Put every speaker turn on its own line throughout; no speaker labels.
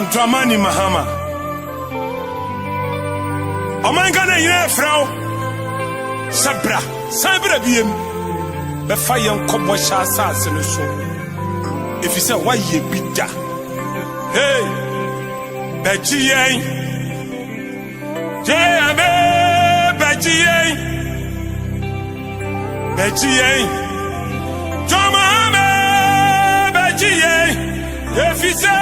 Visionary MAHAMA. Omangana yine frau sabra biem be fayen kobo sha asase no so if you say why ye bida hey bejiyen jame bejiyen jama bejiyen if you say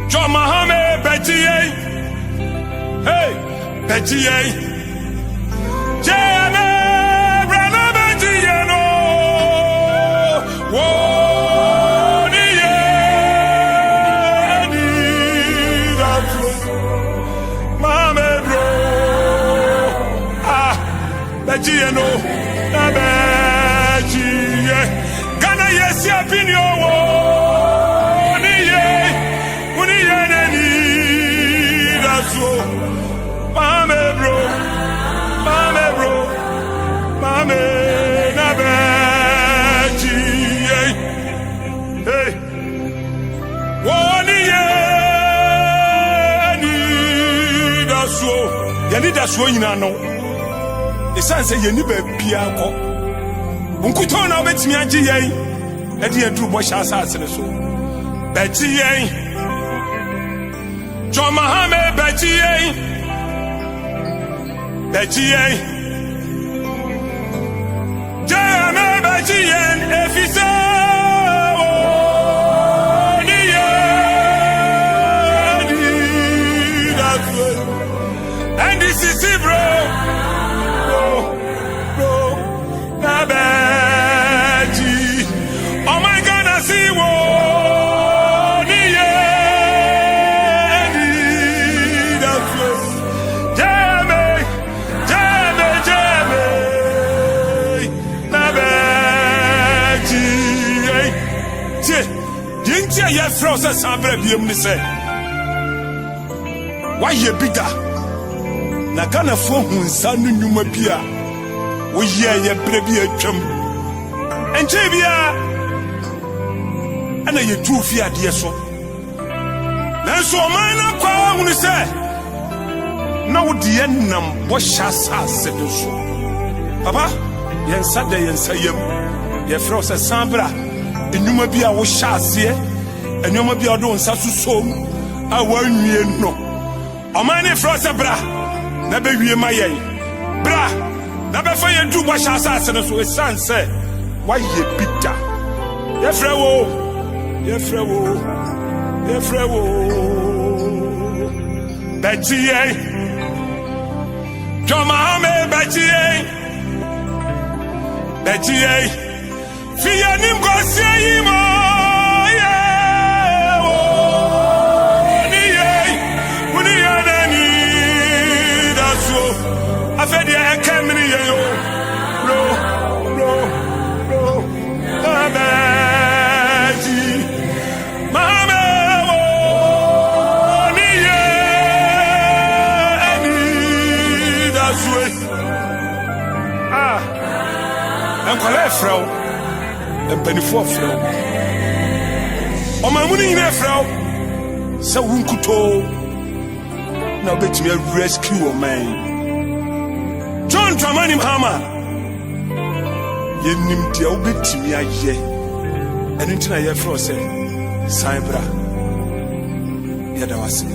John Mohammed Bejiye, hey Bejiye, Jame Brana Bejiye no, wo ni mame bro, Bejiye no, na Bejiye, Ghana yesi opinion wo. That's what you know. The son say you need a piano. Unkutona bet me a GA, and the true bush assassin. So Betty, John Mohammed Betty, Jame Betty, and if he said. And this is it, bro, Nabeji. Oh my God, I see one, Jame, Nabeji. Jintia, yes, Frozen Sabre, you say. Why you bitter? Na Ghana fo hunsa no nnwuma bia wo ye brebi atwam enche bia ana ye tu fi ade so na so man na kwa hunu se na wo de nam bo sha sase do so papa yensa de yensa yam ye fro se sambra nnwuma bia wo sha ase nnwuma bia do nsa susom a wanwie no o man ne fro se bra na be wie mayen bra na be fa ye du bo sha asase no so esanse why ye bita ye frewo bejiye joma me bejiye fiye nim go sei mo Frau, and penny for Frau. Oh, my money in a Frau. So, Wunkuto now bet me a rescue of mine. John Visionary MAHAMA. Ye nimti a bit me a ye. And into a year for say, Saibra. Yadawasi.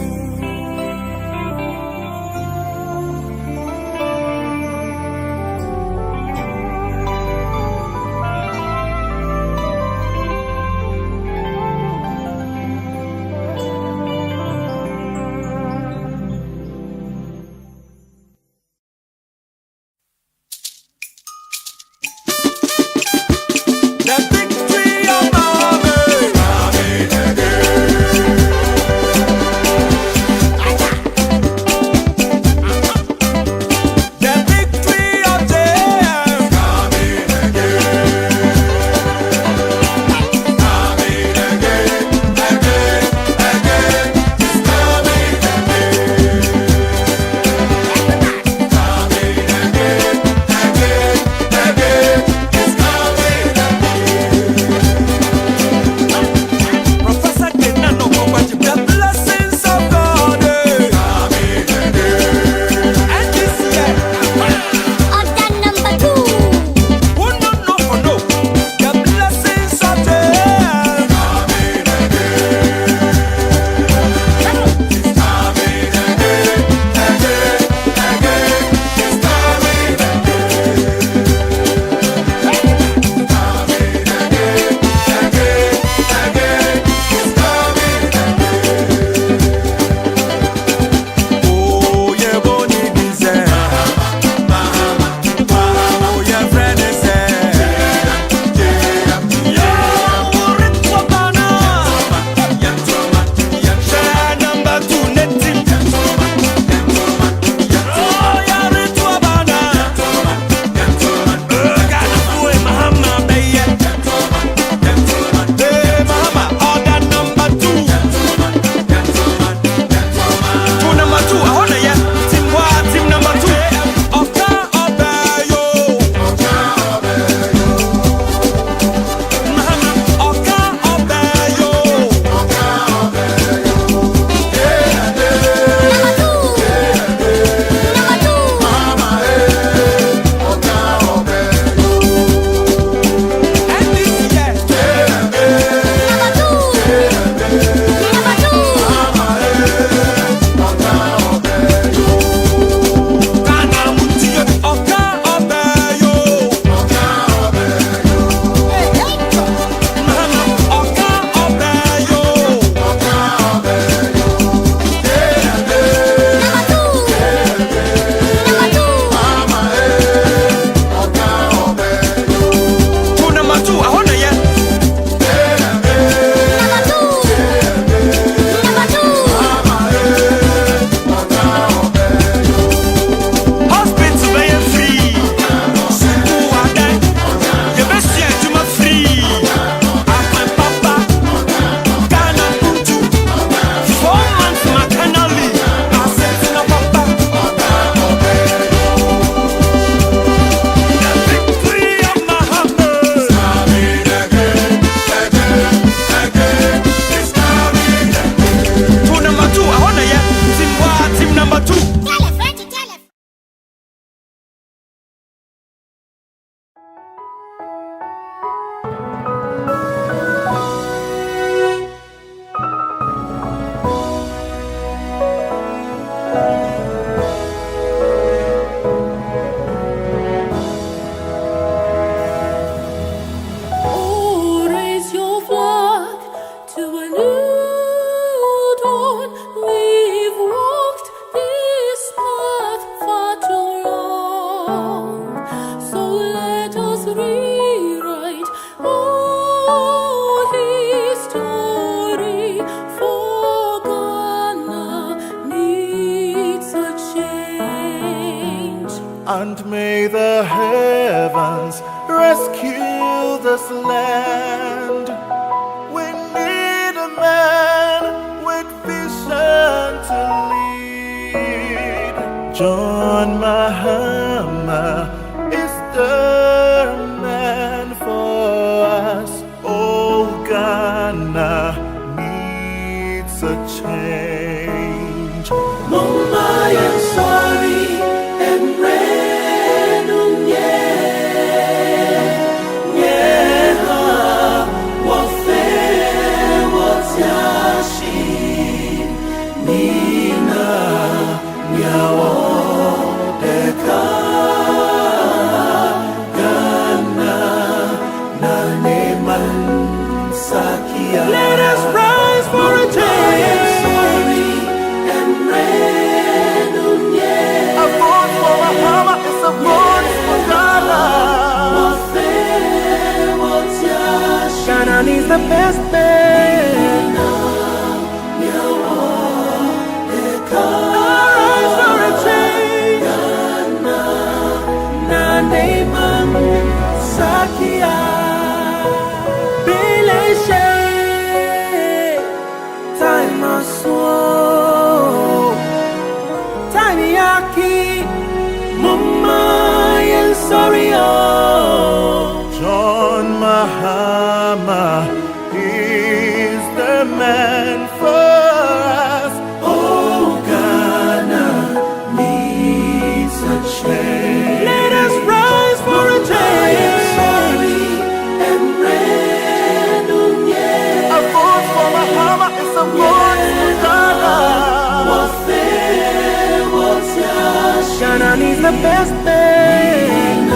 The victory and may the heavens rescue this land. We need a man with vision to lead. John Mahama is the man for us. Oh, Ghana needs a change.
Mama, I'm sorry, and let us rise for a change.
A vote for Mahama is a vote for Ghana.
Ghana needs the best man. Rise for a change. Naneman Sakia. Time I saw, time yaki, mama, I'm sorry.
John Mahama is the man for us.
Oh, Ghana needs a change. Let us rise for a change.
A vote for Mahama is a vote for Ghana.
Ghana needs the best man.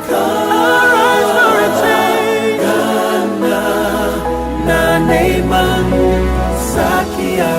Rise for a change. Naneman Sakia.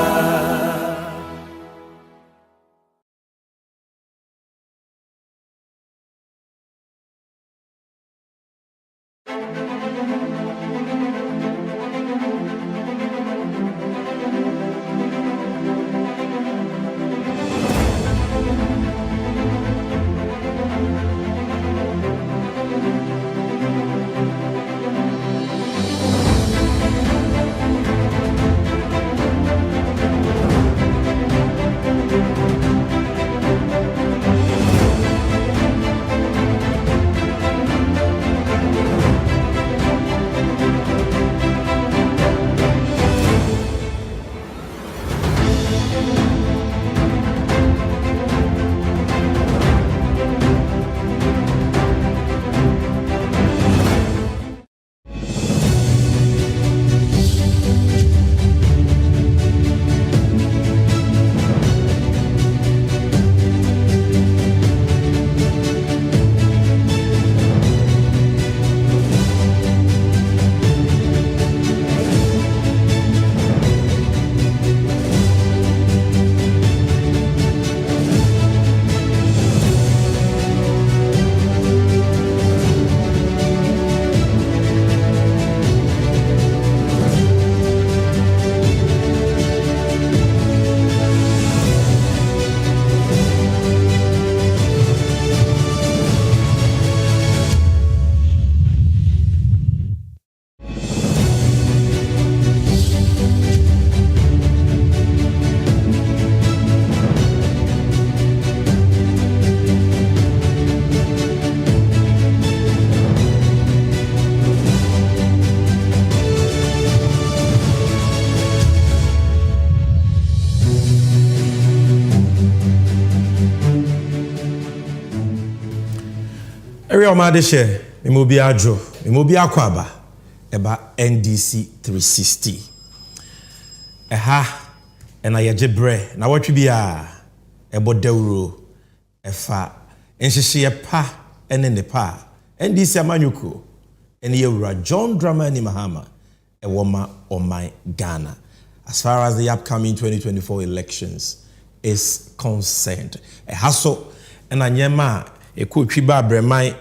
Area Madeshe, Imobi Adjo, Imobi Akwaba, Eba NDC 360. Eha, ena yejebre, na watwi bia, ebo deuro, efa, enhihye pa, ene ne pa, NDC amanyuku, ene yewura John Dramani Mahama, ewoma oman Ghana. As far as the upcoming 2024 elections is concerned. Ehaso, ena nyema, ekotwi ba bremai,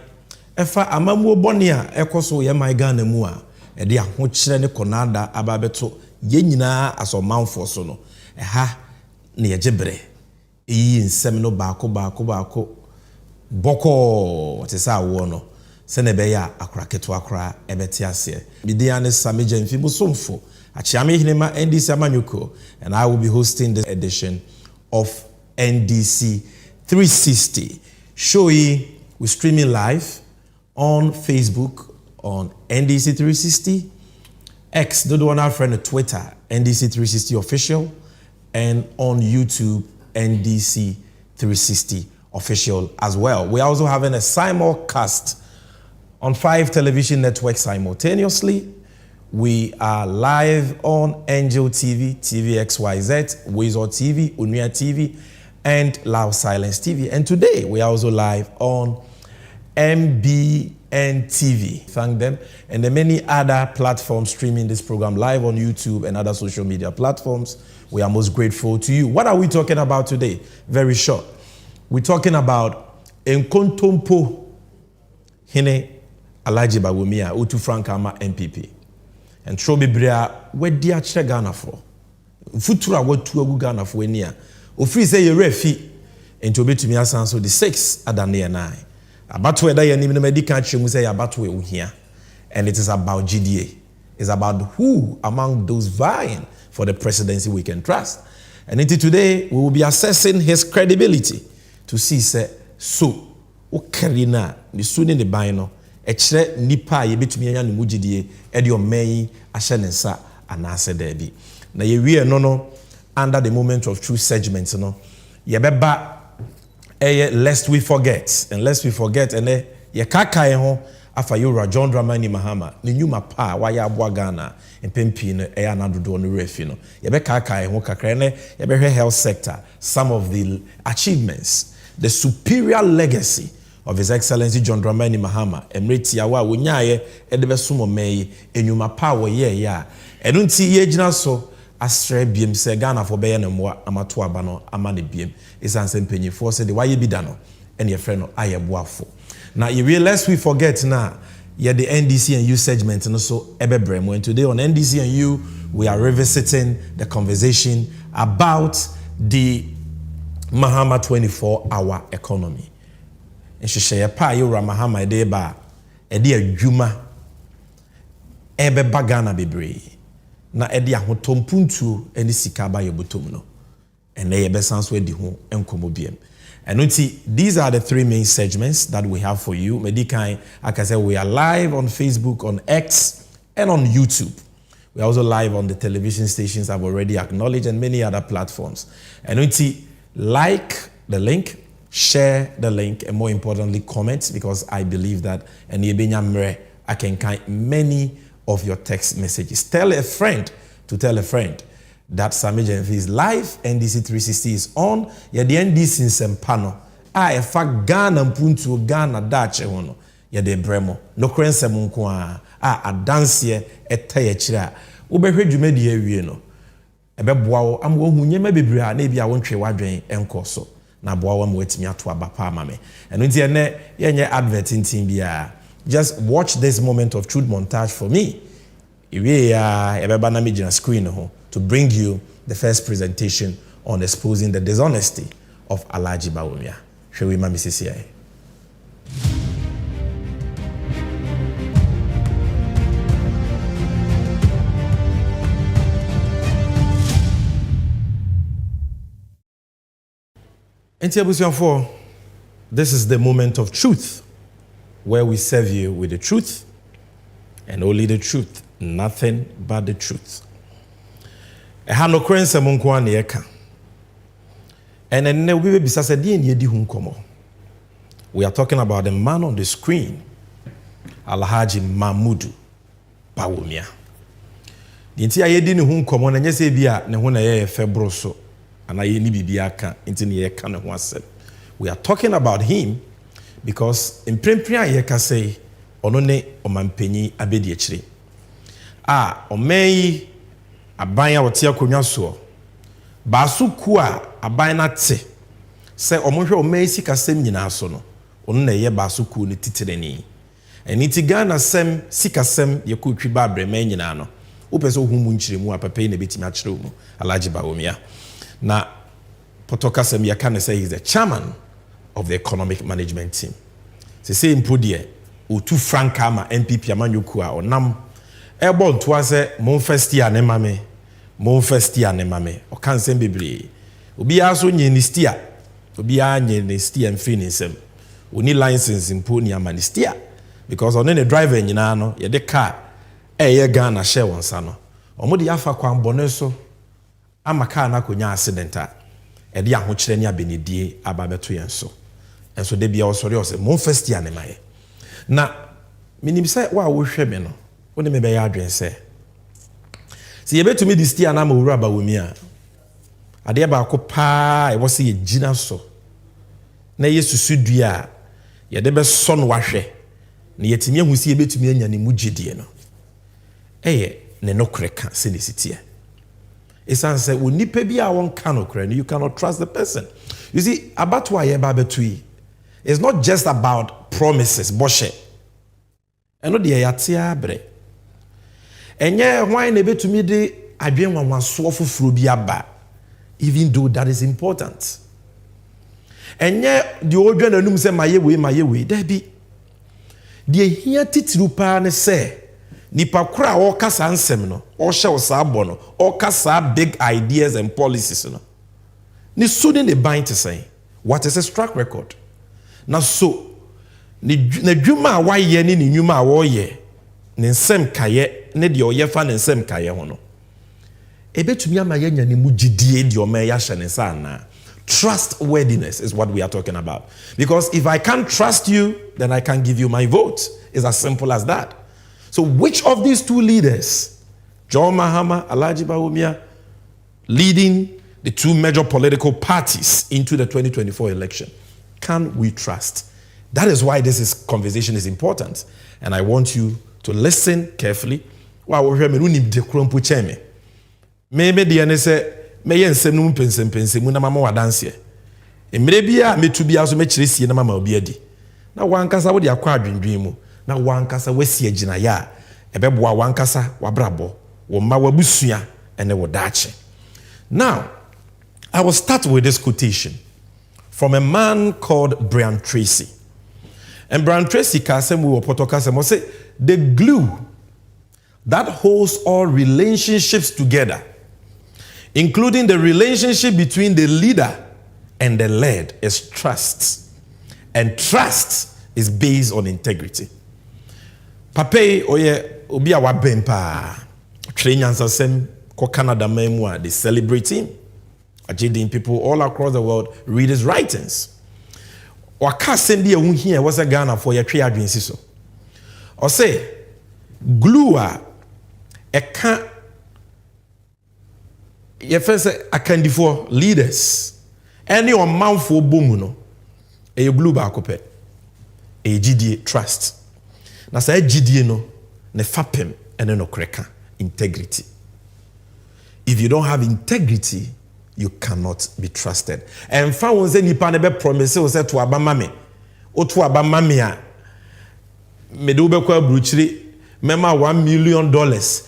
efa amamuo bone a ekoso ye man Ghana mu a ede ahokyere ne konada ababeto ye nyina asomanfo so no eha ne yejebre eyi nsem no baako boko te sa wo no se na be ya akora keto akora ebeti ase bidia ne sameja mfi musomfo achiame hinema NDC Amanyuko, and I will be hosting this edition of NDC 360. Showy, we're streaming live on Facebook on NDC 360, X, the one our friend Twitter, NDC 360 official, and on YouTube, NDC 360 official as well. We're also having a simulcast on 5 television networks simultaneously. We are live on Angel TV, TVXYZ, Wizard TV, Unia TV, and Loud Silence TV. And today, we are also live on MBN TV. Thank them. And the many other platforms streaming this program live on YouTube and other social media platforms. We are most grateful to you. What are we talking about today? Very short. We're talking about Nkontompo Hine Alhaji Bawumia, Utu Frankama MPP. And Trobi Bria, where dear Ghana for? Futura, what two agu Ghana for near? Ofri say you refi, and to be to me as answer the 6 Adania 9. About whether you need medical check, say about where we here. And it is about GDA. It's about who among those vying for the presidency we can trust. And until today, we will be assessing his credibility to see, say, so, okay, na, the soon in the bino. Echre nipa ye betumi anya ne mugidie e de oman ahye ne nsa anase dabi na ye wie no under the moment of true segment no ye beba lest we forget and ye kakai ho afa yura John Dramani Mahama ne nyuma pa wa ya aboa Ghana empempi no anadodo no refi no ye be kakai ho kakra ne ye be health sector, some of the achievements, the superior legacy of His Excellency John Dramani Mahama, Emreti Yawa, Wunyaye, Edebesumo May, Enyuma Power, yeah. And until ye so, Astre Biem se Ghana for Bayan and Moa, Amatua Bano, Amani Biem, is answering penny for said, why ye be done, and your friend, I am wafo. Now, you realize we forget now, yeah, the NDC and U segment, and also Ebebrem. And today on NDC and U, we are revisiting the conversation about the Mahama 24-hour economy. And she share pa yura Mahama deba edi adwuma ebe bagana bebre na edi ahotompuntu eni sika ba yobotom no and na yebe sanso edi ho enkomo biem. And these are the 3 main segments that we have for you. Medikai, like I said, we are live on Facebook, on X, and on YouTube. We are also live on the television stations I've already acknowledged and many other platforms. And like the link, share the link, and more importantly, comment, because I believe that I can count many of your text messages. Tell a friend to tell a friend that Sameja is live, NDC 360 is on. Yeah, the NDC in Sempano. Fact Ghana Mpuntu Ghana Dache Hono. Yeah, the Bremo. No Crense Munkwa. A dance here at Tayachira. Ubehe Jumedi area no. Ebeboao, I'm going to maybe maybe I won't try wadring and corso. Na boa wetimi ato abapa mame eno nti ene yenye adverting team bia just watch this moment of truth montage for me iwe ya ebeba na me screen ho to bring you the first presentation on exposing the dishonesty of Alhaji Bawumia. Shall we mami CCI? This is the moment of truth, where we serve you with the truth and only the truth, nothing but the truth. And we are talking about the man on the screen, Alhaji Mahmudu Bawumia. We are talking about him because in Prempria Yeka say onone omampenyi abedi echire. Omei abanya wotia konwa so. Basu kuwa abanya te. Se omonhwe omei sikasem nyina so no. Ono na ye basu ku ne titireni. Eniti Ghana sem sikasem ye ku twi ba brema nyina no. Wo pese ohumu nchire mu apapai na betimi a kire mu Alhaji Bawumia. Na Potoka Semia can say he's the chairman of the economic management team. They say in Pudie, or two frank ama MPP Amanyukua or Nam Airborne twas a Monfestia Nemame, Monfestia Nemame, or can send Bibli. Ubi also Yenistia, Ubi Yenistia and Finisem. We need license in Punia Manistia because on any driver in Yano, ye de car, ye gun a share one sano. Or Modi Afa Kwam Boneso, Amakana Kunya accidenta. Edi ahokyerenya benedie ababeto yen so enso de bia osori ose mon festia ne maye na minim se wa wo hwe me no woni me be ya adwen se yebetumi di stia na ma wura Bawumia ade ba ko pa e wo se ye gina so na yesusu dua ye de be so no wahwe na yetimi ahu se yebetumi anya ne mugidie no eye ne nokreka se ne sitie. It's answer when nipa bi a won kanokre, you cannot trust the person. You see, about why babetui. It's not just about promises, boshe. Eno de yatia bre. Enye why na betumi de adwen wanwaso foforo bi aba, even though that is important. Enye de odwan anum se maye we da bi. De hia titiru pa ne se nipa kura o kasa ansem no o hye o sa abo no o kasa big ideas and policies no ni so ne bind to say what is his track record na so na dwuma a waye ne nyuma a wo ye ne nsem kaye ne de o ye fa ne nsem kaye ho no ebetumi amaye nya ne mugidie de o ma ya hye ne sa na. Trustworthiness is what we are talking about, because if I can't trust you, then I can't give you my vote. It's as simple as that. So which of these two leaders, John Mahama, Alhaji Bawumia, leading the two major political parties into the 2024 election, can we trust? That is why this conversation is important. And I want you to listen carefully. Maybe the answer may ensem no pensem mu na mama wadanse. Emre bia metu bia so mekire sie na mama obi adi. Na wankasa wo de akwa adwendwen mu. Na wankasa wasi agina ya ebeboa wankasa wabrabo wo ma wabusua ene wo dache. Now, I will start with this quotation from a man called Brian Tracy. And Brian Tracy kasem we opotoka sem say the glue that holds all relationships together, including the relationship between the leader and the led, is trust. And trust is based on integrity. Pape oye obi a wabempa trenyansa sem ko Canada memua, they celebrate him. Ajidin people all across the world read his writings. Waka sem bi ehun hia was a Ghana for ye twe adwensi so. O say glue a ka ye first akandifo leaders any on manfo bomu no e glue ba akopɛ e gidie trust na sa gidie no ne fapem ene no kreka integrity. If you don't have integrity, you cannot be trusted. And fa won say nipa ne be promise o say to abama me o to abama me a me do be kwa bruchiri mema $1 million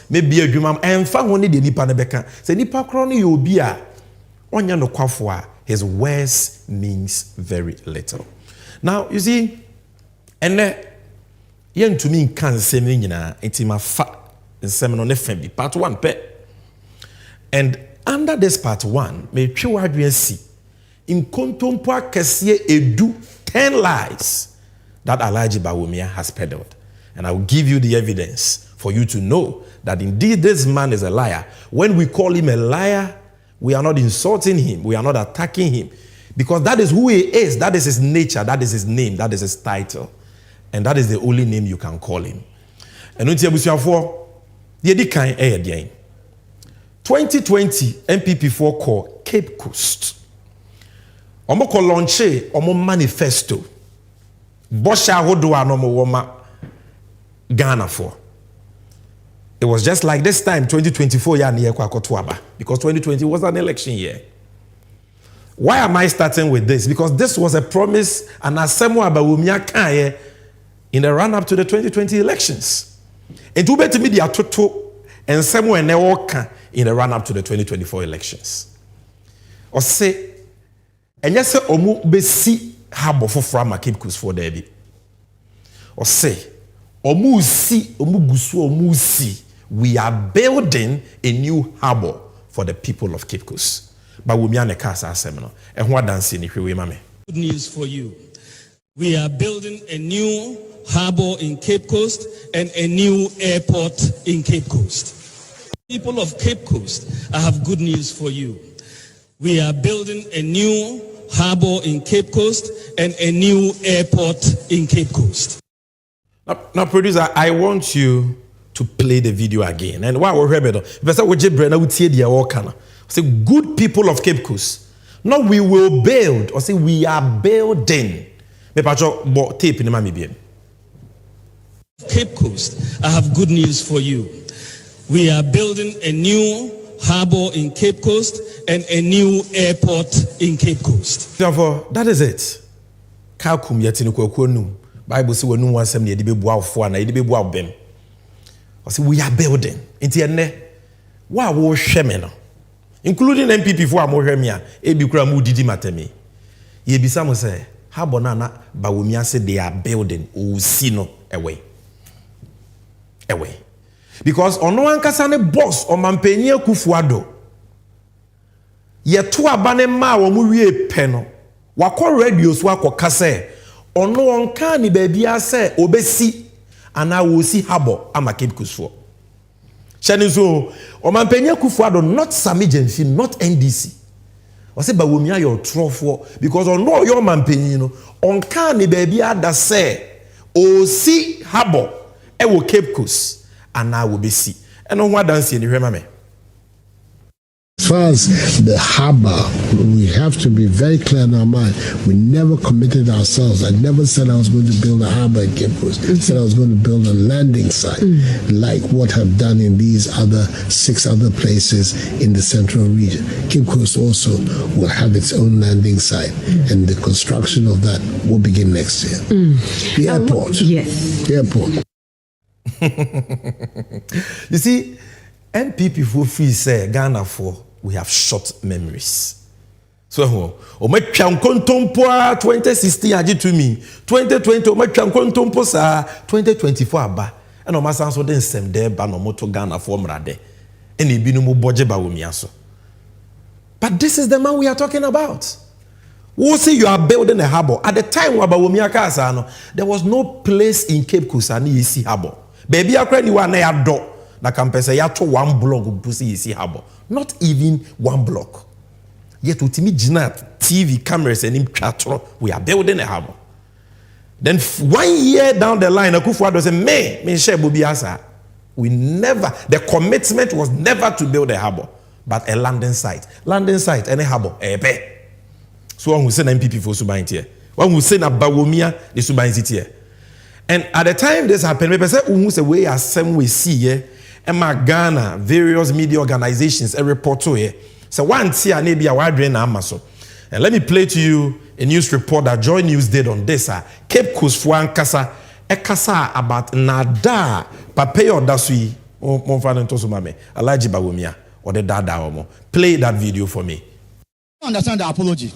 maybe adwuma emfa ho ne de nipa ne beka se nipa kro no ye obi a onya no kwafo a his words means very little. Now you see ene yentumi nkan nsem nyina entima fa nsem no ne fa bi part 1 pe. And under this part 1 me twe wadwen si in kontompo akese edu 10 lies that Alhaji Bawumia has peddled. And I will give you the evidence for you to know that indeed this man is a liar. When we call him a liar, we are not insulting him. We are not attacking him. Because that is who he is. That is his nature. That is his name. That is his title. And that is the only name you can call him. And until we see for the Edikan 2020 MPP4 call Cape Coast. Omo ko launche omo manifesto. Bosha hodo anomo woma Ghana for. It was just like this time 2024 because 2020 was an election year. Why am I starting with this? Because this was a promise and Asamoah Bawumia Kaye in the run up to the 2020 elections. And to bet media toto and somewhere in the run up to the 2024 elections. Or say And yes, omu besi harbor for Frama Cape Coast for Debbie. Or say, omu si, we are building a new harbor for the people of Cape Coast. Bawumia ne kasa seminar. And what dance in we mame.
Good news for you. We are building a new harbor in Cape Coast and a new airport in Cape Coast. People of Cape Coast, I have good news for you. We are building a new harbor in Cape Coast and a new airport in Cape Coast.
Now, producer, I want you to play the video again. And why we're here, because we say good people of Cape Coast. Now we will build, or say we are building. Tape in the
Cape Coast, I have good news for you. We are building a new harbor in Cape Coast and a new airport in Cape Coast.
Therefore, that is it. Kalkum yetini kwenu. Bible say wenu wansem ne yede bebu afo na yede bebu abem. O say we are building. Enti enne wa wo hwe me no. Including MPP for mo hwe me a e bi kura mu didi matemi. Ye bisa mo say harbor na Bawumia say they are building o si no away. Because ono ankasa ne boss o mampanyi Akufuado ye to abane ma wo mu wie pe no wakọ radio so akọka se ono onka ni ba bia se obesi ana wo si harbor ama Cape Coast for shani so o mampanyi Akufuado not Sami Jenfi not NDC o se Bawumia your trofo because ono your mampanyi no onka ni ba bia da se o si harbor e wo Cape Coast and I will be see. And on what dance in the remember.
As far as the harbor, we have to be very clear in our mind. We never committed ourselves. I never said I was going to build a harbor in Cape Coast. I said I was going to build a landing site, like what I've done in these 6 other places in the central region. Cape Coast also will have its own landing site, and the construction of that will begin next year. The airport.
Yes.
The airport.
You see, NPP for free say Ghana for we have short memories. So, o me twankontompo 2016 age to me, 2020 o me twankontompo sa 2024 aba. And o masan so den sem de ba no moto Ghana for mrade. And e bi no mo boje Bawumia so. But this is the man we are talking about. Who say you are building a harbor? At the time Bawumia kasa no, there was no place in Cape Coast and you see harbor. Baby akra ni wa na ya do na kampese ya to 1 block pusi yisi harbor. Not even 1 block. Yet utimi jina TV cameras and him chatro we are building a harbor. Then 1 year down the line Akufuado say me share bobi asa. We never, the commitment was never to build a harbor but a landing site. Landing site any harbor ebe. So one who say na MPP for Suban here. One who say na Bawumia the Suban here. And at the time this happened, we say who say we are same we see here. And Ghana, various media organizations, a report to here. So one tia maybe a wide range Amazon. And let me play to you a news report that Joy News did on this. Cape Coast for Kasa, a kasa about nada papayo dasui. Mon father to mame. Alaji Bawumia or the dada omo. Play that video for me.
I don't understand the apology.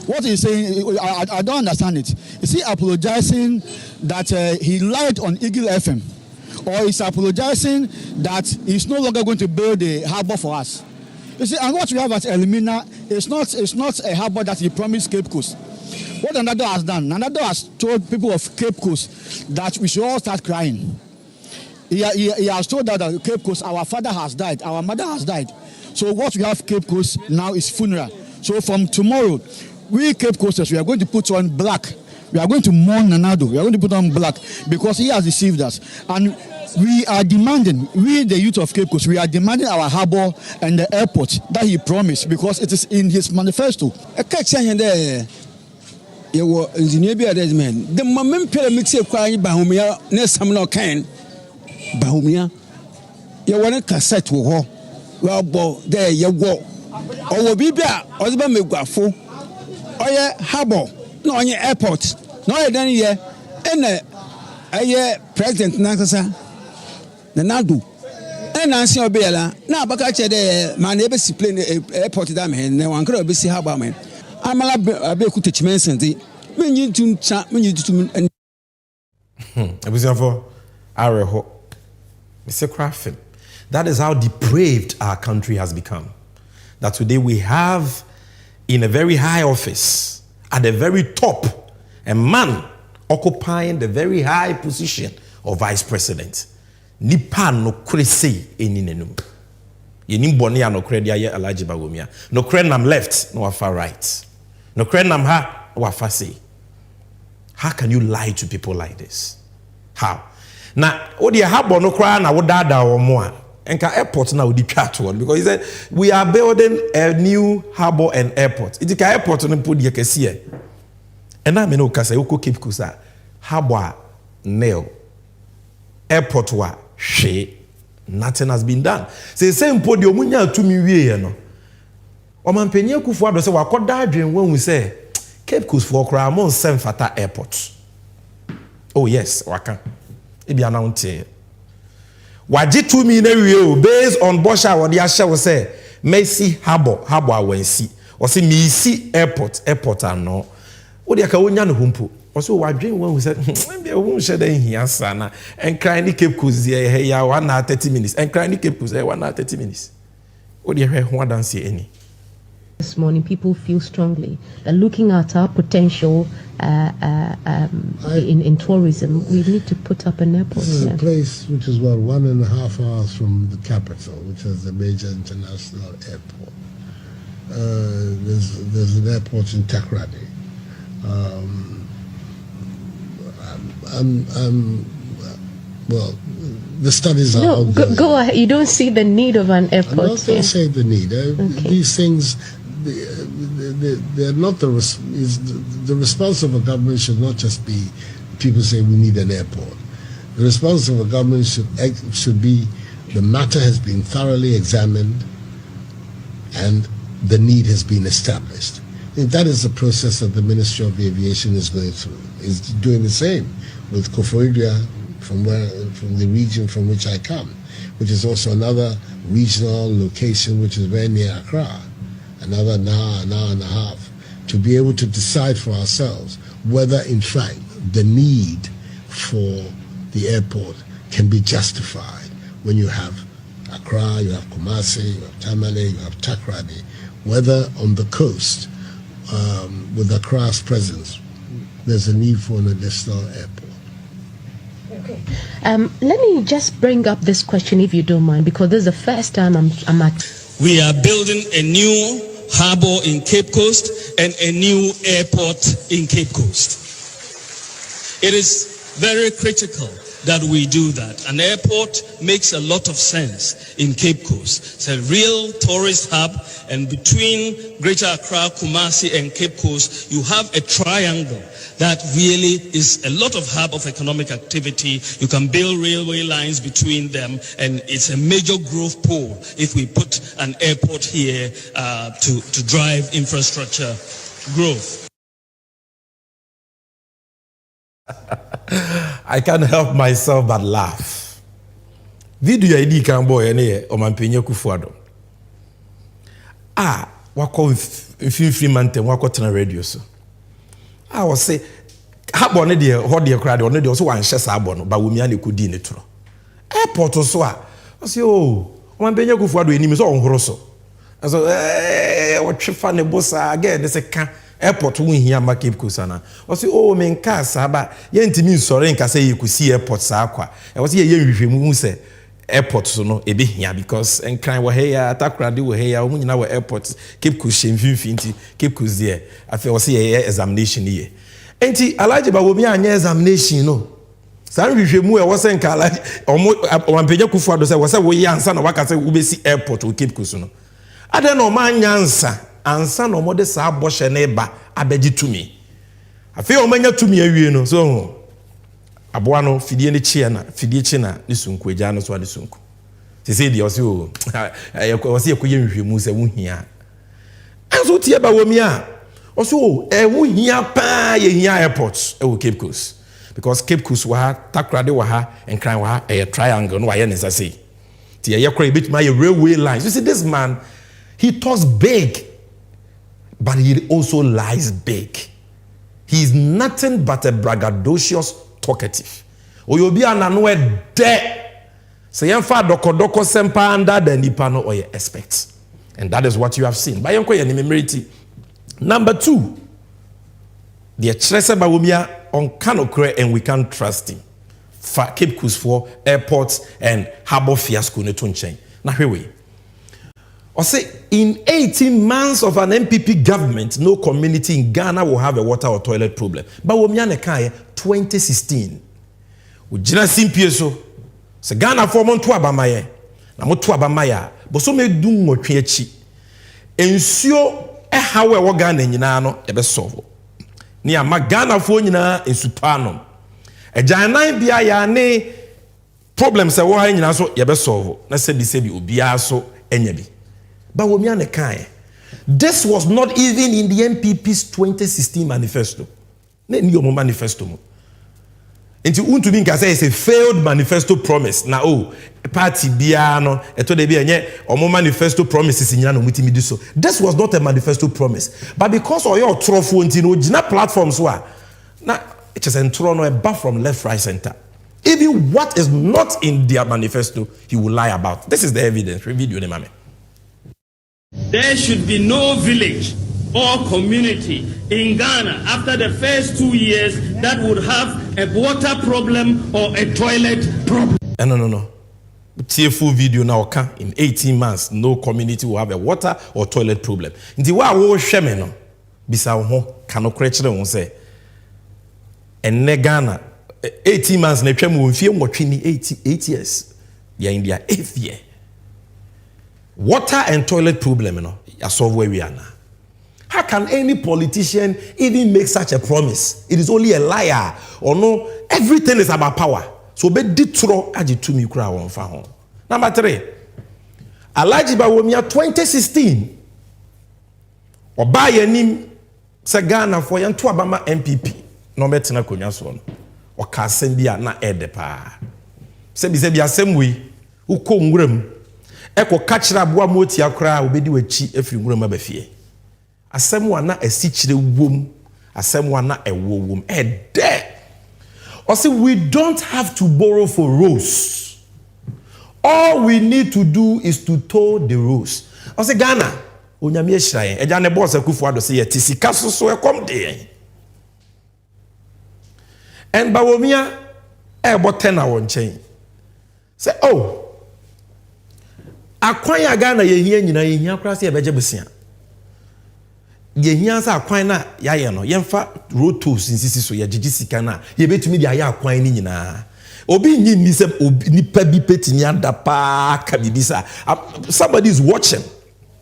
What he's saying, I don't understand it. Is he apologizing that he lied on Eagle FM? Or is apologizing that he's no longer going to build a harbor for us? You see, and what we have at Elimina is not a harbor that he promised Cape Coast. What Nanado has done, Nanado has told people of Cape Coast that we should all start crying. He has told that Cape Coast, our father has died, our mother has died. So what we have Cape Coast now is funeral. So from tomorrow, we Cape Coasters, we are going to put on black. We are going to mourn Nanado. We are going to put on black because he has deceived us. And we are demanding, we the youth of Cape Coast, we are demanding our harbor and the airport that he promised because it is in his manifesto.
The moment mix a crying Bawumia, near some no can Bawumia. You want a cassette war. Well, there you go. Or will be there, or the Megafo. Or your harbor, no on your airport, no than here, and a year President Nakasa, the Nadu, and Nancy Obela, now Bakache, my neighbors plane airport dam, and no one could be see harbor man. amala abeku techimensen di menyi tum cha menyi tum
Abusiafo areho Mr. Crafton. That is how depraved our country has become. That today we have in a very high office, at the very top, a man occupying the very high position of vice president. Nipa no krese eninenum. Yenim boni ya no kredi aye Alhaji Bawumia. No krenam left, no far right. No krenam ha, no far say. How can you lie to people like this? How? Now, what do you have no cry na wodada or more? Enka airport now di twa one because he said we are building a new harbor and airport. It is airport no put the kese. And na me no kasa uko Cape Coast harbor nail airport wa hwe nothing has been done. Say same po de omunya atumi wie no. Omampanyi akufo ado se wakoda adwen wan hu say Cape Coast for kra mon sem fata airport. Oh yes, waka. E bia na unte. Waji 2 million based on Bosha what they share was say Messi harbor awansi. Or say Misi airport ano. What they ka wonya no humpo. Also wadwen wan hu say be won share den hia sana and cry ni Cape Coast here ya 1 hour 30 minutes and cry ni Cape Coast 1 hour 30 minutes. What they ho dance any.
This morning, people feel strongly that looking at our potential in tourism, we need to put up an airport.
This is a place which is about 1.5 hours from the capital, which is the major international airport. There's an airport in Takoradi. Well, the studies are ongoing.
Go ahead. You don't see the need of an airport.
I'm not going to say the need. These things, they're not the response of a government should not just be people say we need an airport. The response of a government should be the matter has been thoroughly examined and the need has been established. And that is the process that the Ministry of Aviation is going through. Is doing the same with Koforidua from the region from which I come, which is also another regional location which is very near Accra. Another an hour and a half, to be able to decide for ourselves whether in fact the need for the airport can be justified when you have Accra, you have Kumasi, you have Tamale, you have Takoradi, whether on the coast with Accra's presence there's a need for an additional airport.
Okay. Let me just bring up this question if you don't mind, because this is the first time I'm at.
We are building a new harbor in Cape Coast and a new airport in Cape Coast. It is very critical that we do that. An airport makes a lot of sense in Cape Coast. It's a real tourist hub, and between Greater Accra, Kumasi, and Cape Coast, you have a triangle that really is a lot of hub of economic activity. You can build railway lines between them, and it's a major growth pole if we put an airport here to drive infrastructure growth.
I can't help myself but laugh. Video ID can boy any Omampanyi Kufuado. Wako free mante wako tena radio so. I was say habo ne de ho de crowd on de so wan hyesa abo no Bawumia ne kodi ne tro. Airport so I say Omampanyi Kufuado enim so onhoro so. So what chefa ne bossa again they say kan airport won hia ma Cape Coast na o say men ka saba ye ntimi nsore nka say yekusi airport sa akwa e wo say ye nhwehwemu hu say airport so no ebe hia because enkran wo heya Takoradi wo heya wo nyina wo airport Cape Coast shemfinfinti Cape Coast there afi wo say ye examination ye enti Alhaji Bawumia anya examination no san nhwehwemu e wo say nka Alhaji Omampanyi Kufuado say wo say wo ye ansa na waka say wo besi airport wo Cape Coast no ade no ma nyansa ansa no mode sa aboshe na eba abeji tumi afi o manya tumi awie no so aboa no fidie ne chie na fidie chi na ne sunku agya no so ade sunku se se di o se o se ekoye nhwemu se wo hia anso tie Bawumia o so wo hia pa ye hia airport e wo Cape Coast because Cape Coast wa Takoradi wa ha enkran wa a triangle no wa ye ne say tie ye kra bit my railway lines. You see this man, he talks big. but he also lies big. He is nothing but a braggadocious talkative. Oyobi anano e de. Say yemfa dokodoko sempa under the nipa no oye expect. And that is what you have seen. By yonko ye nimmerity. Number 2. The Chrese Bawumia on Kanokre and we can't trust him. For Cape Coast for airports and harbor fiasco ne tunchen. Now here we. Or say in 18 months of an MPP government, no community in Ghana will have a water or toilet problem. Bawumia nekaye 2016. Ujina simpieso. Se Ghana for montu abamaye. Na motu abamaya. Boso me du ngotwe achi. Ensio hawe wo Ghana nyina no ebe solve. Ni ama Ghana fo nyina ensupanom. Ejanan bia ya ne problem se wo ha nyina so ye be solve. Na se bi obia so enya bi. Bawumia nekaye. This was not even in the MPP's 2016 manifesto. Ne ni omo manifesto mo. Enti untumi nka say it's a failed manifesto promise. Na party bia no eto de bia enye omo manifesto promises nyina no mutimi di so. This was not a manifesto promise. But because of your trofo enti no gina platforms wa na it is entro no eba from left right center. Even what is not in their manifesto he will lie about. This is the evidence. Video ne mame.
There should be no village or community in Ghana after the first 2 years that would have a water problem or a toilet problem.
No. Tearful video now can in 18 months no community will have a water or toilet problem. Nti wa wo hweme no bisa ho kanokre kire won say enne Ghana 18 months na twam won fie nwotwe ni 8 years. They are in their 8th year. Water and toilet problem no ya solve where we are now. How can any politician even make such a promise? It is only a liar. Or no, everything is about power. So be ditro aji tumi kura won fa ho. Number 3. Alhaji Bawumia 2016. Oba yanim se Ghana for yan to abama MPP. No betena konwa so no. Oka asem bia na ede pa. Se bi asem we ukọ nwuram. Eko kachira aboa moti akra obedi wachi afiri nwuram abafie. Asem wa na asichire wom, asem wa na ewo wom. Ede. Or say we don't have to borrow for roads. All we need to do is to tow the roads. Or say Ghana, onyame ehira eja ne boss Akufo-Addo say yetisika so ekom de. And Bawumia botena won chen. Say akwan ya Ghana yehia nyina yehia kra say ebeje besia. Yehia sa akwan na yaye no yemfa road tolls insisi so ye gigi sika na ye betumi dia ya akwan ni nyina obi nyi ni se nipa bi petimi ada pa ka bibisa. Somebody is watching.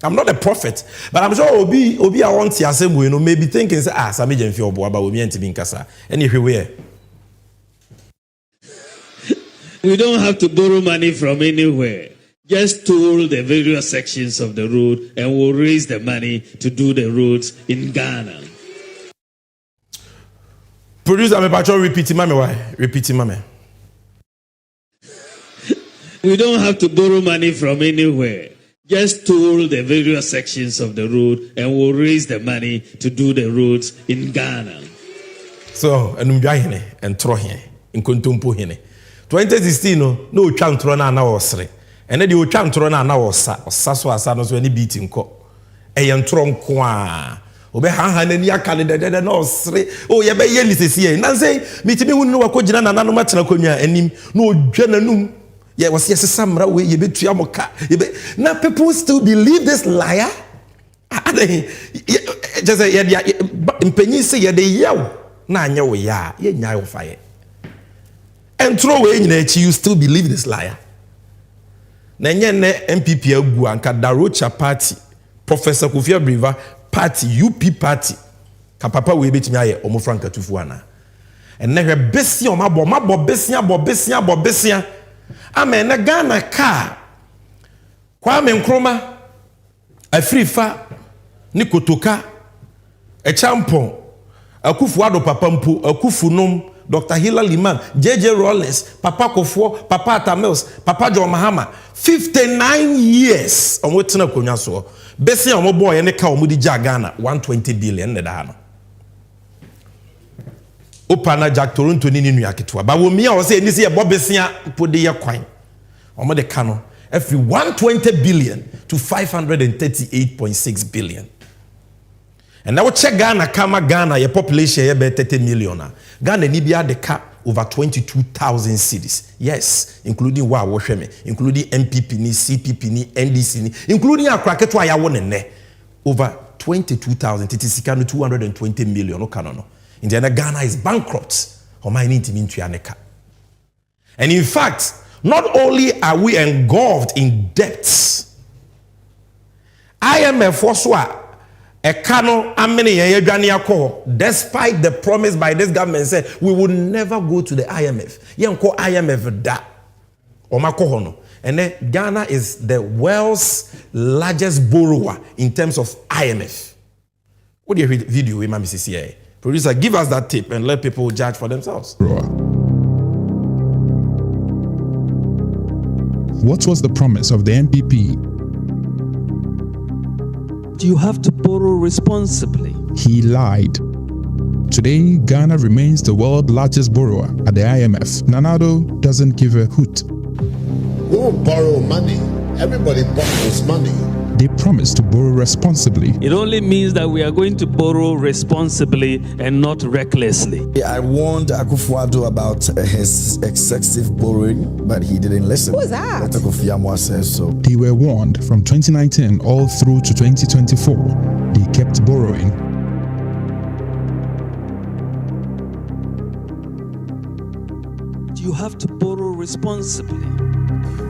I'm not a prophet, but I'm sure obi I want to asem we no maybe thinking say sami jemfi obo aba omi ntimi nkasa anywhere.
We don't have to borrow money from anywhere. Just toll the various sections of the road and we'll raise the money to do the roads in Ghana.
Producer, I'm about to repeat it, why? Repeat it, mama.
We don't have to borrow money from anywhere. Just toll the various sections of the road and we'll raise the money to do the roads in Ghana.
So, and throw here in Kuntumpu hene. 2016 no chant run na osre. Ene de otwa ntoro na osa so asa no so ani beating ko. Eye ntoro nko a. Obe han nani aka de na osre. Ye be ye lisesi e. Na say mitimi hu no wakogina na nanu matena konwa anim na odwa nanum. Ye was yes samra we ye betua moka. Na people still believe this liar? Just say ye impenyi say ye de yaw na anya we ya. Ye nya wo faye. And throw away in it, you still believe this liar. Nenye ne MPP agu anka Darocha party, Professor Kofi-Abriva party, UP party. Ka papa we betimi aye omo franka tufu ana. Enne hwe besia o mabo besia. Amen na Ghana ka. Kwame Nkrumah Afrifa ni Kotoka Echampon Akufo-Addo papa mpo Akufunom Dr. Hillel Liman, J.J. Rollins, Papa Kofuor, Papa Atamils, Papa John Mahama. 59 years. On what tena konya so. Besi on boy ene ka omudi Ghana 120 billion ne da no. Opana Jack Toronto ni ninu yaketwa. Bawumia o say ni se ebo besia pode ye kwan. Omo de ka no every 120 billion to 538.6 billion. And now check Ghana, Ghana, your population here be 30 million. Ghana ni biya de ka over 22,000 cities. Yes, including wa wohweme, including MPP ni, CPP ni, NDC ni, including akraketwa ya wonene. Over 22,000, it is 220 million. No kanono. In the end, Ghana is bankrupt. And in fact, not only are we engulfed in debts, IMF also despite the promise by this government said we will never go to the IMF. IMF da. And then Ghana is the world's largest borrower in terms of IMF. What do you read video with Mami CCA? Producer, give us that tape and let people judge for themselves.
What was the promise of the MPP?
You have to borrow responsibly.
He lied. Today, Ghana remains the world's largest borrower at the IMF. Nanado doesn't give a hoot.
We won't borrow money. Everybody borrows money.
They promised to borrow responsibly.
It only means that we are going to borrow responsibly and not recklessly.
I warned Akufo-Addo about his excessive borrowing, but he didn't listen.
Who was that?
Akufo-Addo says so.
They were warned from 2019 all through to 2024. They kept borrowing.
You have to borrow responsibly.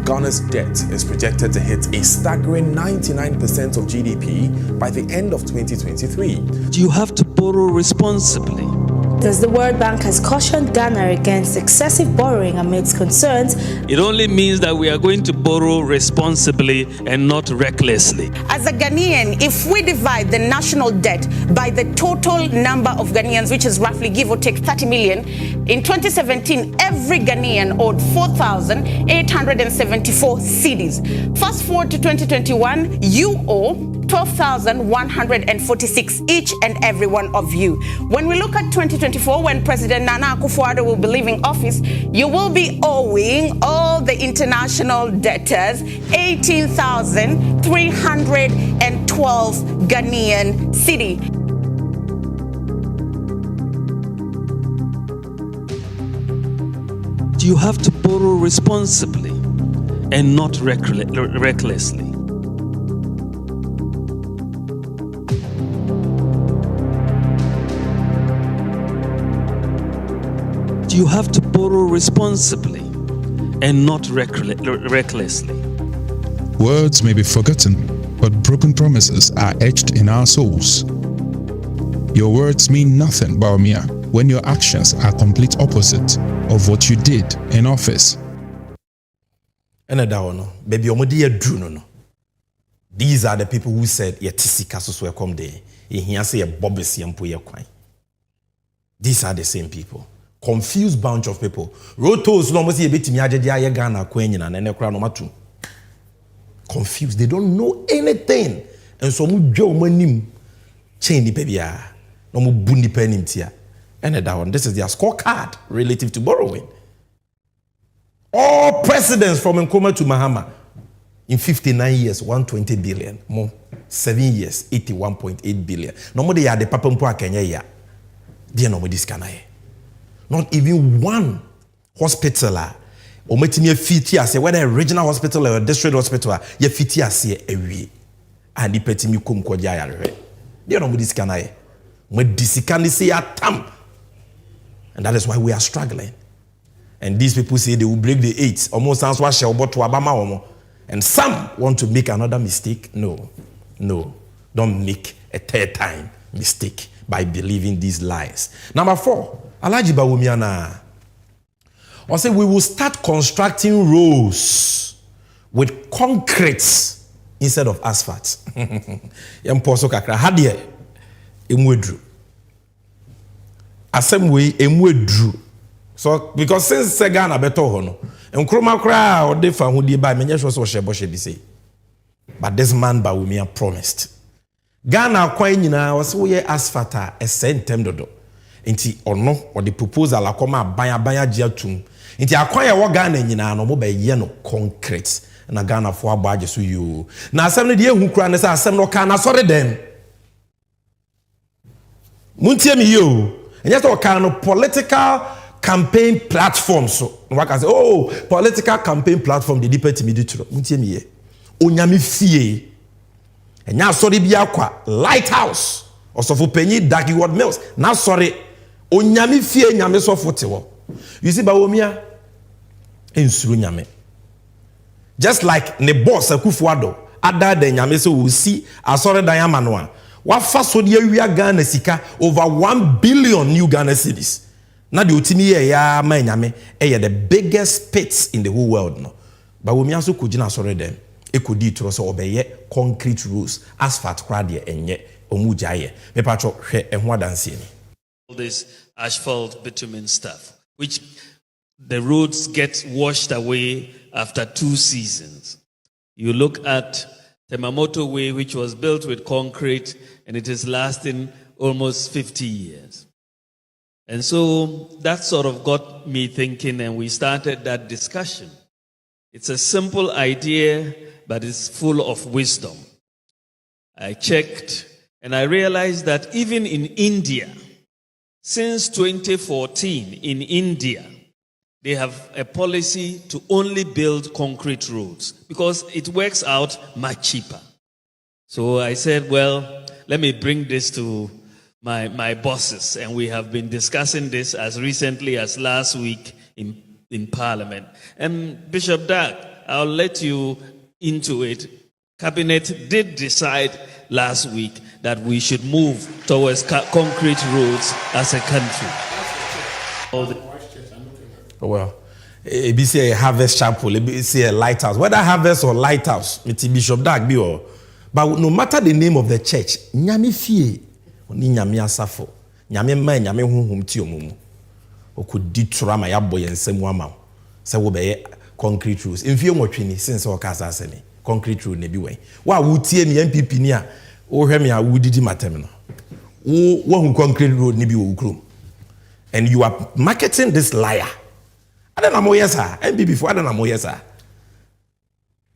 Ghana's debt is projected to hit a staggering 99% of GDP by the end of 2023.
You have to borrow responsibly.
Thus, the World Bank has cautioned Ghana against excessive borrowing amidst concerns.
It only means that we are going to borrow responsibly and not recklessly.
As a Ghanaian, if we divide the national debt by the total number of Ghanaians, which is roughly give or take 30 million, in 2017, every Ghanaian owed 4,874 cedis. Fast forward to 2021, you owe 12,146 each and every one of you. When we look at 2024, when President Nana Akufo-Addo will be leaving office, you will be owing all the international debtors 18,312 Ghanaian cedi.
You have to borrow responsibly and not recklessly. You have to borrow responsibly and not recklessly.
Words may be forgotten, but broken promises are etched in our souls. Your words mean nothing, Bawumia, when your actions are complete opposite of what you did in office.
These are the people who said, these are the same people. Confused bunch of people. Confused. They don't know anything. And so this is their scorecard relative to borrowing. All presidents from Nkrumah to Mahama in 59 years, 120 billion. More 7 years, 81.8 billion. Nobody had the papampo Kenya ya. Dear nobody scanaye. Not even one hospital. Ometimi fiti ase whether a regional hospital or a district hospital, ye fiti ase ewie. And the petimi kum kwa jaya re. Dear nobody scanaye. Me disikani se atam. And that is why we are struggling. And these people say they will break the 8. Almost sounds what shall to Abama. And some want to make another mistake. No. Don't make a third time mistake by believing these lies. Number 4, Alhaji Bawumia na. I say we will start constructing roads with concrete instead of asphalt. Yamposo kakra hadie emwedru. Asem we emwedru So because since Ghana beto hono, and Kroma Kra or Defa who did by many shows or Sheboshe be say. But this man Bawumia promised. Ghana coin was we asfata a sentem dodo. Inti ono or the proposal akoma baya jiatum. Inti acquire what Ghana nyina no mo be yeno concrete. Na Ghana for badge so you. Na asem ne de hu kra ne say asem no ka na sori dem. Muntie mi yo. Enye to ka no political campaign platform so. No can say oh political campaign platform the deeper timidity. Muntie mi ye. Onyame fie. Enya sori bia kwa lighthouse. Osofo penyi Dagi Ward Mills. Na sori onyame fie nyame sofo te wo. You see Bawumia ensuru nyame. Just like ne boss Akufo-Addo ada de nyame se wo si asore dan amanoa. Wa fa so de awia Ghana sika over 1 billion new Ghana cedis. Na de otimi ye ya ma nyame the biggest pits in the whole world no. Bawumia so kujina asore dem. Ekodi tro so obeye concrete roads asphalt kra de enye omujaye. Me patcho hwe ehho adanse ni.
All this asphalt bitumen stuff which the roads get washed away after 2 seasons. You look at the Mamoto Way, which was built with concrete, and it is lasting almost 50 years. And so that sort of got me thinking, and we started that discussion. It's a simple idea, but it's full of wisdom. I checked, and I realized that even in India, since 2014 in India, they have a policy to only build concrete roads because it works out much cheaper. So I said, well, let me bring this to my bosses. And we have been discussing this as recently as last week in Parliament. And Bishop Dag, I'll let you into it. Cabinet did decide last week that we should move towards concrete roads as a country.
Well, it be say a harvest chapel, it be say a lighthouse. Whether harvest or lighthouse, it's Bishop Dag be all. But no matter the name of the church, nyame fie, oni nyame asafo, nyame man, nyame honhom ti omumu. Okudi trama ya boy ensemu ama. Se wo be concrete roads. Mfie nwotwe since o kasa asemi. Concrete road ne bi wen. Wa wutie mi MPP ni a, wo hwe mi a wudidi matem no. Wo hu concrete road ne bi wo ukrom. And you are marketing this liar. I don't know yes MPP before I don't know yes sir.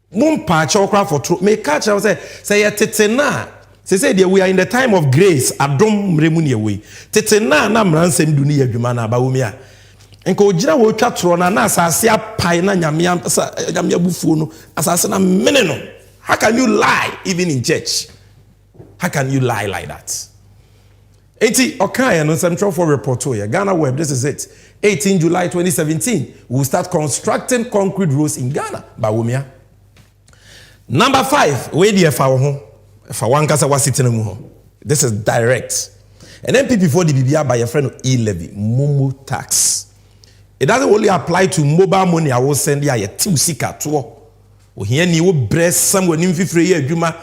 Mumpa chokra for true. Me catch I say tetena. Say we are in the time of grace. Adom remuni we. Tetena na mransem duni adwuma na Bawumia. Enko ogina wo twa tro na asase apai na nyame bufuo no asase na mene no. How can you lie even in church? How can you lie like that? 80 okay no Central for report here. Ghana Web, this is it. 18 July 2017, we will start constructing concrete roads in Ghana. Bawumia. Number 5, where the if I want kasa was sitting in this is direct. And then people before the BBR by a friend of e-levy, Momo tax. It doesn't only apply to mobile money. I will send you a 2 sika to. We hear you breast somewhere in 50 years, Juma,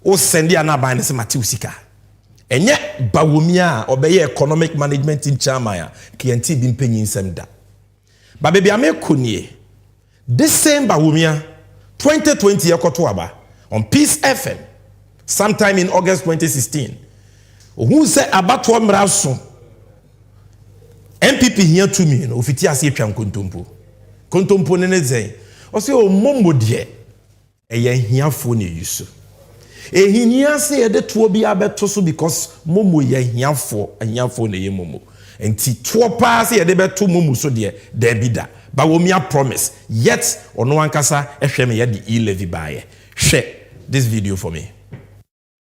or send you an abandon some 2 sika. And yet, Bawumia obey economic management in Chamaya, KNT been paying some da. But baby, I make kunye. This same Bawumia, 2020 Yakotuaba, on Peace FM, sometime in August 2016, who said about 12 mraso, MPP here to me, no, Fitia Sipian Kuntumpo. Kuntumpo Neneze, or say, oh, Mombo dear, a yen here phone you. E hinia say de to bi abeto so because momo ye hiafo na ye momo enti to pa say de beto momo so de bida Bawumia promise yet ono ankasa ehwe me ye de e-levy bae share this video for me.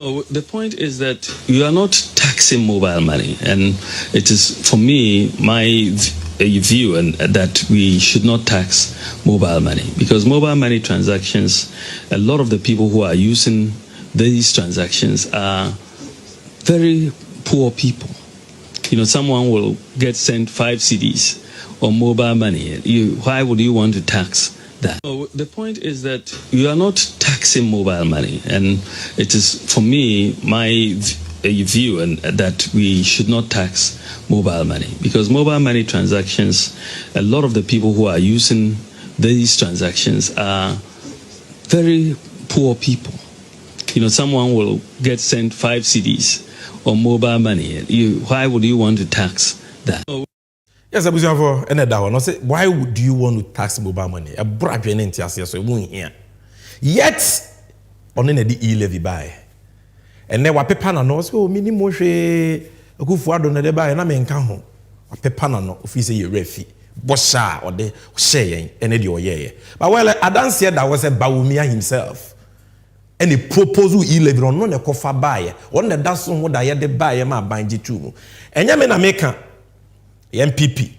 Oh, the point is that you are not taxing mobile money, and it is for me my view and that we should not tax mobile money because mobile money transactions, a lot of the people who are using these transactions are very poor people. You know, someone will get sent 5 CDs on mobile money. Why would you want to tax that? Oh, the point is that you are not taxing mobile money, and it is for me my a view and that we should not tax mobile money, because mobile money transactions, a lot of the people who are using these transactions are very poor people. You know, someone will get sent 5 CDs on mobile money. Why would you want to tax that?
Yes, I was for another one. I say, why would you want to tax mobile money? A brand new so we here. Yet, on the e-levy buy. And then what paper no so minimum she akufuado na de buy na me nka ho. What paper no office ye refi. Bosha or de share and the oye. But well, Adan said that was a Bawumia himself. And the proposal e-levy on no kofa buy. On the that's one what I had the buy ma banji tu. And ya me na make MPP.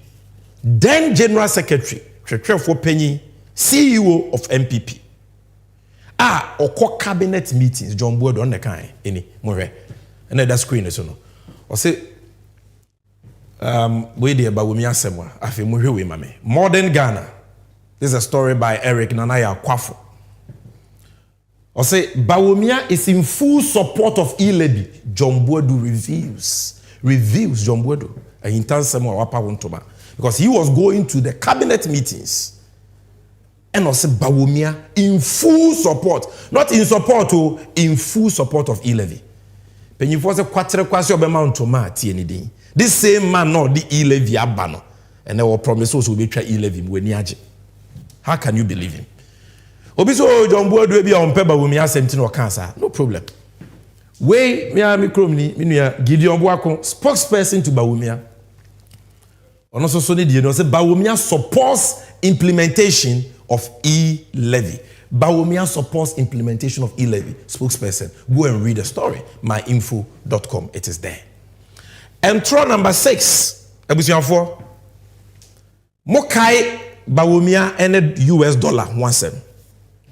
Then General Secretary, for Penny, CEO of MPP. Or cabinet meetings, John Boyd on the kind, any more. And that screen is no. Or say, we dear Bawumia Semwa, I feel more mame. Modern Ghana. This is a story by Eric Nanaya Kwafo. Or say, Bawumia is in full support of e-levy. John Boyd reviews John Boyd. And in turn, because he was going to the cabinet meetings. And also Bawumia in full support, not in support, in full support of e-levy. When you force a quarter question amount to Marty anything. This same man not the e-levy abano, and our promises will be try e-levy when yaji. How can you believe him? Obiso John Boyd will be on Bawumia sentino or cancer, no problem. Way me kromni minia Gideon Boako, spokesperson to Bawumia. And also so need you say Bawumia supports implementation of e-levy. Bawumia supports implementation of e-levy. Spokesperson. Go and read the story. myinfo.com. It is there. Entro number 6. Ebusian 4. Mokai Bawumia and US dollar 1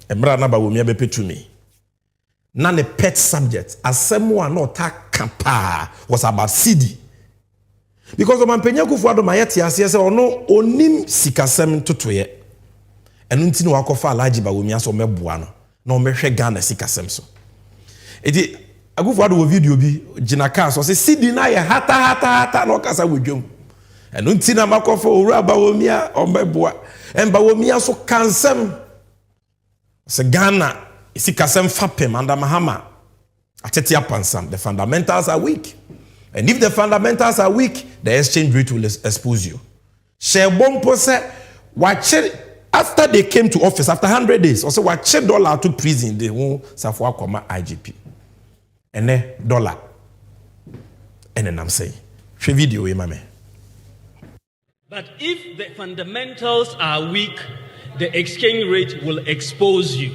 Emra na Bawumia be to me. None a pet subject. As someone not kapa was about CD. Because of Mampenya Kufuado Mayeti as no onim sikasem totoye. And unti no akofa alaji Bawumia so mebuano. No mehwe Ghana sikasem so. Eti Akufuado wo video bi jinaka so say CD na ye hata no kasa wodwom. And unti na makofa owura Bawumia o mebua. And Bawumia so kansem. Se Ghana sikasem fapem under Mahama. Ateti apansam. The fundamentals are weak. And if the fundamentals are weak, the exchange rate will expose you. Shebompo said, watch it after they came to office, after 100 days, also watch $1 to prison, they won't Safwa Koma IGP. And then $1. And then I'm saying, video, mame.
But if the fundamentals are weak, the exchange rate will expose you.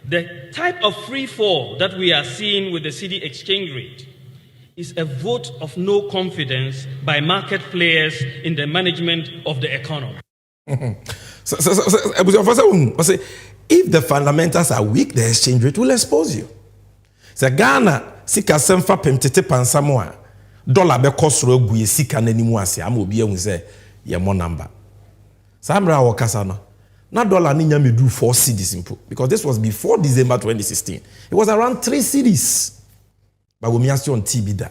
The type of free fall that we are seeing with the cedi exchange rate is a vote of no confidence by market players in the management of the economy.
So, if the fundamentals are weak, the exchange rate will expose you. So Ghana, sika semfa pemtete pansamoa, dollar be kosro guye sika nanimu ase, amobi ehun say ye mo number. Samra wakasa no. Na dollar ni nyame do 4 cedis impo, because this was before December 2016. It was around 3 cedis. But we are still on TB.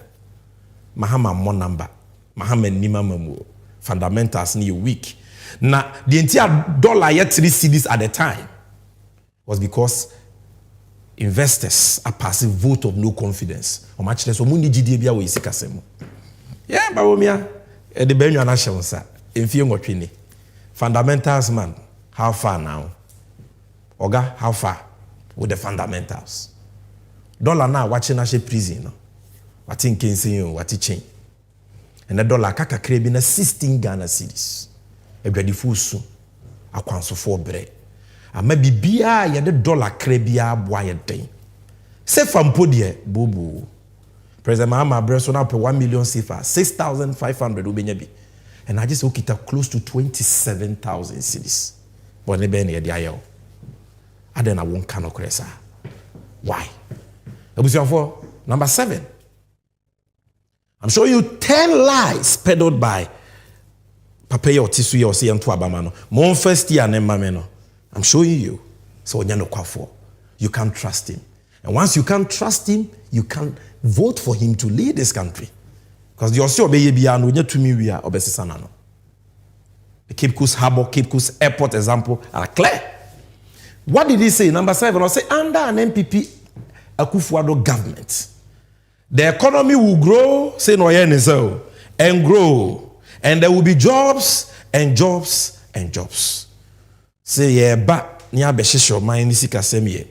Mahama more number. Mahama nima mamu. Fundamentals ni weak. Now the entire dollar yet 3 cedis at the time was because investors are passing vote of no confidence. Or much less omuni GDP bia we sikasemo. Yeah, Bawumia e de benyu na shewonsa. Emfie ngotwini. Fundamentals man. How far now? Oga, how far with the fundamentals? Dollar now watching a prison. What in Kensin, what it change? And the dollar kaka krebi na 16 Ghana cedis. A ready full soon. A kwanso for bread. A maybe bia ya the dollar krebia boy day. Say from podie, bobo. President Mahama Breso now pay 1 million CFA, 6,500 ubenyabi. And I just look it up close to 27,000 cedis. But ne be ne dia yo adena won kan okresa. Why? Number 7. I'm showing you 10 lies peddled by Papaye Otisuye or Siyantu Abamano. Mon first year ne mameno. I'm showing you. So you can't trust him. And once you can't trust him, you can't vote for him to lead this country. Because the Osio Beyebia and Unya Tumiwia Obesisanano. The Cape Coast Harbour, Cape Coast Airport example are clear. What did he say? Number 7, I'll say under an MPP Akufo-Addo government, the economy will grow, say no and grow. And there will be jobs and jobs and jobs. Say yeah, but niya beshisho maini sikasemi.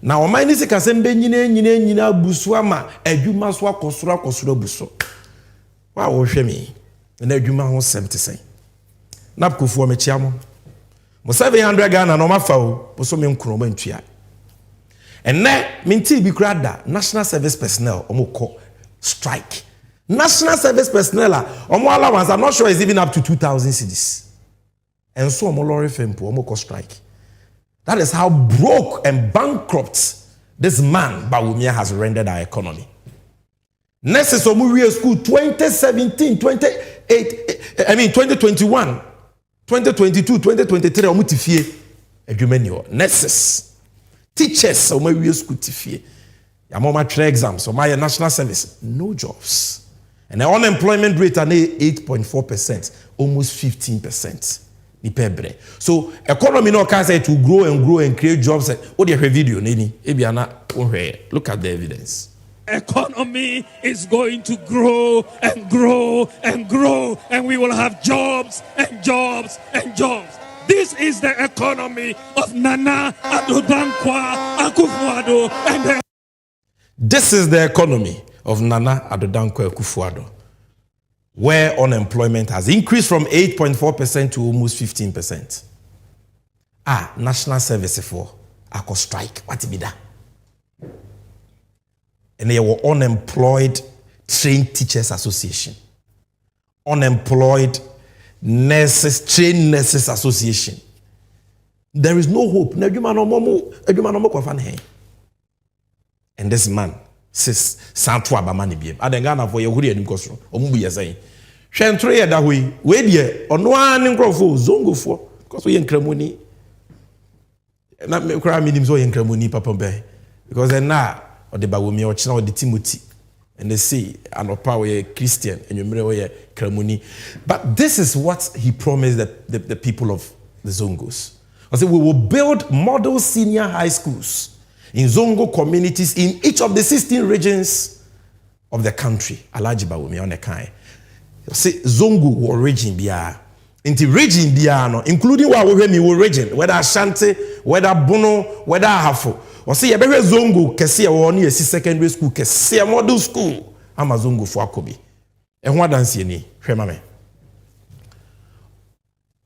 Na o maini sikasembe nyina busua ma adwuma so akosoro buso. Wa wo hwe me. Na adwuma ho 70. Na Kufuor mechiamo. Mo 700 Ghana no mafa o, so me nkro ma ntua. And now, minti bi krada national service personnel omo strike. National service personnel omo allowance, I'm not sure it's even up to 2,000 cedis. And so omo lorry fempo omo strike. That is how broke and bankrupt this man Bawumia has rendered our economy. Next is omo school 2017, 2021, 2022, 2023 omo tifie adwumani Nesses. Teachers, or my school tifie. Yamoma three exams, so my national service, no jobs. And the unemployment rate are 8.4%, almost 15%. So economy no can say to grow and create jobs. What do video? Look at the evidence.
Economy is going to grow and grow and grow, and we will have jobs and jobs and jobs. This is the economy of Nana Addo Dankwa Akufo-Addo and
This is the economy of Nana Addo Dankwa Akufo-Addo, where unemployment has increased from 8.4% to almost 15%. National service for Ako strike. What be that? And they were unemployed trained teachers association. Unemployed trained nurses association. There is no hope. And this man says, Santua Bamani Biem. Adengana for Yahudi and Kosro, Omubu Yazay. Shantre da hui, Wedie, on one incrofo, Zongo for, because we in Cremoni. Not me cry me so in Cremoni, Papa Bay. Because then now, or the Bawumia or China or the Timothy. And they say, I'm a power Christian, and you're Cremoni. But this is what he promised the people of the Zongos. I said, we will build model senior high schools in Zongo communities in each of the 16 regions of the country. Alaji Bawumia on the kind. Say Zongo war region biya. Into region biya, including what we region, whether Ashanti, whether Bono, whether Ahafo. Or see a very Zongo kesi woni esi secondary school kesi model school ama Zongo for akobi. And what dance ni hwema.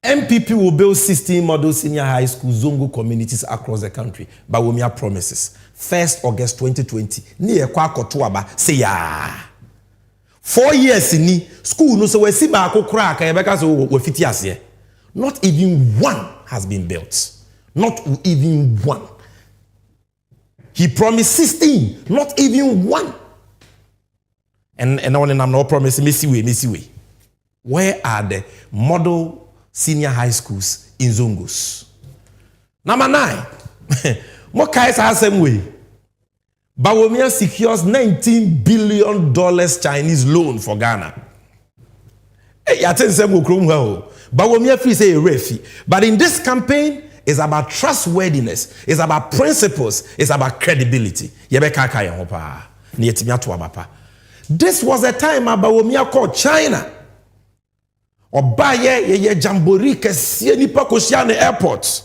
MPP will build 16 model senior high school Zongo communities across the country. Bawumia promises 1st August 2020. Ni ekwa akotoaba say ya. 4 years ni school no so we si ba akokra aka yebeka so we fiti ase. Not even one has been built. Not even one. He promised 16, not even one. And I'm not promising messy way. Where are the model senior high schools in Zongos? Number 9. Mokai has same way. Bawumia secures $19 billion Chinese loan for Ghana. Hey, I tell you some Bawumia free say a refi. But in this campaign, it's about trustworthiness. It's about principles. It's about credibility. This was a time Bawumia called China. Obaye jamboree kesiye nipa koshia airport.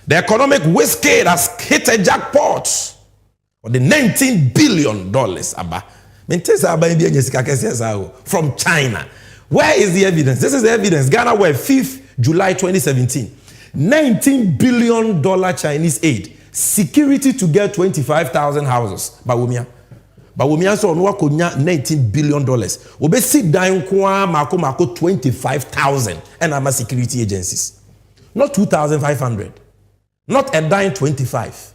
The economic whiskey has hit a jackpot. Or the $19 billion from China. Where is the evidence? This is the evidence. Ghana were 5th July 2017. $19 billion Chinese aid. Security to get 25,000 houses. Bawumia so no akonya $19 billion. Obe sit down kwa mako 25,000 and ama security agencies. Not 2,500. Not a dime 25.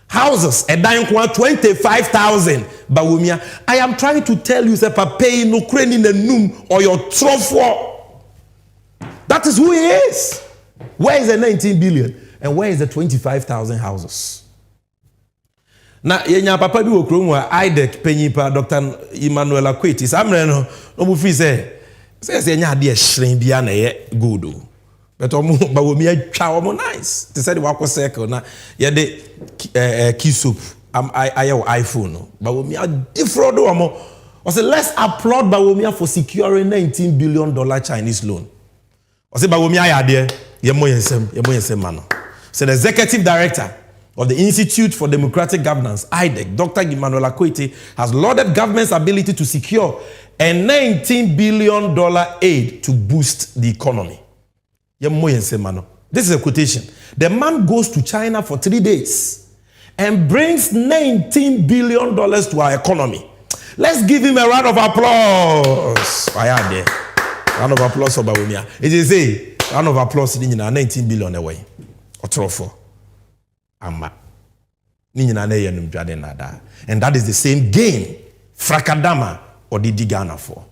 Houses a dime kwa 25,000. Bawumia, I am trying to tell you say pay no crane in the noom or your trofo. That is who he is. Where is the 19 billion and where is the 25,000 houses? Na yenya papa bi wo krom wa IDEC panyipa Dr. Emmanuel Akweti samre no mu fi say yenya ade ehren bia na ye good o but Bawumia twa omo nice they said wa circle na ye de key soup ayo iPhone no Bawumia defraud omo o say let's applaud Bawumia for securing $19 billion Chinese loan o say Bawumia ya de ye moyensem mano. So the executive director of the Institute for Democratic Governance, IDEC, Dr. Emmanuel Akweti, has lauded government's ability to secure a $19 billion aid to boost the economy. This is a quotation. The man goes to China for 3 days and brings $19 billion to our economy. Let's give him a round of applause. Round of applause for Bawumia. It is a round of applause in 19 billion away. Otrofo. Amba. And that is the same gain Frakadama or the Ghana for.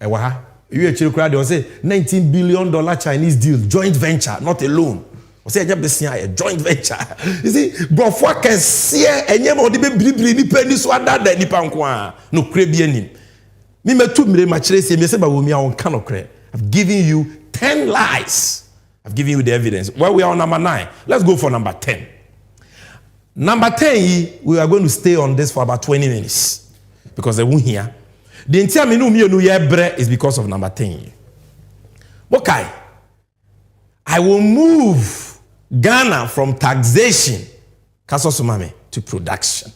Ewaha. You actually cried, they say $19 billion Chinese deal, joint venture, not a loan. I say a joint venture. You see, but for can see and you be bribri penny so that the nipankwa no crebianin. Me me two me say me say Bawumia on cannot cre. I've given you 10 lies. I've given you the evidence. Well, we are on number 9. Let's go for number 10. Number 10, we are going to stay on this for about 20 minutes because they won't hear. The entire menu is because of number 10. Okay. I will move Ghana from taxation to production.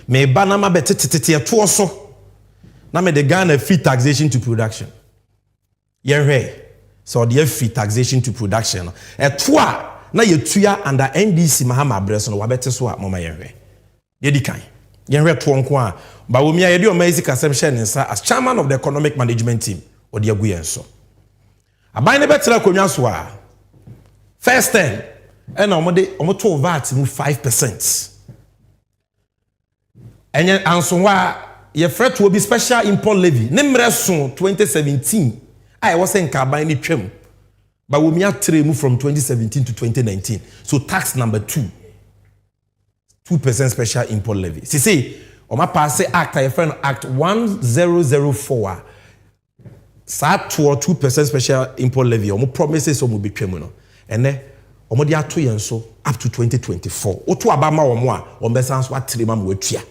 Me banama betete atoso. Na me the Ghana free taxation to production. Yenre. So the free taxation to production. Etwa na yetua under NDC Mahama Breso no wabete so mama yenre. Yedi kan. Yenre to nko a Bawumia yedi o maisi kasem nsa as chairman of the economic management team odi agu yenso. Aban ne betela konwa so a first 10 and omo VAT mu 5%. Enye anso wa ye fret to be special import levy. Ne mreso 2017 I was saying Kabai ni twem. Bawumia tremu from 2017 to 2019. So tax number 2. 2% special import levy. See, Oma passe act, I friend act 1004. Sa 2% special import levy. Omo promises omo be twemu no. Ene omo dia to yenso up to 2024. Oto abama omo a ombesa nso atrema mo atua.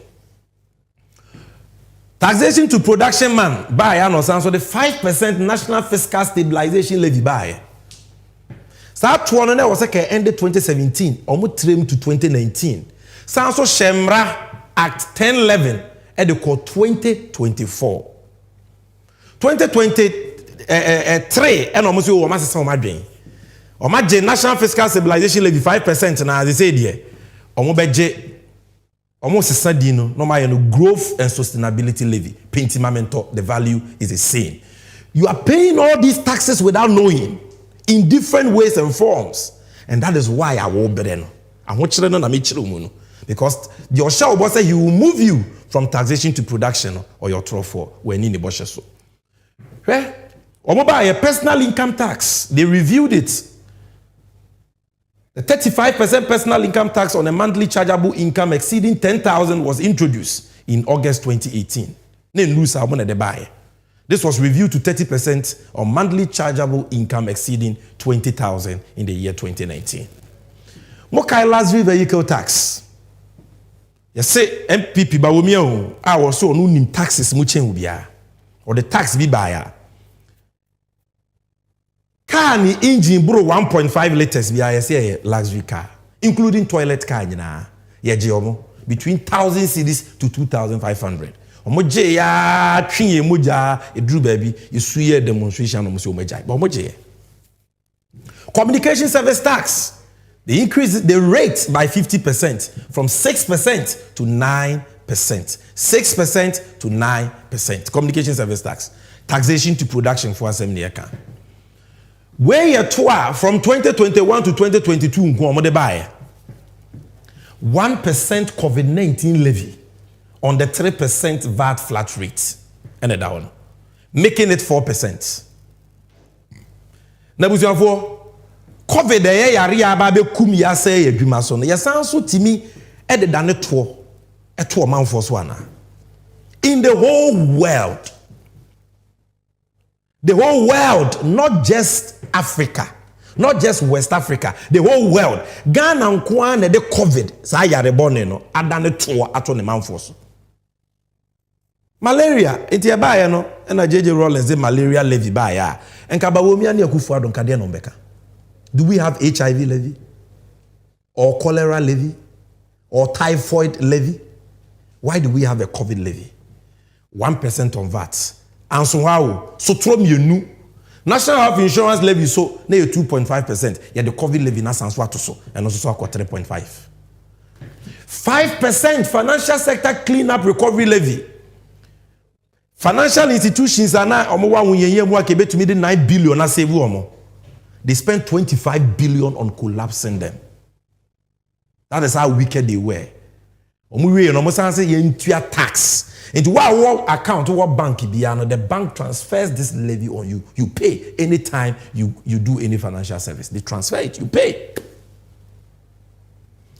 Taxation to production man by and so the 5% national fiscal stabilization levy by. Start one and was ended 2017, almost trim to 2019. Sanso Shemra Act 1011 at the call 2024. 2023 and almost you almost so much. Omaje national fiscal stabilization levy 5% na as they say there. Omobeje almost sadino no my growth and sustainability levy. Pentimamento, the value is the same. You are paying all these taxes without knowing in different ways and forms. And that is why I will be then. I want children and I'm because the Osha will say he will move you from taxation to production or your trofo when in the bush so. A personal income tax, they reviewed it. The 35% personal income tax on a monthly chargeable income exceeding 10,000 was introduced in August 2018. This was reviewed to 30% on monthly chargeable income exceeding 20,000 in the year 2019. Mokai luxury vehicle tax. You say MPP Bawumia I also no nim taxes muchen ubia or the tax be buyer. Car ni engine bro 1.5 liters be I say luxury car, including toilet car nyina. Ye je between 1,000 cedis to 2,500. Omoje ya twinye moja edru baby yesuye demonstration no so omoja. But omoje. Communication service tax. They increased the rate by 50% from 6% to 9%. 6% to 9%. Communication service tax. Taxation to production for assembly account. Where you from 2021 to 2022 nko buy 1% COVID-19 levy on the 3% VAT flat rate and that one, making it 4%. Nabuziafo COVID yari aba be kum ya say adwuma so no. Yasan so timi ɛde da ne toɔ ɛto ɔmanfoɔ so ana in the whole world. The whole world, not just Africa, not just West Africa, the whole world. Ghana nkwa na de COVID sa yare bone no adane to ato ne manfo so. Malaria, enti e ba no na JJ Rollins de malaria levy ba ya. Enka Bawumia ne Akufo-Addo nka de no mbeka. Do we have HIV levy? Or cholera levy? Or typhoid levy? Why do we have a COVID levy? 1% on VAT. And so how? So throw me a new National Health Insurance levy so na 2.5%. Yeah, the COVID levy na sans what so and also so 3.5. 5% financial sector cleanup recovery levy. Financial institutions are now omo wa wunye mu akebe to me 9 billion na save omo. They spent 25 billion on collapsing them. That is how wicked they were. Omo we no mo san say ye ntua tax. Into what account, what bank the bank transfers this levy on you. You pay anytime you do any financial service. They transfer it, you pay.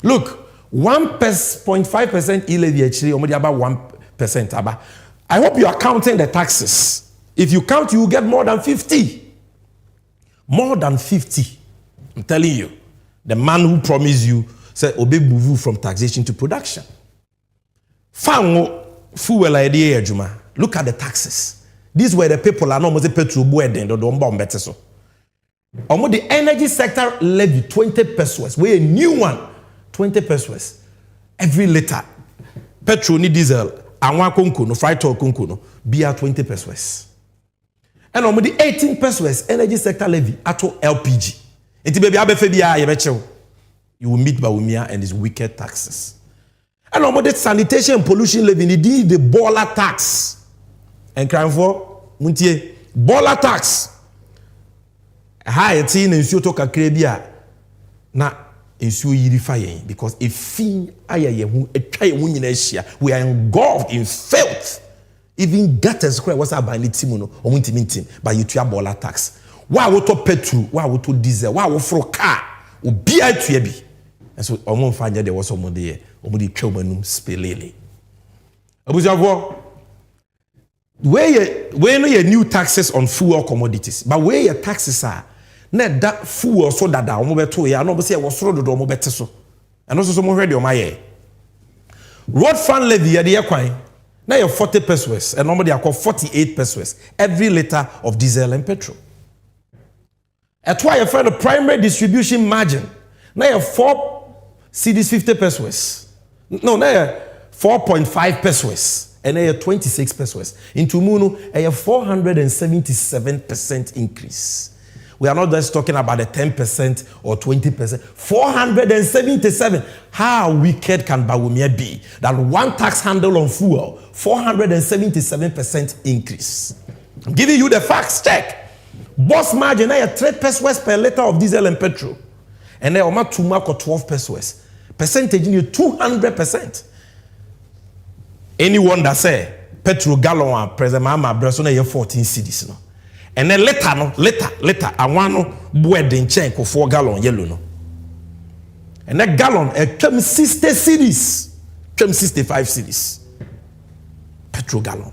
Look, 1.5% e-levy actually, only about 1%. I hope you are counting the taxes. If you count, you will get more than 50. More than 50. I'm telling you. The man who promised you said, Obe move from taxation to production. Fuel idea Juma. Look at the taxes. These were the people are not petrol boarding the domba better so. The energy sector levy 20 pesos. We a new one 20 pesos every liter. Petrol ni diesel anwa konko no fried oil konko no beer 20 pesos. And the 18 pesos energy sector levy ato LPG. Enti baby abefe bia ye bechew. You will meet Bawumia and his wicked taxes. And the sanitation and pollution levy, the baller tax. And crime for muntie baller tax. High teen and so to kakrebia na ensuo yirify because if fin ayaye hu etwa hu nyina we are engulfed in filth. Even gutters cry what's about team no omuntimintim but you tua baller tax. Wa wo to petrol, wa wo to diesel, wa wo fro car, obi atua bi. And so omon fanya there was someone there. Omudi choumanum spelele. Abuzavo, where no ye new taxes on fuel commodities, but where your taxes are, net that fuel so that omo beto ya no be say was so do omo bete so. And also some ready on my year. Road fund levy ya de kwan. Na your 40 pesos and normally I call 48 pesos every liter of diesel and petrol. At why you find the primary distribution margin. Na your 4 cedis 50 pesos. No, na 4.5 pesos and na 26 pesos. Into Munu, a 477% increase. We are not just talking about the 10% or 20%. 477. How wicked can Bawumia be? That one tax handle on fuel, 477% increase. I'm giving you the facts. Check. Boss margin, na 3 pesos per liter of diesel and petrol. And na oma 12 pesos. Percentage in 200%. Anyone that say petrol gallon present mama breso na 14 cedis no. And then later I want no board in check for 4 gallon yellow no. And that gallon came 60 cedis, came 65 cedis. Petrol gallon.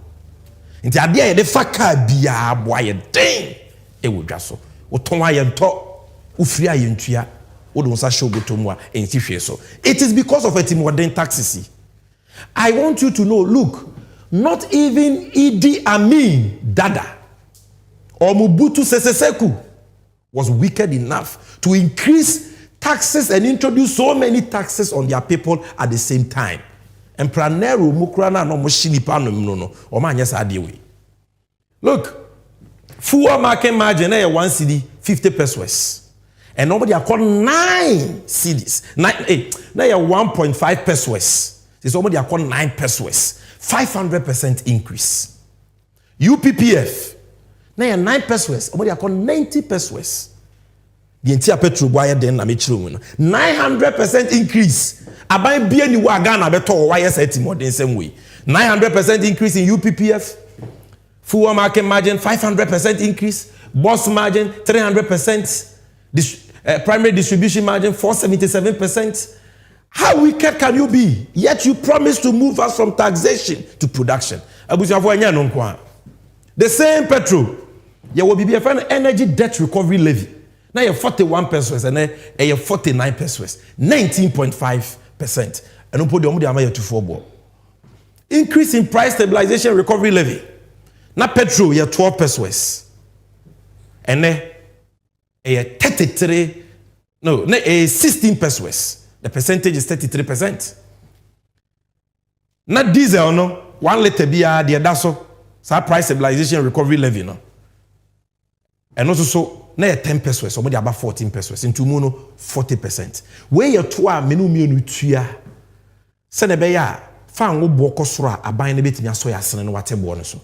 Inti adia de faka bia boy den e wo dwa so. Wo ton ayento, wo firi ayentua. It is because of a modern taxes. I want you to know, look, not even Idi Amin Dada or Mobutu Sese Seko was wicked enough to increase taxes and introduce so many taxes on their people at the same time. And Pranero Mukrana no Moshinipa no Omanyasa Adiwe. Look, fuel market margin 1 cedi 50 pesos. And nobody are called 9 cedis. Now you're 1.5 pesos. It's somebody are called 9 pesos. 500% increase. UPPF. Now you're 9 pesos. Somebody are called 90 pesos. The entire petrol wire then 900% increase. Abai bieni wa Ghana beto wire set more than same way. 900% increase in UPPF. Fuel market margin 500% increase. Boss margin 300%. Primary distribution margin 477%. How wicked can you be? Yet you promise to move us from taxation to production. The same petrol. There will be a energy debt recovery levy. Now you're 41 pesos and then you're 49 pesos. 19.5%. And you put the amount to 4 increase in price stabilization recovery levy. Now petrol you're 12 pesos. And then a 33, no, a 16 pesos. The percentage is 33%. Now diesel, no, 1 liter beer, the daso, so price stabilization recovery levy, no. And also so, now 10 pesos, somebody about 14 pesos, into mono 40%. Where you're 2 menu tuya, Senebeya, fan wo boko sora, a buying a bit in your soya sen and whatever one so.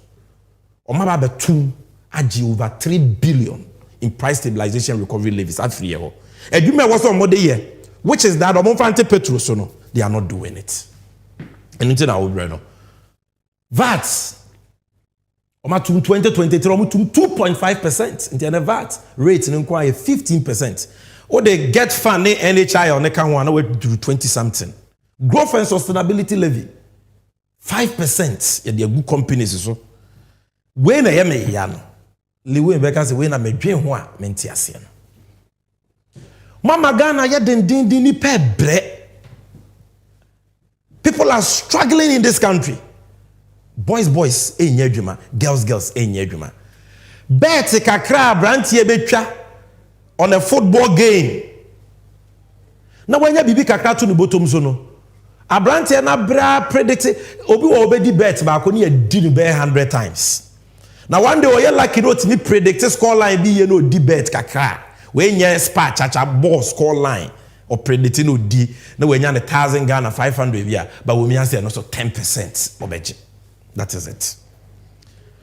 Or maybe 2 aji over 3 billion in price stabilization recovery levies at 3 years. And you may was on more year, which is that Omonfante Petro so no, they are not doing it. And until now, no. VAT. 2023 2.5% in the VAT rate in 15%. Or they get funding NHI on the can one way to 20 something. Growth and sustainability levy 5%. Yeah, they are good companies so. When I am a yano, Liwe Becca when I'm a dream one mentiasian. Mama Ghana ya din pe. People are struggling in this country. Boys, enye adwuma. Girls, enye adwuma. Bet kakra brantie betwa on a football game. Na wanya bibi kakra to no bottom so no. Abrantie na bra predict obi wo obedi bet ba ko ne adi no be 100 times. Na one day oye lucky note me predict score line bi ye no di bet kakra. We nya spa chacha ball score line or predicting no di na we nya 1,000 Ghana 500 bia but we me say no so 10% obeji. That is it.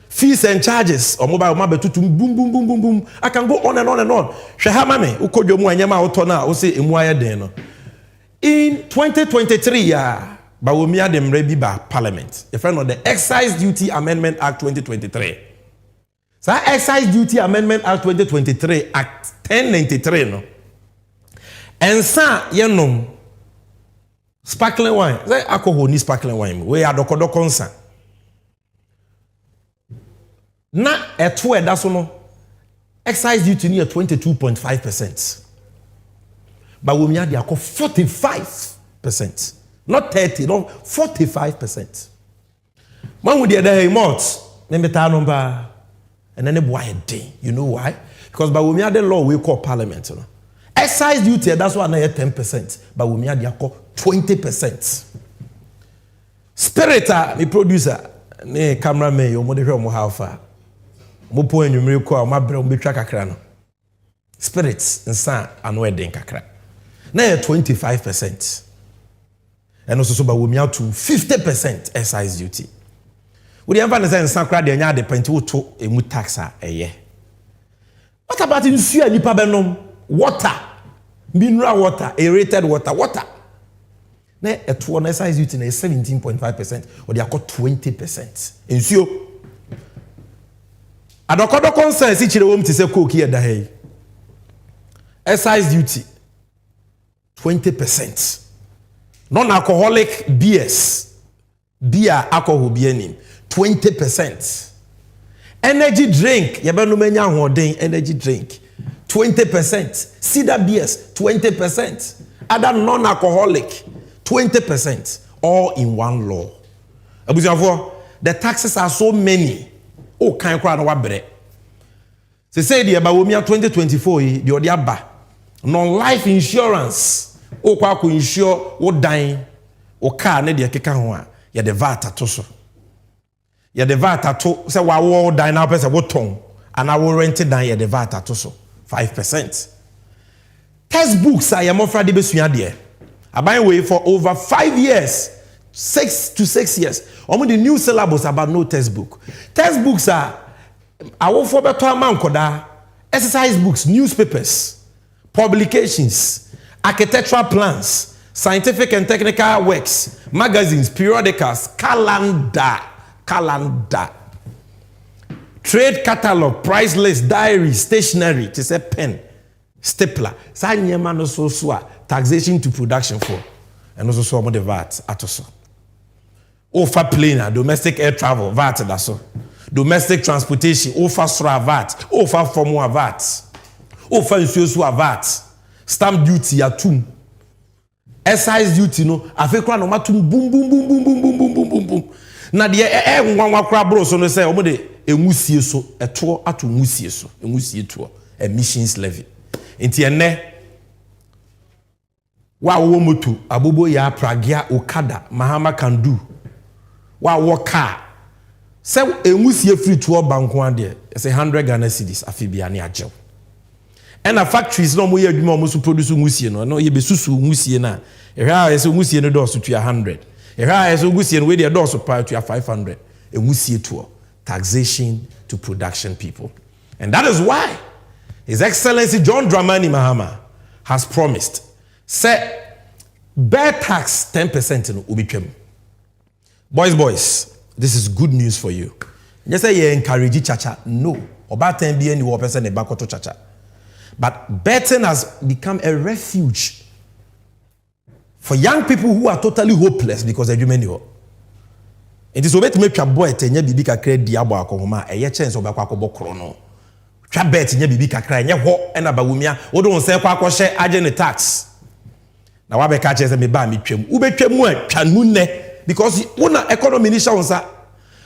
Fees and charges or mobile boom. I can go on and on and on. Shehamame, ukojomu anyama otona, ose emuaya deno. In 2023, Bawumia dem rebi ba Parliament. The friend of the Excise Duty Amendment Act 2023. So Excise Duty Amendment Act 2023, Act 1093 no. And sa yenom sparkling wine. Say alcohol ni sparkling wine. We are dokodoko nsa. Na eto eda so no excise duty near 22.5%. But we are 45%. Not 30, no 45%. Man with the other months, name the number and then why a day. You know why? Because by we are the law we call parliament. You know? Excise duty, that's why I 10%. But we are 20%. Spirit, me producer, ne cameraman, you model how far. Mopo enyumire ko ma bra mbetwa kakra no spirits nsa ano eden kakra na 25% and also so ba wo mia to 50% excise duty we dey emphasize nsa kra de nya de penti woto emu tax a eye. What about nsu anipa benom water mineral water aerated water na eto na excise duty na 17.5% or dey akọ 20% nsuo adokodo concern si chire wom ti se coke ye da hey. Excise duty 20%. Non-alcoholic beers. Beer alcohol beer name 20%. Energy drink, ye be no menya hoden energy drink 20%. Cider beers 20%. Other non-alcoholic 20%. All in one law. Abusiafo, the taxes are so many. Oh, kan kwa na wabre. Se say the Bawumia 2024 the odi aba. Non-life insurance. Oh, kwa ku insure wo dan. O car ne de keka ho a, ye de VAT ato so. Ye de VAT ato say wa wo dan na pese wo ton. Ana wo rent dan ye de VAT ato so 5%. Textbooks are ye mofra de besua de. Aban way for over 5 years. 6 to 6 years. The new syllabus about no textbook. Textbooks are our for better mankoda, exercise books, newspapers, publications, architectural plans, scientific and technical works, magazines, periodicals, calendar, trade catalog, price list, diary, stationery, to say pen, stapler, taxation to production for. and also so the VAT atoso. Offer plane, domestic air travel, VAT daso. Domestic transportation, offer sra VAT, offer formula VAT, offer insurance VAT, stamp duty atum, excise duty no, afekwa no matum boom boom boom boom boom boom boom boom boom boom. Na de nwanwa kra bro so no say omo de enwusie so eto ato nwusie so enwusie to emissions levy. Enti enne wa wo moto abobo ya pragia okada mahama can do. Wa wo car say enwusie free to banko ade say 100 Ghana cedis afibia ne ajew. And a factories no mo ye adwuma mo so produce nwusie no ye besusu nwusie na ehwa say nwusie no do so to 100. Ehwa say nwusie no we dey do so pa to 500. Enwusie to taxation to production people. And that is why His Excellency John Dramani Mahama has promised say bear tax 10% no ubitwem. Boys, this is good news for you. Just say you encourage chacha. No. About 10 billion you person a back to chacha. But betting has become a refuge for young people who are totally hopeless because they do many. It is obey to make your boy tenye bibi kakre diabo akoma eye chance obakwa akobọ krono. Twa bet nye bibi kakra nye ho na Bawumia wo don se kwa akọhye agene tax. Na wa be ka che se me ba me twam. Wo be twam a twanu ne because una economy ni sha wonsa.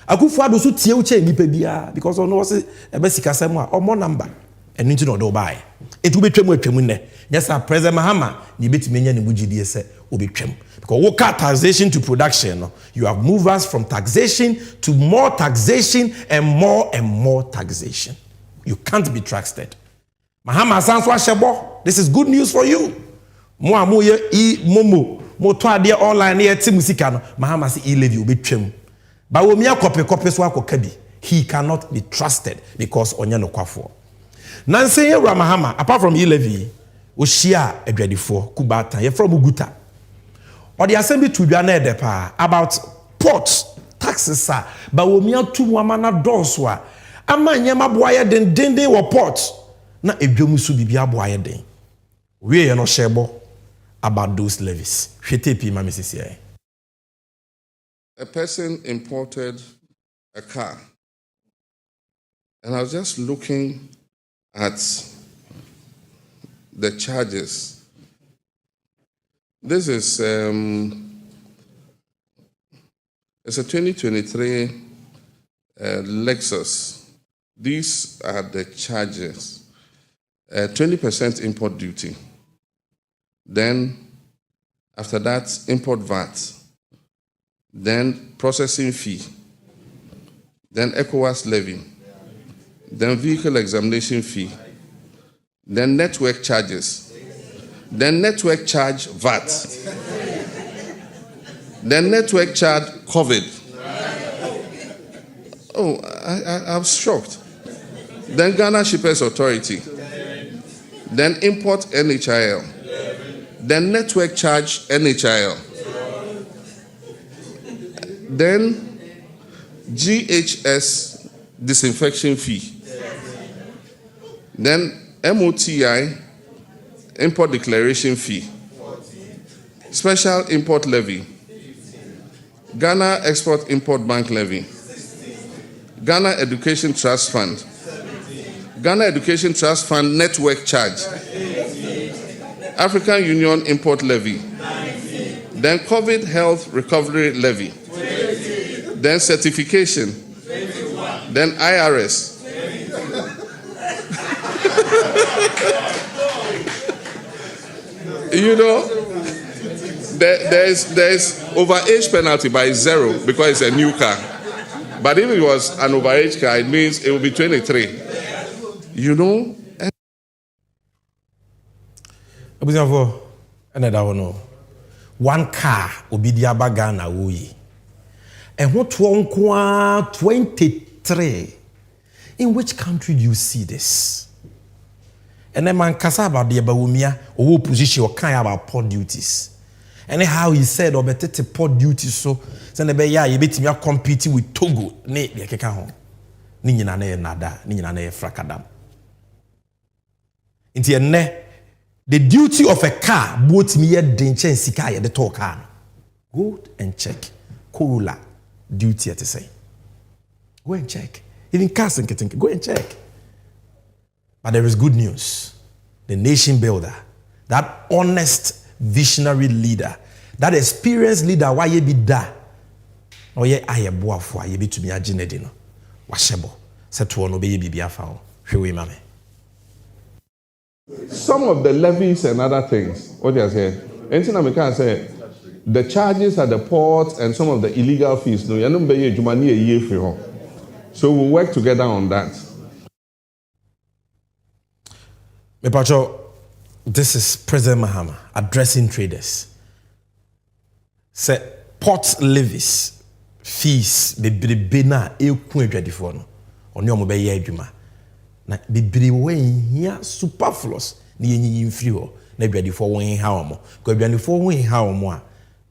Akufo-Addo so tie wo che nipa bia because ono was e be sikasem a omo number. Enu nti no do buy. Etu be twam ne. Yes, President Mahama ni betimi nya ne bugidie se obetwam. Because we cut taxation to production, you have moved us from taxation to more taxation and more taxation. You can't be trusted. Mahama Sanswa Shebo, this is good news for you. Mo ye momo mo to ade online ye ti musika no Mahama say e-levy obetwam. Bawumia copy so akoka bi. He cannot be trusted because onya no kwafo. Nanse ye Mahama apart from e-levy, Oshia Edwadifo Kubata ye from Uguta. Or the assembly to be about ports, taxes, Bawumia tu wamana donswa. Ama nyama boya den wa ports. Na ebjomusu bibia boya den. We no shebo about those levies. Shetepi mami sisi.
A person imported a car. And I was just looking at the charges. This is it's a 2023 Lexus. These are the charges. 20% import duty. Then after that, import VAT. Then processing fee. Then ECOWAS levy. Then vehicle examination fee. Then network charges. Then network charge VAT. Then network charge COVID. Oh, I'm shocked. Then Ghana Shippers Authority. Then import NHIL. Then network charge NHIL. Then GHS disinfection fee. Then MOTI import declaration fee. Special import levy. Ghana Export Import Bank levy. Ghana Education Trust Fund. Ghana Education Trust Fund network charge. African Union import levy. Then COVID Health Recovery levy. Then certification. Then IRS. You know, there's overage penalty by 0 because it's a new car. But if it was an overage car, it means it will be 23. You know?
One car will be the Abagana Wui. And what one 23? In which country do you see this? And then man kasa about the Bawumia or position or kind about port duties. And how he said or better port duties so send the ya you bet me competing with Togo ne be keka ho. Ni nyina na nada, ni nyina na frakadam. Inti enne The duty of a car, both me and danger and sika the talk car. Go and check. Corolla duty at the say. Go and check. Even cars and getting, go and check. But there is good news. The nation builder, that honest visionary leader, that experienced leader, why ye be da? Oh yeah, I am boafwa, ye be to me a genedino. Washebo. Set to one obey be afao. Shwe mame.
Some of the levies and other things, what you say? Anything I can say, the charges at the port and some of the illegal fees, no, you don't pay you money a year for. So we'll work together on that.
Mepacho, this is President Mahama addressing traders. Say port levies, fees, bebrebe na eku adwadifo no. Oni omo be ye adwuma. Na bebrebe wen hia superfluous na yenyi mfiri ho. Na adwadifo won ha omo. Ko adwadifo won ha omo a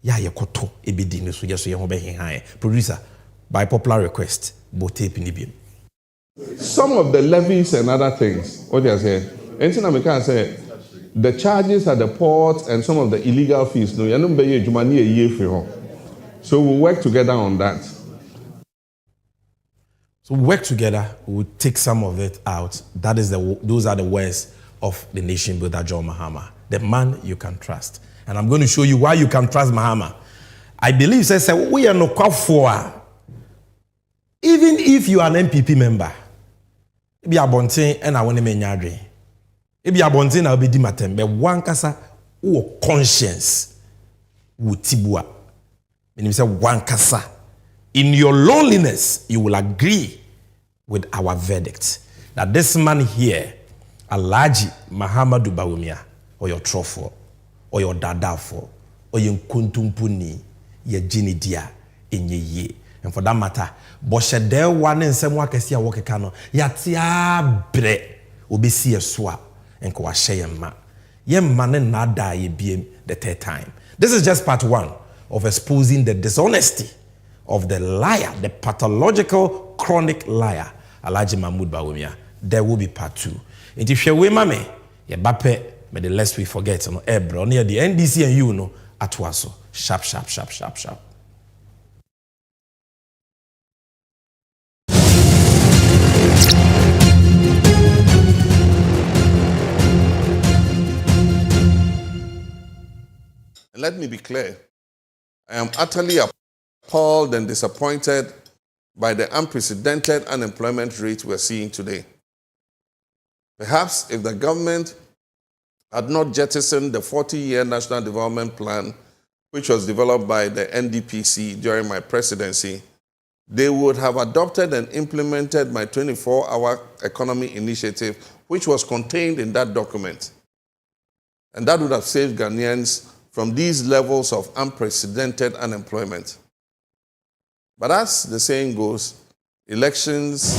ya ye koto ebedi ne so ye so ye ho be ha. Producer, by popular request, bo tape ni biem.
Some of the levies and other things, what you say? Anything I can say, the charges at the port and some of the illegal fees, no, you don't pay you money a year for. So we'll work together on that.
So work together, we'll take some of it out. Those are the words of the nation builder John Mahama, the man you can trust. And I'm going to show you why you can trust Mahama. I believe say we are no for. Even if you are an MPP member, be a bontin and I want to menyadre. If you are bontin, I'll be dimatem. But one kasa or conscience would tibua. When you say one kasa, in your loneliness, you will agree with our verdict that this man here, Alhaji Mahamadu Bawumia, or your trofo, or your dadafo, or your kuntumpuni, your jinidia, in ye. And for that matter, Boshe de one and some work as ya walk a cano, yatia bre, ubi see a swap, and ko share ma. Yem man nada ye beam the third time. This is just part one of exposing the dishonesty of the liar, the pathological chronic liar, Alhaji Mahmoud Bawumia. There will be part two. And if you mame, ye bape, may the less we forget, no ebro near the NDC and you know atwaso. Sharp, sharp, sharp, sharp, sharp.
Let me be clear. I am utterly appalled and disappointed by the unprecedented unemployment rate we're seeing today. Perhaps if the government had not jettisoned the 40-year National Development Plan, which was developed by the NDPC during my presidency, they would have adopted and implemented my 24-hour economy initiative, which was contained in that document. And that would have saved Ghanaians from these levels of unprecedented unemployment. But as the saying goes, elections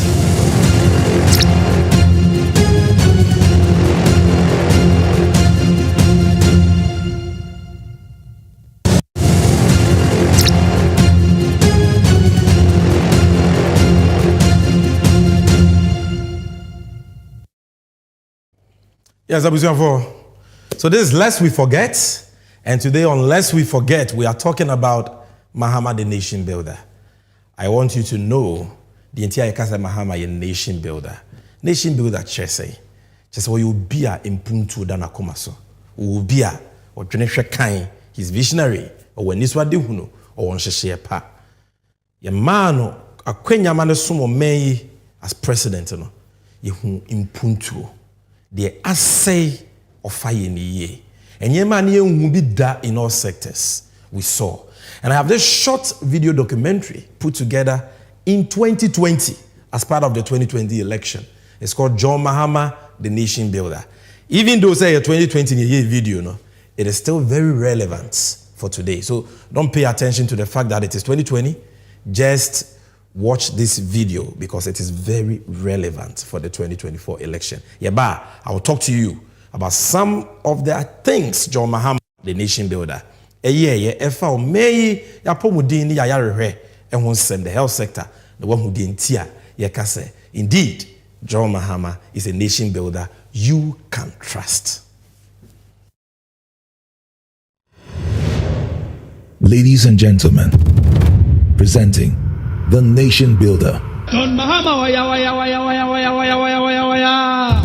Yes, so this is Lest We Forget. And today on Lest We Forget, we are talking about Mahama, the nation builder. I want you to know the entire Kasa Mahama, a nation builder. Nation builder, Chese. Chese, wo be a impuntu dana komaso. Wo be a or Jonesha Kain, he's visionary, or when Niswa Dihuno, or on Sheshe Pa. Ye mano, a Quenya Manasumo May as president, no, ye impuntu. The assay of fire in the year. And Yemani will be that in all sectors we saw. And I have this short video documentary put together in 2020 as part of the 2020 election. It's called John Mahama, the Nation Builder. Even though say a 2020 year video, no, it is still very relevant for today. So don't pay attention to the fact that it is 2020. Just watch this video because it is very relevant for the 2024 election. Yaba, I will talk to you about some of the things John Mahama, the nation builder. The health sector, the one who didn't indeed, John Mahama is a nation builder you can trust.
Ladies and gentlemen, presenting the Nation Builder.
John Mahama waya waya waya waya waya waya waya waya waya.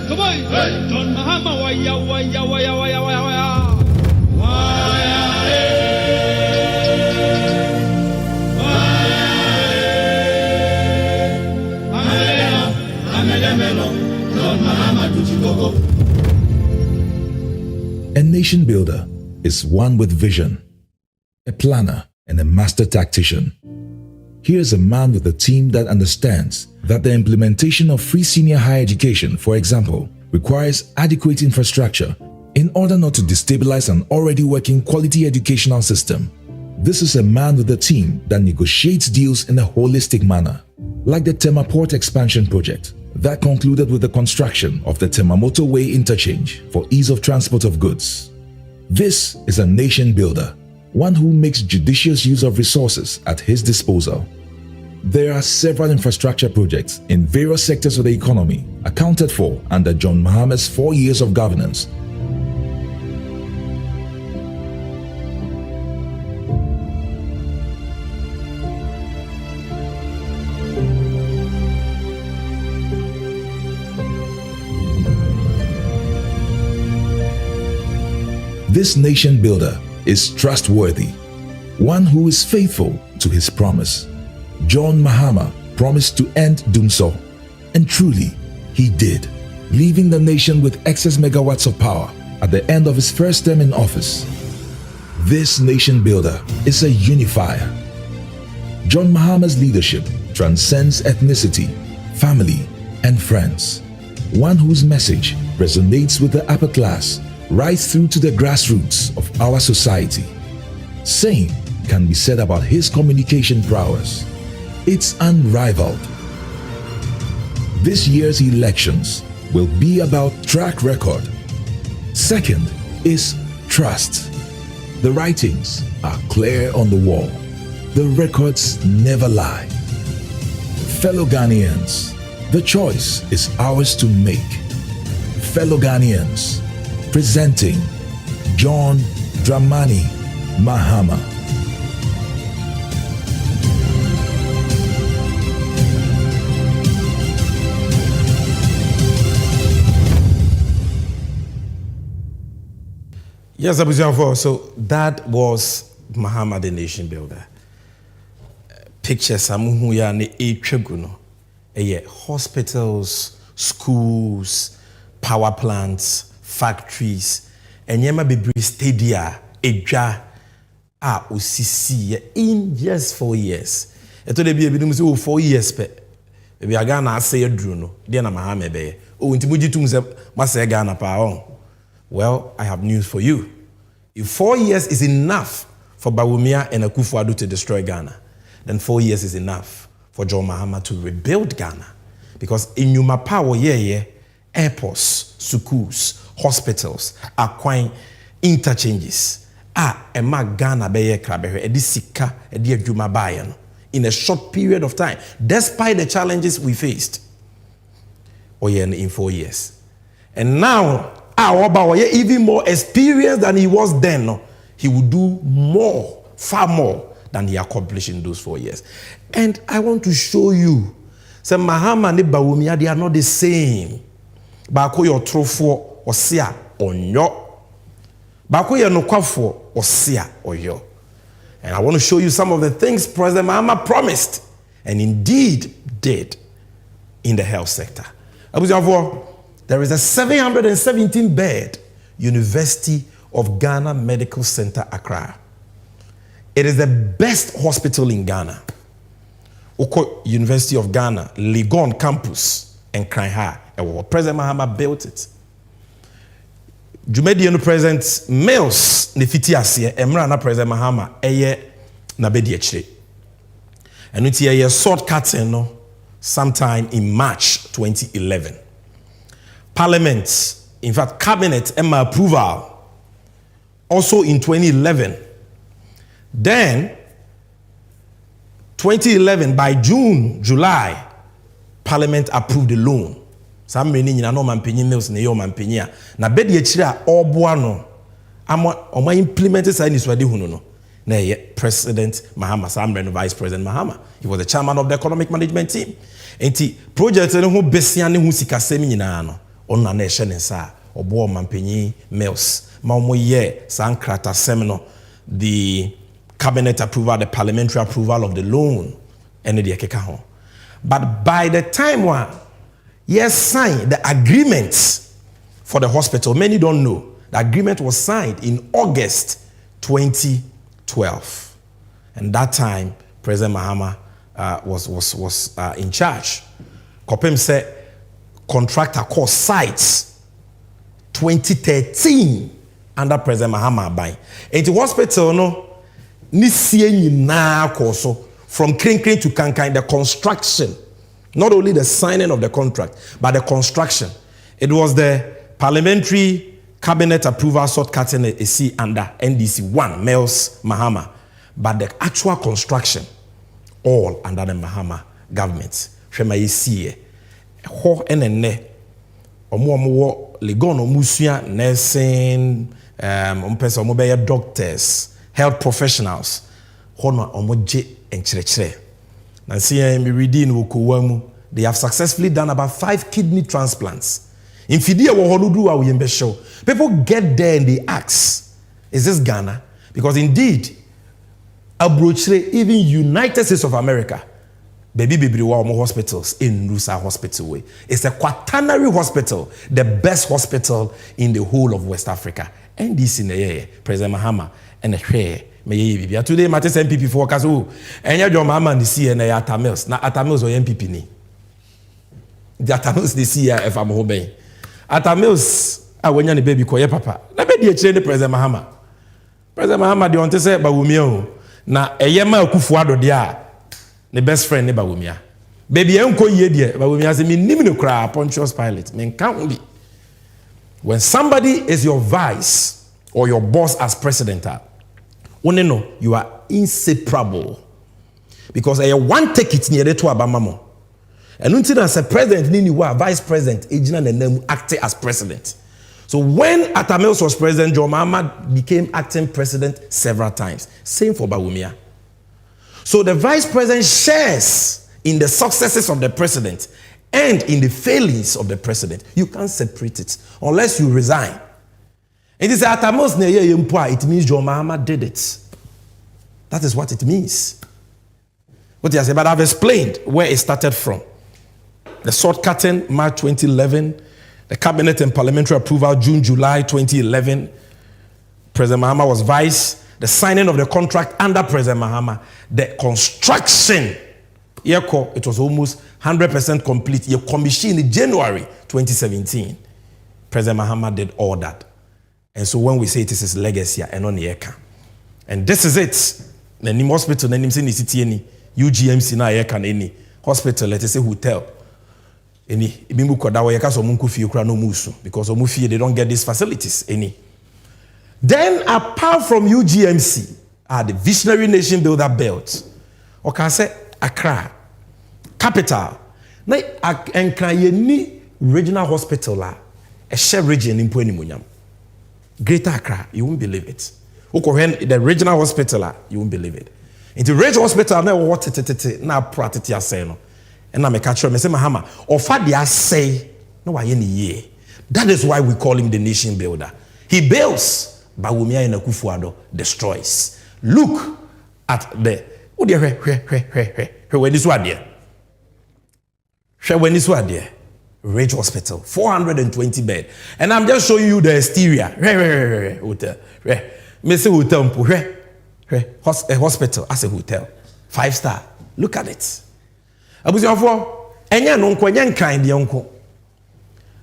Come on, hey, John Mahama waya waya waya waya waya waya.
A nation builder is one with vision, a planner, and a master tactician. Here's a man with a team that understands that the implementation of free senior higher education, for example, requires adequate infrastructure in order not to destabilize an already working quality educational system. This is a man with a team that negotiates deals in a holistic manner, like the Tema Port Expansion Project that concluded with the construction of the Tema Motorway Interchange for ease of transport of goods. This is a nation builder, one who makes judicious use of resources at his disposal. There are several infrastructure projects in various sectors of the economy accounted for under John Mahama's 4 years of governance. This nation builder is trustworthy, one who is faithful to his promise. John Mahama promised to end Dumsor, and truly, he did, leaving the nation with excess megawatts of power at the end of his first term in office. This nation builder is a unifier. John Mahama's leadership transcends ethnicity, family, and friends, one whose message resonates with the upper class right through to the grassroots of our society. Same can be said about his communication prowess. It's unrivaled. This year's elections will be about track record. Second is trust. The writings are clear on the wall. The records never lie. Fellow Ghanaians, the choice is ours to make. Fellow Ghanaians, presenting John Dramani Mahama.
Yes, Abusianfo. So that was Mahama, the nation builder. Pictures amuhu ya ne etwaguno. Hospitals, schools, power plants, factories, enyema bebre stadia, edwa a osisi in just 4 years. Eto de bi ebidum say 4 years pe. Ebi aga na ase eduru no. De na Mahama be. Nti mujitum se masa ga na pa on. Well, I have news for you. If 4 years is enough for Bawumia and Akufo-Addo to destroy Ghana, then 4 years is enough for John Mahama to rebuild Ghana. Because in Yuma Power, airports, schools, hospitals, acquiring interchanges, ema Ghana beye krabehe, edi sika, edi adwuma baye no, in a short period of time, despite the challenges we faced. In 4 years. And now, even more experienced than he was then. No? He would do more, far more than he accomplished in those 4 years. And I want to show you, say Mahama and Bawumia, they are not the same. Bako yo trofo osia onyo. Bako yo nokwafo osia oyo. And I want to show you some of the things President Mahama promised and indeed did in the health sector. There is a 717-bed University of Ghana Medical Center, Accra. It is the best hospital in Ghana. Oko University of Ghana, Legon campus, and Kranha. President Mahama built it. Jumediano President Mills Nefitiasie, Emrana President Mahama, Eye Nabediechre. And it's a short curtain sometime in March 2011. Parliament, in fact, Cabinet, Emma approval, also in 2011. Then, 2011, by June, July, Parliament approved the loan. Some many in no man penny mills ne yo man penny. Na bedi echira obuano. Ama implemented sign is wadi huno. Na President Mahama, Sam Vice President Mahama. He was the chairman of the economic management team. Enti project no ho besia ne hu sika semi nyina no. Onna na ehye ne sa obo man penny mills. Ma omo ye sankrata semino the cabinet approval, the parliamentary approval of the loan, and the keka ho. But by the time one yes signed the agreement for the hospital, many don't know the agreement was signed in August 2012, and that time President Mahama was in charge. Kopem said contractor cost sites 2013 under President Mahama by. And the hospital no. From Kring to Kankai, the construction, not only the signing of the contract, but the construction. It was the parliamentary cabinet approval shortcutting a C under NDC 1, Mels Mahama, but the actual construction, all under the Mahama government. Shema yesiye, ho enene, omo legono musuya nursing, ompesa omo doctors. Health professionals, hono omoje enchirechire. Nansi me reading wokowamu, they have successfully done about 5 kidney transplants. In Fidia wo holudu wa yembesho. People get there and they ask, is this Ghana? Because indeed, abrochire, even United States of America, baby wa omo hospitals in Nusa Hospital way. It's a quaternary hospital, the best hospital in the whole of West Africa. And this in the year, President Mahama. And today, Matis MPP for Kazu, and your mama and the sea and Atamils. Now, Atamils or MPP ni. The Atamils the sea if I'm obeying. Atamils, I went on the baby koye papa. Na be the chain the President Mahama. President Mahama, the one to say Bawumia. Na a yema kufuado dia, the best friend ne Bawumia. Baby, unko ye dear, Bawumia say me nimino cry, Pontius Pilate. Men can't be. When somebody is your vice or your boss as president, no, you are inseparable. Because I one take it near the to Abamamo. And until as a president, you are vice president, and acting as president. So when Atamils was president, John Mahama became acting president several times. Same for Bawumia. So the vice president shares in the successes of the president and in the failings of the president. You can't separate it unless you resign. It is Atamils it means John Mahama did it. That is what it means. What I say, but I've explained where it started from. The shortcutting, March 2011, the cabinet and parliamentary approval, June, July 2011. President Mahama was vice. The signing of the contract under President Mahama. The construction, it was almost 100% complete. You commissioned in January 2017. President Mahama did all that. And so when we say it is his legacy, and this is it. The name hospital, the name city any UGMC na any hospital, let us say hotel. Any ibimu kodawa yaka so munku fie kura no musu because omufie they don't get these facilities any. Then apart from UGMC, the Visionary Nation Builder Belt. Okay, say Accra, capital. Na enkra ye regional hospital la a share region in Puenimunyam. Greater Accra, you won't believe it. The regional hospital, you won't believe it. In the regional hospital, now what na pratiti say no. And I make catch me say Mahama, offer the say no why any year. That is why we call him the nation builder. He builds, Bawumia and Akufo-Addo destroys. Look at the when this one there. When this one there. Rage Hospital, 420 bed. And I'm just showing you the exterior. Hotel. Hotel. A hospital as a hotel. 5-star. Look at it. Abusiafo, enya no nko enya nkan de nko.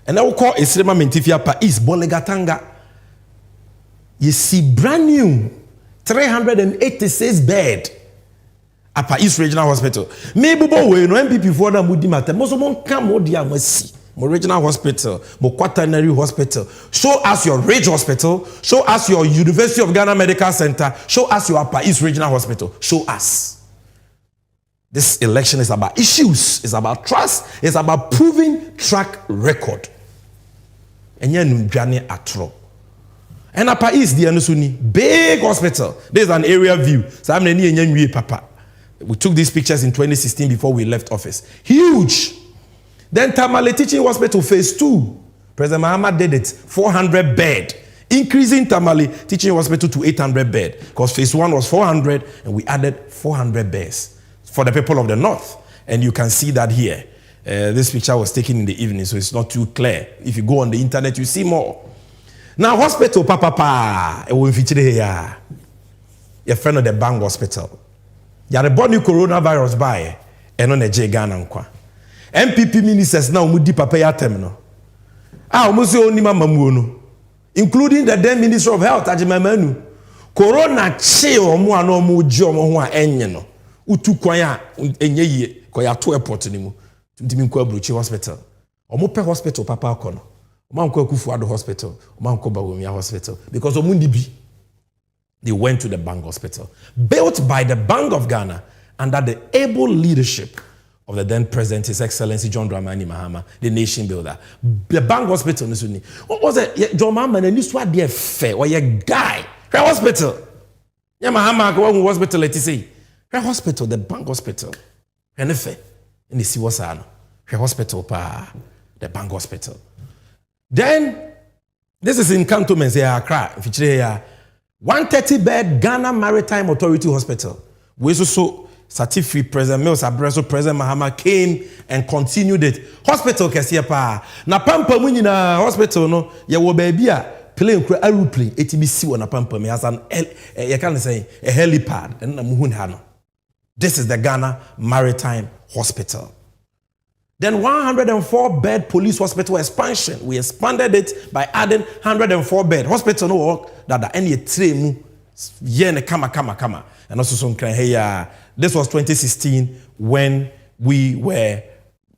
And I will call Esrema Mentifia Pa East Bolegatanga. You see brand new 386 bed. Apa East Regional Hospital. Maybe we no MPP for na mudi matter. Most of them come odi amasi. Mo regional hospital, mo quaternary hospital. Show us your Rage Hospital. Show us your University of Ghana Medical Center. Show us your Apa East Regional Hospital. Show us. This election is about issues, it's about trust, it's about proving track record. And atro. And Upper East, the Anusuni, big hospital. There's an area view. So I'm papa. We took these pictures in 2016 before we left office. Huge. Then Tamale Teaching Hospital phase 2. President Mahama did it, 400 bed. Increasing Tamale Teaching Hospital to 800 bed. Because phase 1 was 400 and we added 400 beds for the people of the north. And you can see that here. This picture was taken in the evening, so it's not too clear. If you go on the internet, you see more. Now, hospital, papa, it will feature here. Your friend of the Bang Hospital. You are born new coronavirus by, and on a J Ghana. MPP ministers now mudi papa ya terminal. Almost only mamamuno, including the then Minister of Health, Ajimamanu. Corona che omo ano mo ji omo ho a enye no. Utu kwanya enye yie, koya to airport ni mu. Ntimi nkwa Bruchi Hospital. Omo pe hospital papa akono. Omo nkwa Kufuado Hospital, omo nkwa Bawumia Hospital because omo ndibi. They went to the Bank Hospital, built by the Bank of Ghana under the able leadership of the then President, His Excellency John Dramani Mahama, the nation builder. The Bank Hospital, what was it? John Mahama, and this what they fair, or a guy, the hospital. Yeah, Mahama, go on hospital, let's say. The hospital, the Bank Hospital. And if in the Siwasano, the hospital, the Bank Hospital. Then, this is in cantonments here, Accra, if you here. 130-bed Ghana Maritime Authority Hospital. We also certificate President Mills Abreso, President Mahama came and continued it. Hospital kesiya pa. Na pampa munyi na hospital no ya wo baby a plane kura aeroplane etibisi wo na pampa me as an you can say a helipad and na muhun ha no. This is the Ghana Maritime Hospital. Then 104-bed police hospital expansion. We expanded it by adding 104-bed hospital. No work that any tremu yene kama. And also some this was 2016 when we were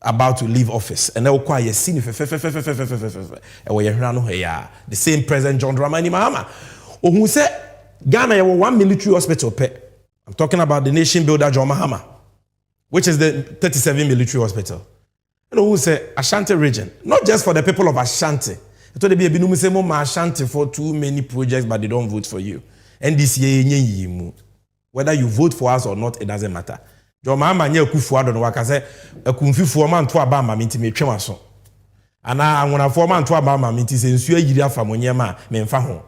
about to leave office. And the same President John Dramani Mahama, who said Ghana have one military hospital. I'm talking about the nation builder John Mahama, which is the 37 military hospital. You know who say Ashanti region, not just for the people of Ashanti. It will be a binum say more Ashanti for too many projects, but they don't vote for you. And this year, whether you vote for us or not, it doesn't matter. John Mahama nye Kufuado no waka say ekumfi foreman to aba ma minti me twema so. Ana anwona foreman to aba ma minti say nsu ayiri afa monyema me mfa ho.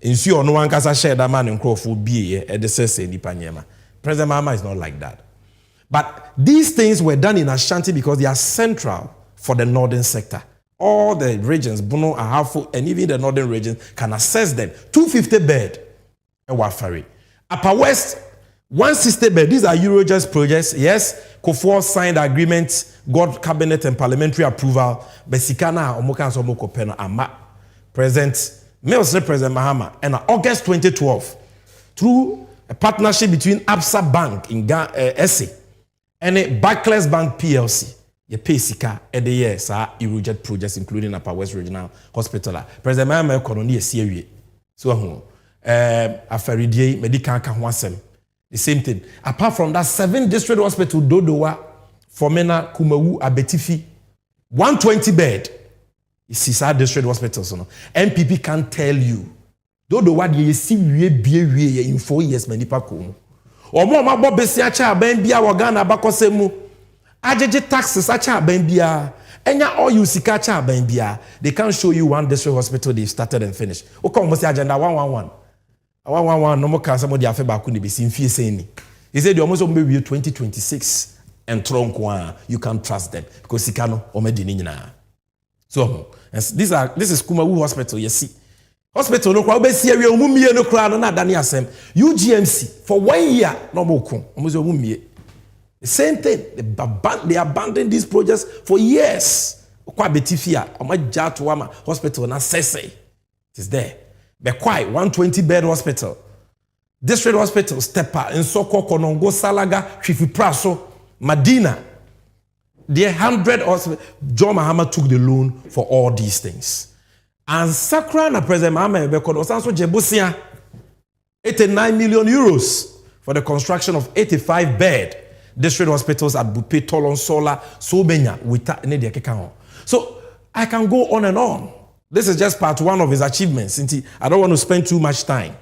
Nsu ono wankasa share that man nkrofo bie e de sese nipa nyema. President Mahama is not like that. But these things were done in Ashanti because they are central for the northern sector. All the regions, Bono, Ahafo, and even the northern regions can access them. 250 bed, Wafari. Upper West, 160 bed. These are Eurojust projects. Yes, Kufuor signed agreements, got cabinet and parliamentary approval. Besikana, Omoka, Somoko, Pena, Ama. President Mills, President Mahama, and August 2012, through a partnership between Absa Bank in SA and Barclays Bank PLC. You pay sika every year, sir, Eurojust projects, including Upper West Regional Hospital. President Mahama economy is serious. So, Afaridie, medical Kahwasem. The same thing. Apart from that, 7 district hospital, Dodowa, Fomena, Kumawu, Abetifi, 120 bed. It's our district hospitals. MPP can tell you. Dodowa, you see, we in 4 years, many people. Or more, my Bob Bessiacha, Bambia, Wagana, Bakosemu, Ajeje taxes, Acha, Bambia, and all you see, Kacha, Bambia. They can't show you one district hospital they've started and finished. Okay, almost agenda 111. 111, no more cancer, more the affair couldn't be seen. He said, you almost be 2026 and Tronkwa, you can't trust them because Sikano or Medinina. So, this is Kumawu Hospital, you see. Hospital no kwa obesi awie omumie no kra no na dane asem UGMC for 1 year no moko omuzo omumie the same thing they abandoned these projects for years kwa betifia omaja to ama hospital na sese it is there be quite 120 bed hospital district hospital Stepa Nsoko Konongo Salaga Hwifipraso Madina the 100 hospital John Mahama took the loan for all these things. And Sakra na President Mahama Ebeko was also Jebusia 89 million euros for the construction of 85 bed district hospitals at Bupe, Tolon, Sola, Sobenya, Wita, Nedia Kekao. So I can go on and on. This is just part one of his achievements. I don't want to spend too much time.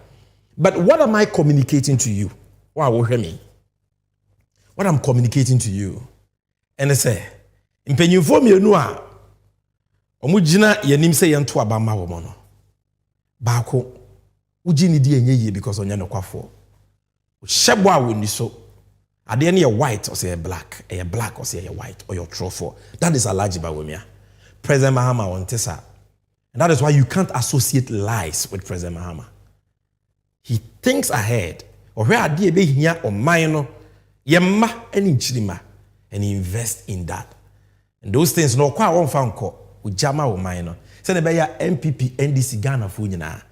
But what am I communicating to you? Wow, me. What I'm communicating to you. And I say, Impenyufo mienu a omugina yanim se yento abama wo no. Baako uji ni di enye ye because onya no kwafo. Shebo a woni so. Ade ne ye white or say black, black or say white or your trofo. That is Alhaji Bawumia. President Mahama Wontesa. And that is why you can't associate lies with President Mahama. He thinks ahead. Or where ade be hia o man no yemma eni nchirima and he invest in that. And those things no kwa won fa nko ujama o man no. Say be ya MPP NDC Ghana fo nyina.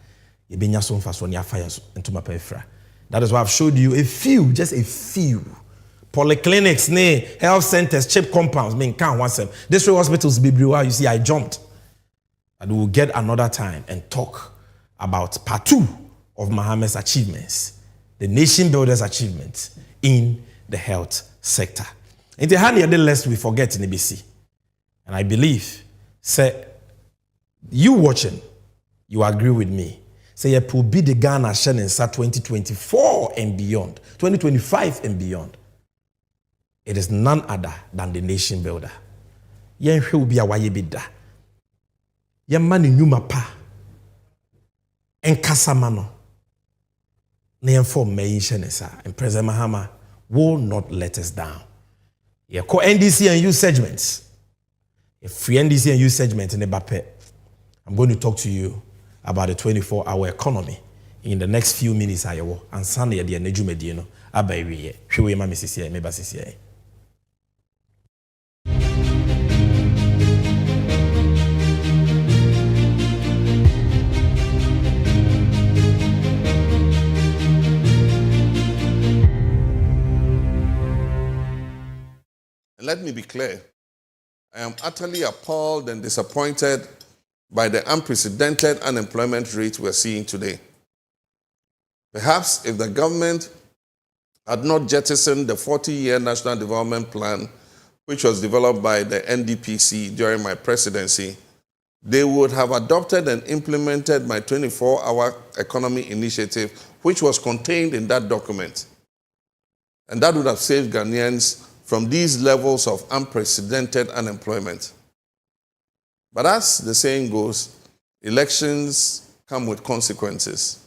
E benya so mfa so ne afaya so ntoma pefra. That is why I've showed you a few, just a few polyclinics, health centers, chip compounds, can't want them. District hospitals, you see, I jumped. And we will get another time and talk about part 2 of Mahama's achievements, the nation builder's achievements in the health sector. In the hand, the less we forget in ABC. And I believe, say, you watching, you agree with me. Say, it will be the Ghana Shannon 2024 and beyond, 2025 and beyond. It is none other than the nation builder. Yen will be a wayebida. Yen mani nyuma pa. En kasamano. Nen for me and President Mahama will not let us down. Ye ko NDC and youth segments. A free NDC and youth segment in the Bape. I'm going to talk to you about the 24-hour economy in the next few minutes. And Sunday, the Nejume Dino, Abaye, Shiwe Mami CCA, Meba CCA.
Let me be clear. I am utterly appalled and disappointed by the unprecedented unemployment rate we're seeing today. Perhaps if the government had not jettisoned the 40-year National Development Plan, which was developed by the NDPC during my presidency, they would have adopted and implemented my 24-hour economy initiative, which was contained in that document. And that would have saved Ghanaians from these levels of unprecedented unemployment. But as the saying goes, elections come with consequences.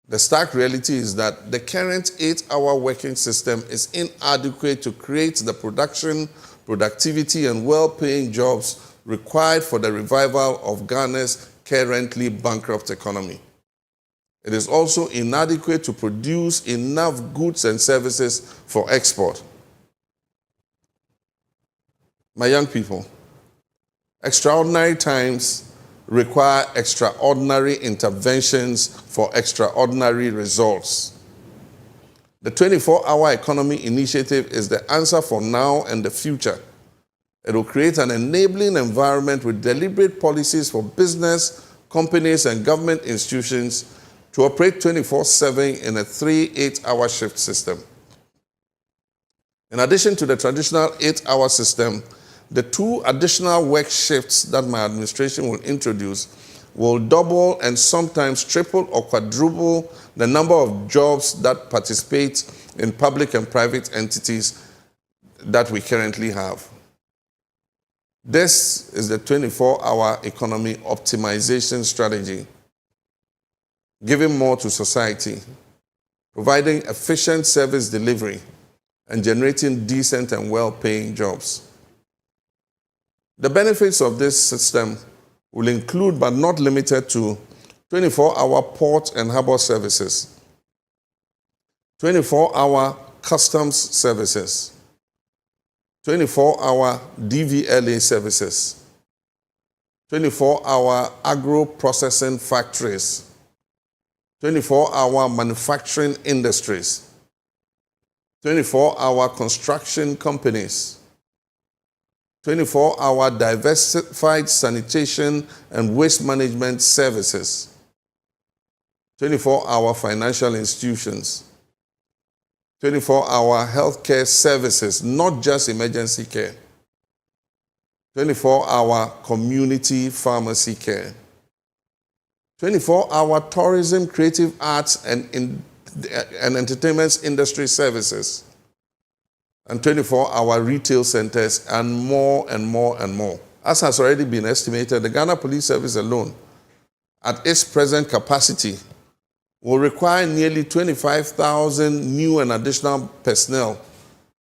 The stark reality is that the current 8-hour working system is inadequate to create the production, productivity, and well-paying jobs required for the revival of Ghana's currently bankrupt economy. It is also inadequate to produce enough goods and services for export. My young people, extraordinary times require extraordinary interventions for extraordinary results. The 24-hour economy initiative is the answer for now and the future. It will create an enabling environment with deliberate policies for business, companies, and government institutions to operate 24/7 in a 3-8-hour shift system. In addition to the traditional 8-hour system, the 2 additional work shifts that my administration will introduce will double and sometimes triple or quadruple the number of jobs that participate in public and private entities that we currently have. This is the 24-hour economy optimization strategy, giving more to society, providing efficient service delivery, and generating decent and well-paying jobs. The benefits of this system will include, but not limited to, 24-hour port and harbor services, 24-hour customs services, 24-hour DVLA services, 24-hour agro-processing factories, 24-hour manufacturing industries, 24-hour construction companies, 24-hour diversified sanitation and waste management services, 24-hour financial institutions, 24-hour healthcare services, not just emergency care. 24-hour community pharmacy care. 24-hour tourism, creative arts, and entertainment industry services. And 24-hour retail centers, and more and more and more. As has already been estimated, the Ghana Police Service alone, at its present capacity, will require nearly 25,000 new and additional personnel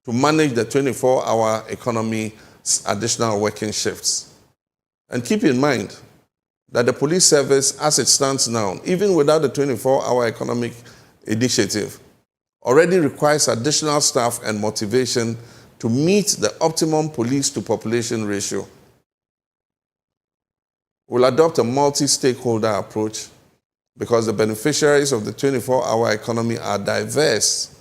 to manage the 24-hour economy's additional working shifts. And keep in mind that the police service, as it stands now, even without the 24-hour economic initiative, already requires additional staff and motivation to meet the optimum police-to-population ratio. We'll adopt a multi-stakeholder approach because the beneficiaries of the 24-hour economy are diverse.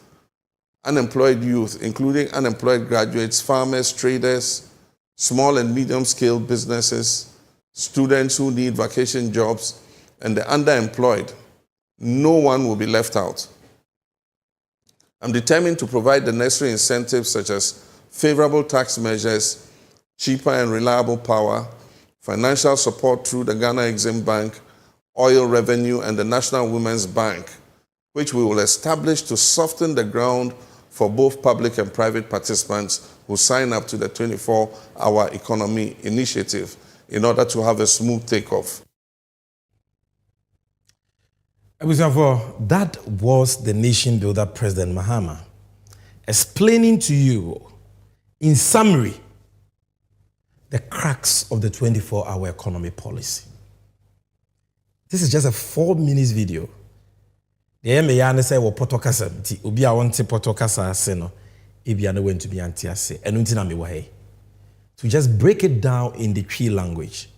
Unemployed youth, including unemployed graduates, farmers, traders, small and medium-scale businesses, students who need vacation jobs, and the underemployed. No one will be left out. I'm determined to provide the necessary incentives such as favorable tax measures, cheaper and reliable power, financial support through the Ghana Exim Bank, oil revenue, and the National Women's Bank, which we will establish to soften the ground for both public and private participants who sign up to the 24-hour economy initiative in order to have a smooth takeoff.
That was the nation builder, President Mahama, explaining to you, in summary, the cracks of the 24-hour economy policy. This is just a 4-minute video. The MAN say wo potokasa nti obi a wonte potokasa ase no ebia no went to be anti ase enu nti na me wo hey. To just break it down in the Twi language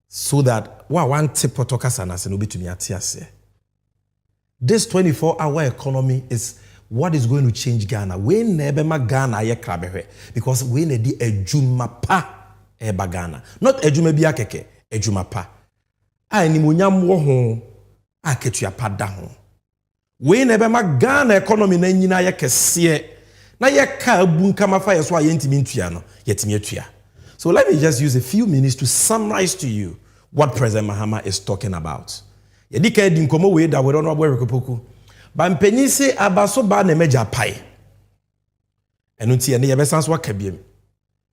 so that wa wante potokasa na ase no be to be anti ase. This 24-hour economy is what is going to change Ghana. We never ma Ghana ye krabehwe because we ne di ejuma pa eba Ghana. Not ejuma bi akeke, ejuma pa. Ni munyam wo ho aketua pada ho. We nebe ma Ghana economy na nyina ye kese na ye ka abu nkama fa yeso ayentimi ntua no yetimi atua. So let me just use a few minutes to summarize to you what President Mahama is talking about. Ye di ka di nkomo we da we no abo rekopoku. Ba mpanyi se abaso ba na meja pai. Enu nti ye ne ye besanso aka biem.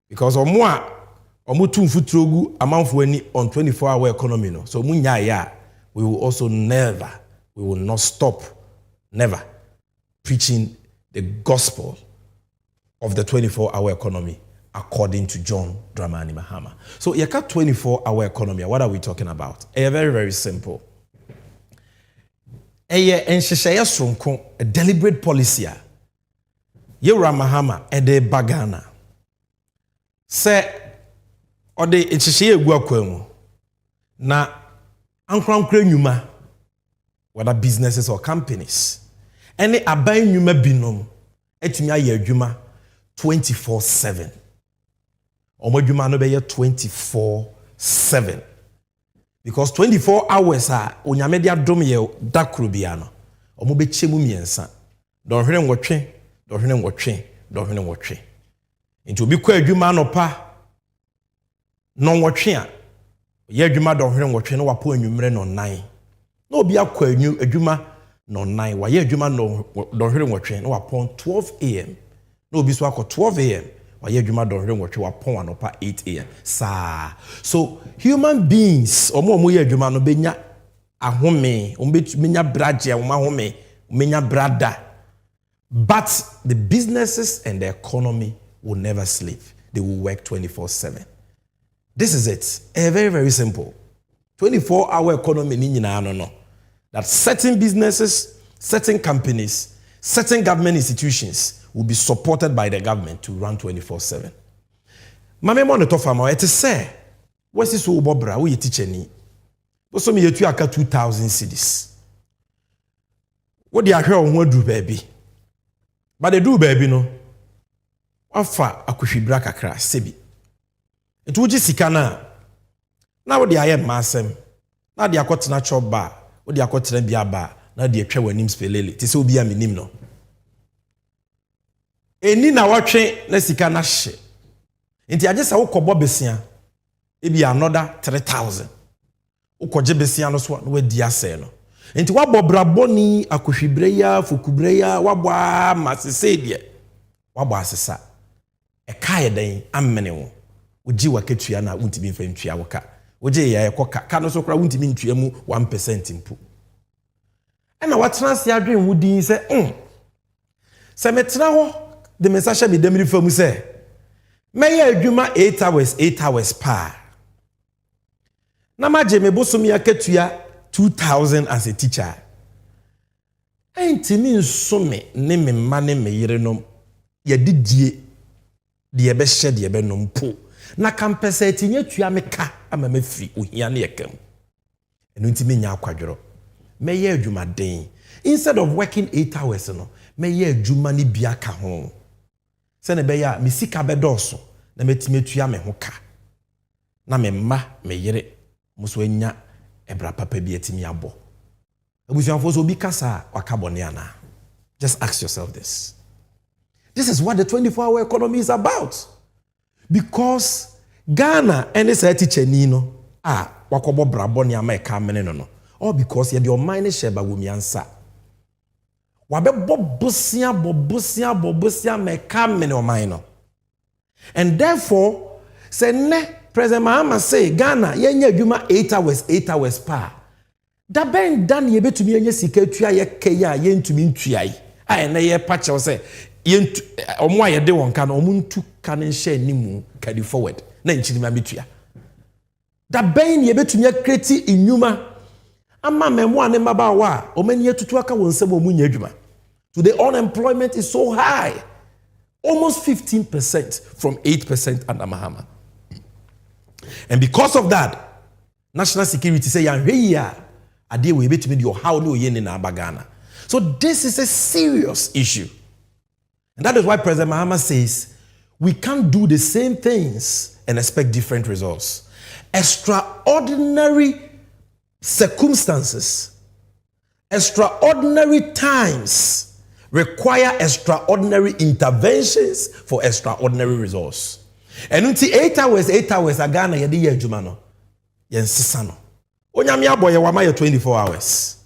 Because omo a omo tumfutrogu amanfo ani on 24-hour economy no. So munya ya we will also we will not stop, never preaching the gospel of the 24-hour economy according to John Dramani Mahama. So, yaka 24-hour economy, what are we talking about? Very, very simple. A deliberate policy. Yewra Mahama, ede bagana. Se, ode enshesheye egu akwemu. Na, ankran nyuma, whether businesses or companies. Any aban nyuma binom, etimi aye adwuma 24/7. Omo adwuma no be 24/7. Because 24 hours are onyame dia dom ye dakro bia no. Omo be chemu miensa. Don hwene nwotwe. Nti obi kwa adwuma no pa no nwotwe a ye adwuma don hwene nwotwe no wapo anwumre no nan. No obi akwa adwuma no nan wa ye adwuma no don hwene nwotwe no wapo 12 am. No obi so akọ 12 am. Wa ye adwuma don hwene nwotwe wapo anopa 8 am. Sa. So human beings omo ye adwuma no benya ahome, benya braje, ahome, benya brada. But the businesses and the economy will never sleep. They will work 24/7. This is it. Very, very simple. 24-hour economy no. That certain businesses, certain companies, certain government institutions will be supported by the government to run 24/7. Mame mo ne to fama e te say, wasi so ubobra wo ye teacher ni. Bo so me yetu aka 2000 cedis. Wo de ahwe wo ho aduru baabi. But the do baby no. Wafa akohwibra kakra sebi. Etu uji sika na wo de aye masem. Na de akotena chop ba, wo de akotena bia ba, na de atwa wanim spelele. Ti se obi a minim no. eni na watwe na sika na hye nti agye sa wokɔbɔ besia ebi another 3,000 wokɔgye besia no so na wadi asɛ no nti wabɔ brabɔni akohwibreya fokubreya wabɔ masese de wabɔ asesa ɛka yɛ den amene wo wogi wakatua na wontimi mfa ntua wo ka wogye yɛ ɛkɔ ka no so kora wontimi ntua mu 1% mpo ɛna watena se adwen wo din sɛ sɛ metena hɔ de message me demiri famu sɛ mɛyɛ adwuma 8 hours pa na magye me bosom ya katua 2,000 as a teacher ɛntimi nsome ne me mma ne me yerenom yɛdidie de yɛbɛhyɛ de yɛbɛnom po na kampɛsɛ tinye tua me ka ama mafiri ohia ne yɛkam ɛno ntimi nya akwadworo mɛyɛ adwuma den instead of working 8 hours no mɛyɛ adwuma ne bia ka ho sɛ ne bɛyɛ me sika bɛdɔɔso na metimi atua me ho ka na me mma me yere muso anya ebra papa bi atimi abɔ abusuanfo so obi kasa waka bɔne ana just ask yourself this is what the 24-hour economy is about because Ghana and this teacher ni no wakɔbɔ brabɔne ama ɛka mene no all because yɛ de ɔman ne hyɛ Bawumia nsa wabɛbɔ bosia ma ɛka mene ɔman no and therefore sɛ ne President Mahama say Ghana yenye adwuma 8 hours pa da ben dan ye betumi yenye sika tua ye kaya ye ntumi ntua yi a na ye pa chew say ye omo aye de won ka na omo ntu ka ne hye animu carry forward na nchirima metua da ben ye betumi akreti inwuma ama memo ane mabawa a omani atutu aka won sem omo nya adwuma today unemployment is so high almost 15% from 8% under Mahama. And because of that, national security say ade we betimi de how no ye na Ghana. So this is a serious issue. And that is why President Mahama says we can't do the same things and expect different results. Extraordinary circumstances, extraordinary times require extraordinary interventions for extraordinary results. And until 8 hours a Ghana yede ye adwuma no yen sesa no onyame aboye wa ma 24 hours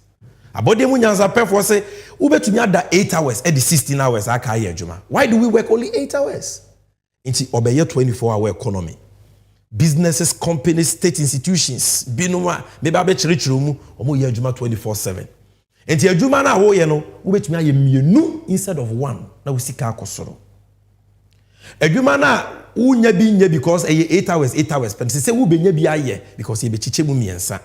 abode mu nyanza pefo say ubetumi ada 8 hours at the 16 hours aka ye adwuma. Why do we work only 8 hours? Inti obeye 24-hour economy. Businesses, companies, state institutions binuma meba be chirichiru mu omo ye adwuma 24/7. Inti adwuma na wo ye no ubetumi aye mienu instead of one na usika akosoro. Adwuma na unya bi nya because 8 hours but say wo benya bi aye because ye be chiche mu miensa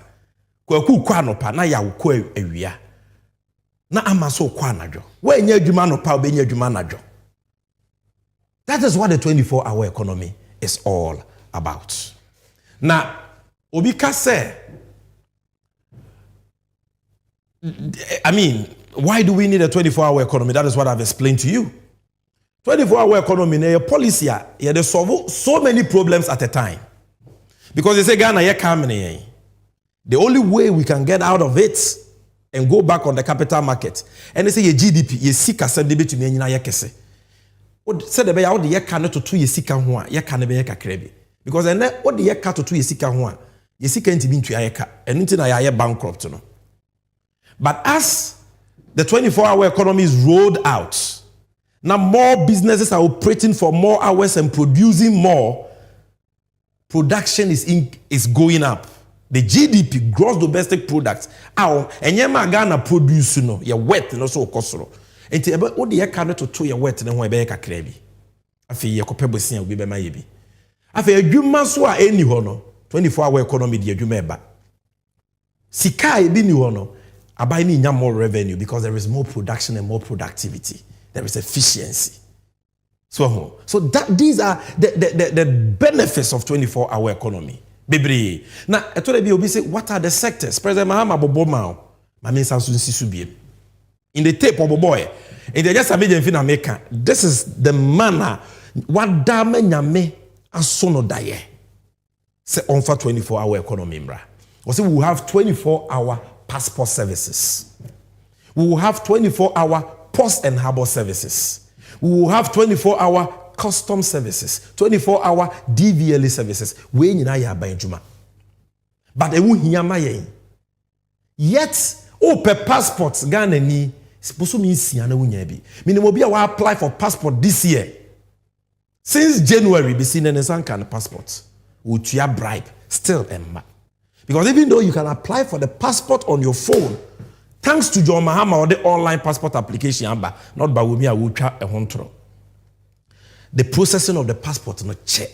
kwaku kwa anopa na ya wo awia na amaso kwa anadwo wa nya adwuma anopa obenya adwuma anadwo. That is what the 24-hour economy is all about. Now obi ka say why do we need a 24-hour economy? That is what I've explained to you. 24-hour economy na policy they solve so many problems at a time. Because they say Ghana ye coming. The only way we can get out of it and go back on the capital market and they say your GDP ye sika se de betumi nyina ye kese. O say de be ya o de ye ka no to ye sika ho a ye ka ne be ye kakra bi. Because ene o de ye ka to ye sika ho a ye sika nti bi ntua ye ka. Enu nti na ya ye bankrupt no. But as the 24-hour economy is rolled out, now more businesses are operating for more hours and producing more. Production is going up. The GDP, gross domestic product, and yema Ghana produce no, ya wet no so kosoro. Enti ebe odi ye ka no to ya wet no ho ebe ye kakra bi. Afi ye kopebo sia obi be ma ye bi. Afi adwuma so a eni ho no, 24-hour economy di adwuma eba. Sika e bi ni ho no, abai ni nya more revenue because there is more production and more productivity. There is efficiency. So these are the benefits of 24-hour economy. Bebre. Now, I told you, say, what are the sectors? President Mahama Bobomao. In the tape of boy, in the just America, this is the manner what dame nyame asono daye. Say on for 24-hour economy, bra. We say we will have 24-hour passport services. We will have 24-hour post and harbor services. We will have 24-hour custom services, 24-hour DVLA services. We need na by juma. But ewu hiyama yen. Yet, per passports Ghana ni supposed to mean siana wunyebi. Minimum be apply for passport this year. Since January, be seen in some kind of passports. Would you bribe? Still emma. Because even though you can apply for the passport on your phone, thanks to John Mahama or the online passport application, not Bawumia will try a control. The processing of the passport no check.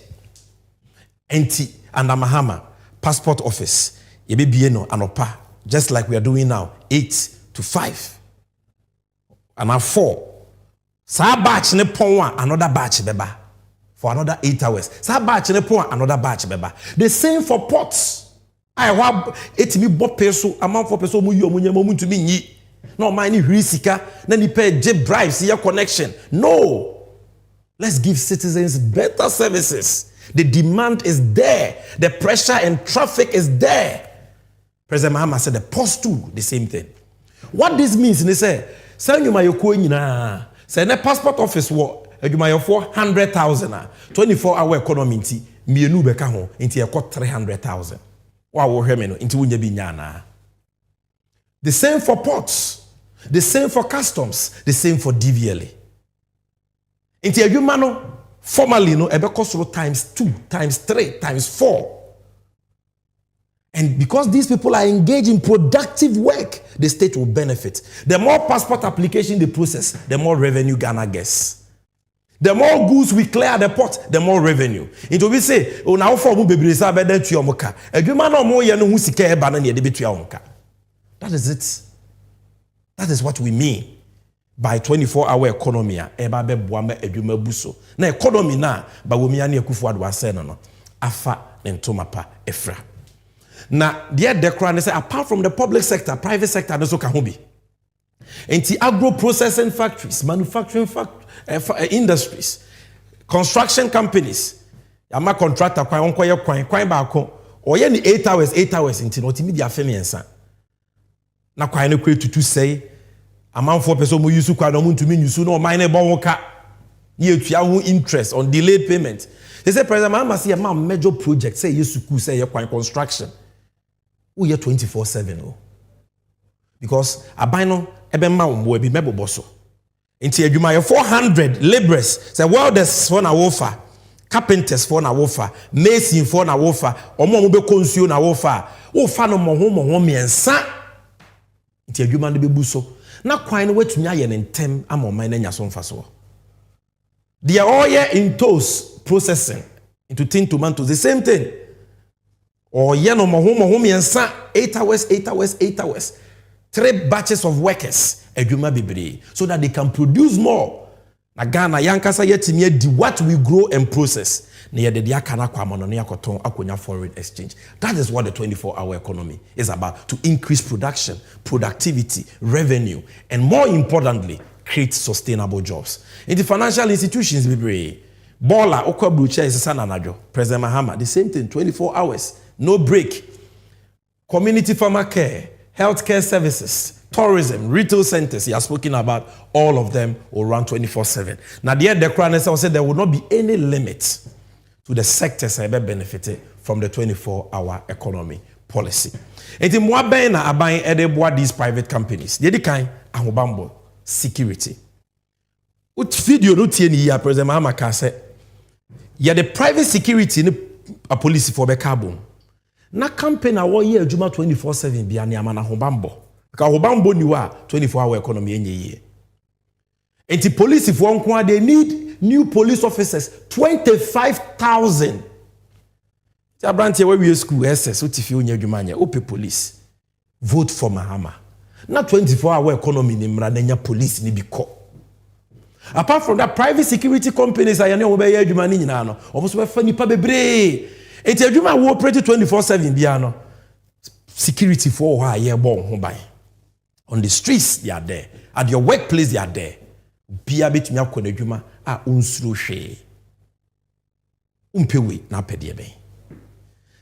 NT and Mahama passport office, EBBNO and OPA, just like we are doing now, 8 to 5. And now 4. Sa batch ne pon another batch beba for another 8 hours. Sa batch ne pon another batch beba. The same for ports. I have 80 peso amount for peso mu yo mu nyama mu ntumi nyi. No mind ni hrisika na ni pay j bribes your connection. No. Let's give citizens better services. The demand is there. The pressure and traffic is there. President Mahama said the post too, the same thing. What this means, they say, send you my na. Say the passport office what? You my 400,000 24-hour economy inti mienu beka ho inti ekọ 300,000. Wow, the same for ports, the same for customs, the same for DVLA. Inti adwuma formally no ebe cost times 2, times 3, times 4. And because these people are engaged in productive work, the state will benefit. The more passport application they process, the more revenue Ghana gets. The more goods we clear at the port, the more revenue. It will be say, oh now for bebresa beden to yomoka. Edwuma no mo ye no hu sika e ba na ye de betu yomoka. That is it. That is what we mean by 24-hour economy. Eba be boama edwuma buso. Na economy na Bawumia ne Akufo-Addo ase no no. Afa ntomapa efra. Na dear Dekra say apart from the public sector, private sector also can be. Enti agro processing factories, manufacturing industries, construction companies, yama contractor kwan onkoye kwan ba ko oye ni 8 hours enti no timi dia femi ensa na kwan no kwetutu say amanfo person mo use kwan no mo ntumi nyusu no man na bo woka ye tua ho interest on delayed payment. They say President Mahama say a major project say yesuku say ye kwan construction wo ye 24/7 o because aban no ebe ma wo ebi mebobo so enti adwuma ye 400 laborers say welders for na wofa, carpenters for na wofa, mason for na wofa, omo mo be konsuo na wofa wo fa no mo ho miensa enti adwuma no bebu so na kwan no watumi aye ne ntem ama man na nya so mfa so. They are all here in toast processing into tin tomatoes, the same thing. Or ye no mo ho miensa 8 hours 3 batches of workers edwuma bebre so that they can produce more. Na Ghana yankasa yetimi di what we grow and process. Na ye de aka na kwa no na yakoton akonya foreign exchange. That is what the 24-hour economy is about, to increase production, productivity, revenue, and more importantly, create sustainable jobs. In the financial institutions bebre Bola okwa brucha is sananajo. President Mahama the same thing, 24 hours, no break. Community farmer care, healthcare services, tourism, retail centers, he has spoken about all of them will run 24/7. Now, the Crown said there will not be any limit to the sectors that have benefited from the 24-hour economy policy. And in Mwabena abayin edebwa these private companies, the kind ahobambo security. What video no tie ni ya President Mahama ka say, ya the private security ni a police for bekabom. Na campaign a wo ye adwuma 24/7 bia ne amana hobambo. Ka hobambo ni wa 24-hour economy enye ye. Enti police for nko they need new police officers 25,000. Ja branch where we school SS otifi onya adwuma nya ope police. Vote for Mahama. Na 24-hour economy ni mra na nya police ni biko. Apart from that, private security companies are not obey adwuma ni nyina no. Omo so be fa nipa bebre. Enti adwuma wo operate 24/7 bia no. Security for who ye born ho ban. On the streets they are there. At your workplace they are there. Bia betumi akọ adwuma a unsuro hwe. Umpewe na pede ben.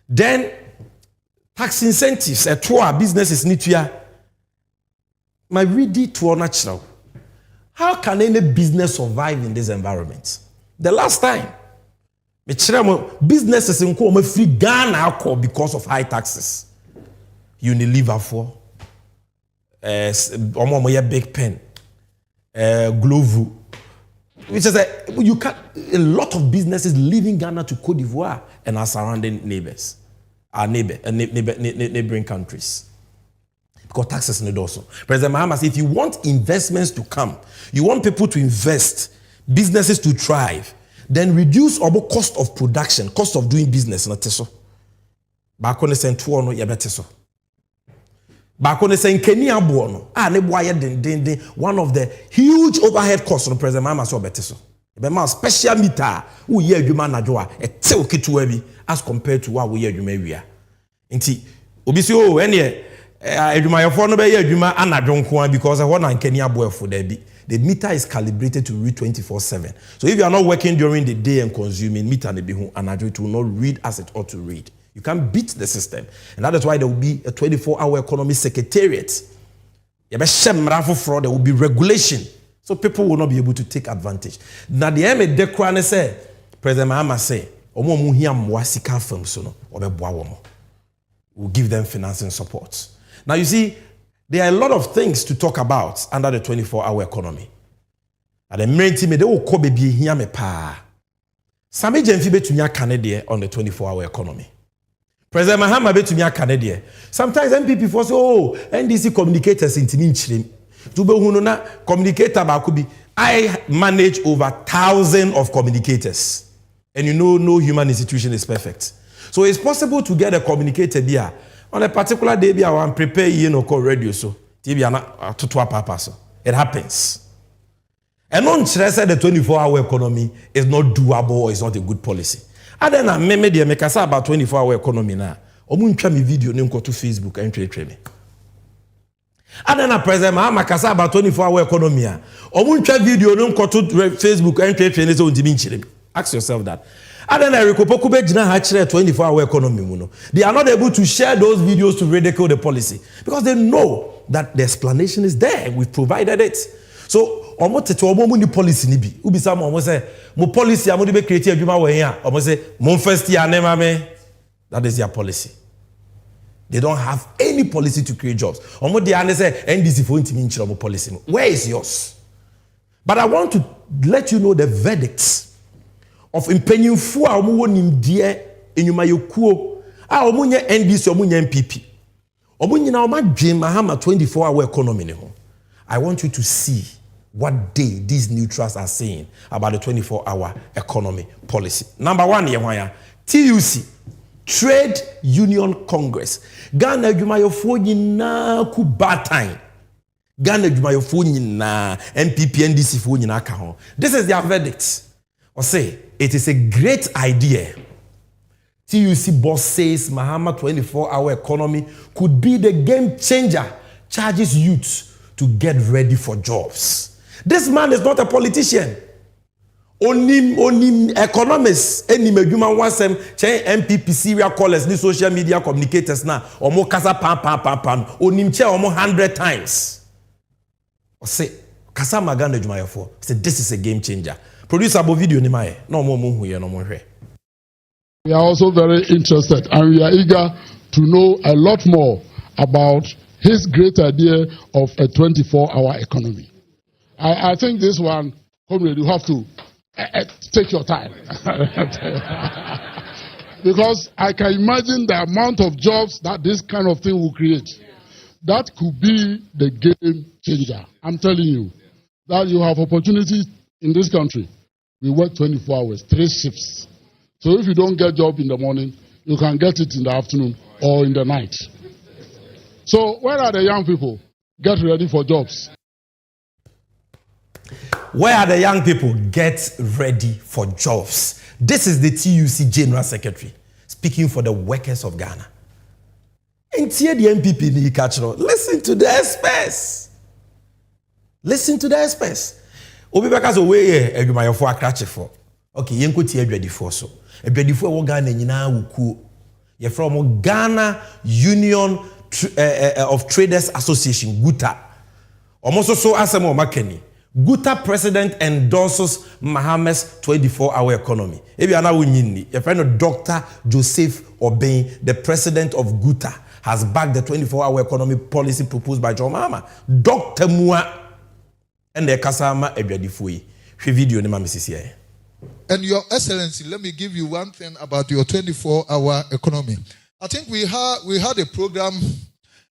Then tax incentives at businesses need to my ready to natural. How can any business survive in this environment? The last time, businesses in free Ghana because of high taxes. Unilever for Big Pen, Glovo, which is a lot of businesses leaving Ghana to Cote d'Ivoire and our surrounding neighbors, our neighboring countries. Because taxes need also. President Mahama said, if you want investments to come, you want people to invest, businesses to thrive, then reduce our cost of production, cost of doing business. Not so. Back on the same no yabete so. Back on the same Kenya buono. One of the huge overhead costs on President Mahama so better so. But special meter who year you man najwa a tell kitu as compared to what we year you may we are. Inti obisi oh any edwuma yofo no be year edwuma anadwonko because I want Kenya boy for there be. The meter is calibrated to read 24/7. So if you are not working during the day and consuming meter and it will not read as it ought to read. You can't beat the system. And that is why there will be a 24-hour economy secretariat. There will be regulation. So people will not be able to take advantage. Now the end of the say, President Mahama say, we'll give them financing support. Now you see, there are a lot of things to talk about under the 24-hour economy. And the main team, they will call baby here me pa. Sami Jemfi betunya Canada on the 24-hour economy. President Mahama betunya Canada. Sometimes MPP for say, oh, NDC communicators in Tininchrim. Tube hunona communicator ba could be. I manage over 1,000 of communicators. And you know, no human institution is perfect. So it's possible to get a communicator there. On a particular day, I want to prepare call radio so. It happens. And on stress the 24-hour economy is not doable or is not a good policy. And then I make about 24-hour economy now. Omuncha mi video nko to Facebook and trade me. And then I present my makasa about 24-hour economy. Omuncha video nko to Facebook and trade me so ntimi. Ask yourself that. And then I recopokube jina hachire 24-hour economy. They are not able to share those videos to ridicule the policy because they know that the explanation is there. We've provided it. So, almost the policy ni bi. Ubi some almost say, "Mo policy amu be create adwuma we here." Almost say, "Mo first year na me." That is their policy. They don't have any policy to create jobs. Almost they say, "NDC for intimi nchiro policy." Where is yours? But I want to let you know the verdicts of impenyinfo a omo wonim die enyuma yekuo a omo nye NDC omo nye MPP omo nyina omo adwen Mahama 24-hour economy ne ho. I want you to see what day these neutrals are saying about the 24-hour economy policy. Number one, TUC, Trade Union Congress. Ghana adwumayofo nyina ku batan. Ghana adwumayofo nyina MPP NDC fo nyina ka ho. This is their verdict. Or say it is a great idea. TUC boss says Mahama 24-hour economy could be the game changer, charges youths to get ready for jobs. This man is not a politician. Only economists, any meduma wasem, MPP serial callers, ni social media communicators na, omo kasa pam, onim che omo 100 times. Or say, kasa maganda jumayofo. Say this is a game changer. Produce a video ni mae. No more huye no more.
We are also very interested and we are eager to know a lot more about his great idea of a 24-hour economy. I think this one, comrade, you have to take your time. Because I can imagine the amount of jobs that this kind of thing will create. That could be the game changer. I'm telling you that you have opportunities in this country. We work 24 hours, 3 shifts. So if you don't get a job in the morning, you can get it in the afternoon or in the night. So where are the young people? Get ready for jobs.
Where are the young people? Get ready for jobs. This is the TUC General Secretary speaking for the workers of Ghana. And here the MPP ni catch. Listen to the experts. Listen to the experts. Obi bekazo we edwumayofo akrache for. Okay, yenko tie adwadifo so. Adwadifo wo Ghana nyina wuku. Ye from Ghana Union of Traders Association, GUTA. Omo so asemo makani. Guta president endorses Mahama's 24-hour economy. If you are now winning, your friend Dr. Joseph Obeng, the president of Guta, has backed the 24-hour economy policy proposed by John Mahama. Dr. Mua and the Kasama Ebiadifui. Video ni mama sisi.
And Your Excellency, let me give you one thing about your 24-hour economy. I think we had a program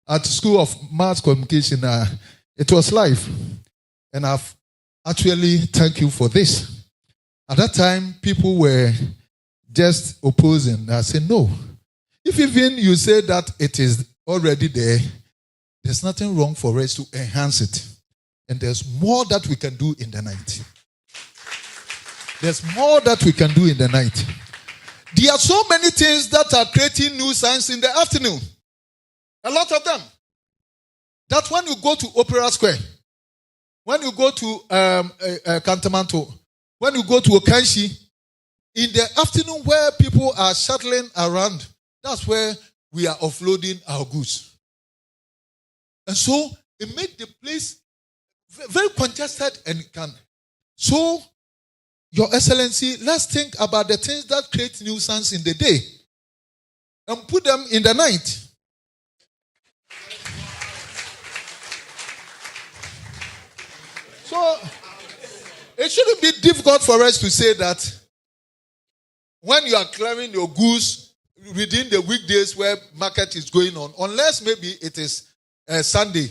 at School of Mass Communication. It was live. And I've actually thank you for this. At that time, people were just opposing. I said, no. If even you say that it is already there, there's nothing wrong for us to enhance it. And there's more that we can do in the night. There's more that we can do in the night. There are so many things that are creating nuisance in the afternoon. A lot of them. That when you go to Opera Square, when you go to Kantamanto, when you go to Okanshi, in the afternoon where people are shuttling around, that's where we are offloading our goods. And so it made the place very congested and can. So, Your Excellency, let's think about the things that create nuisance in the day and put them in the night. So, it shouldn't be difficult for us to say that when you are clearing your goods within the weekdays where market is going on, unless maybe it is Sunday.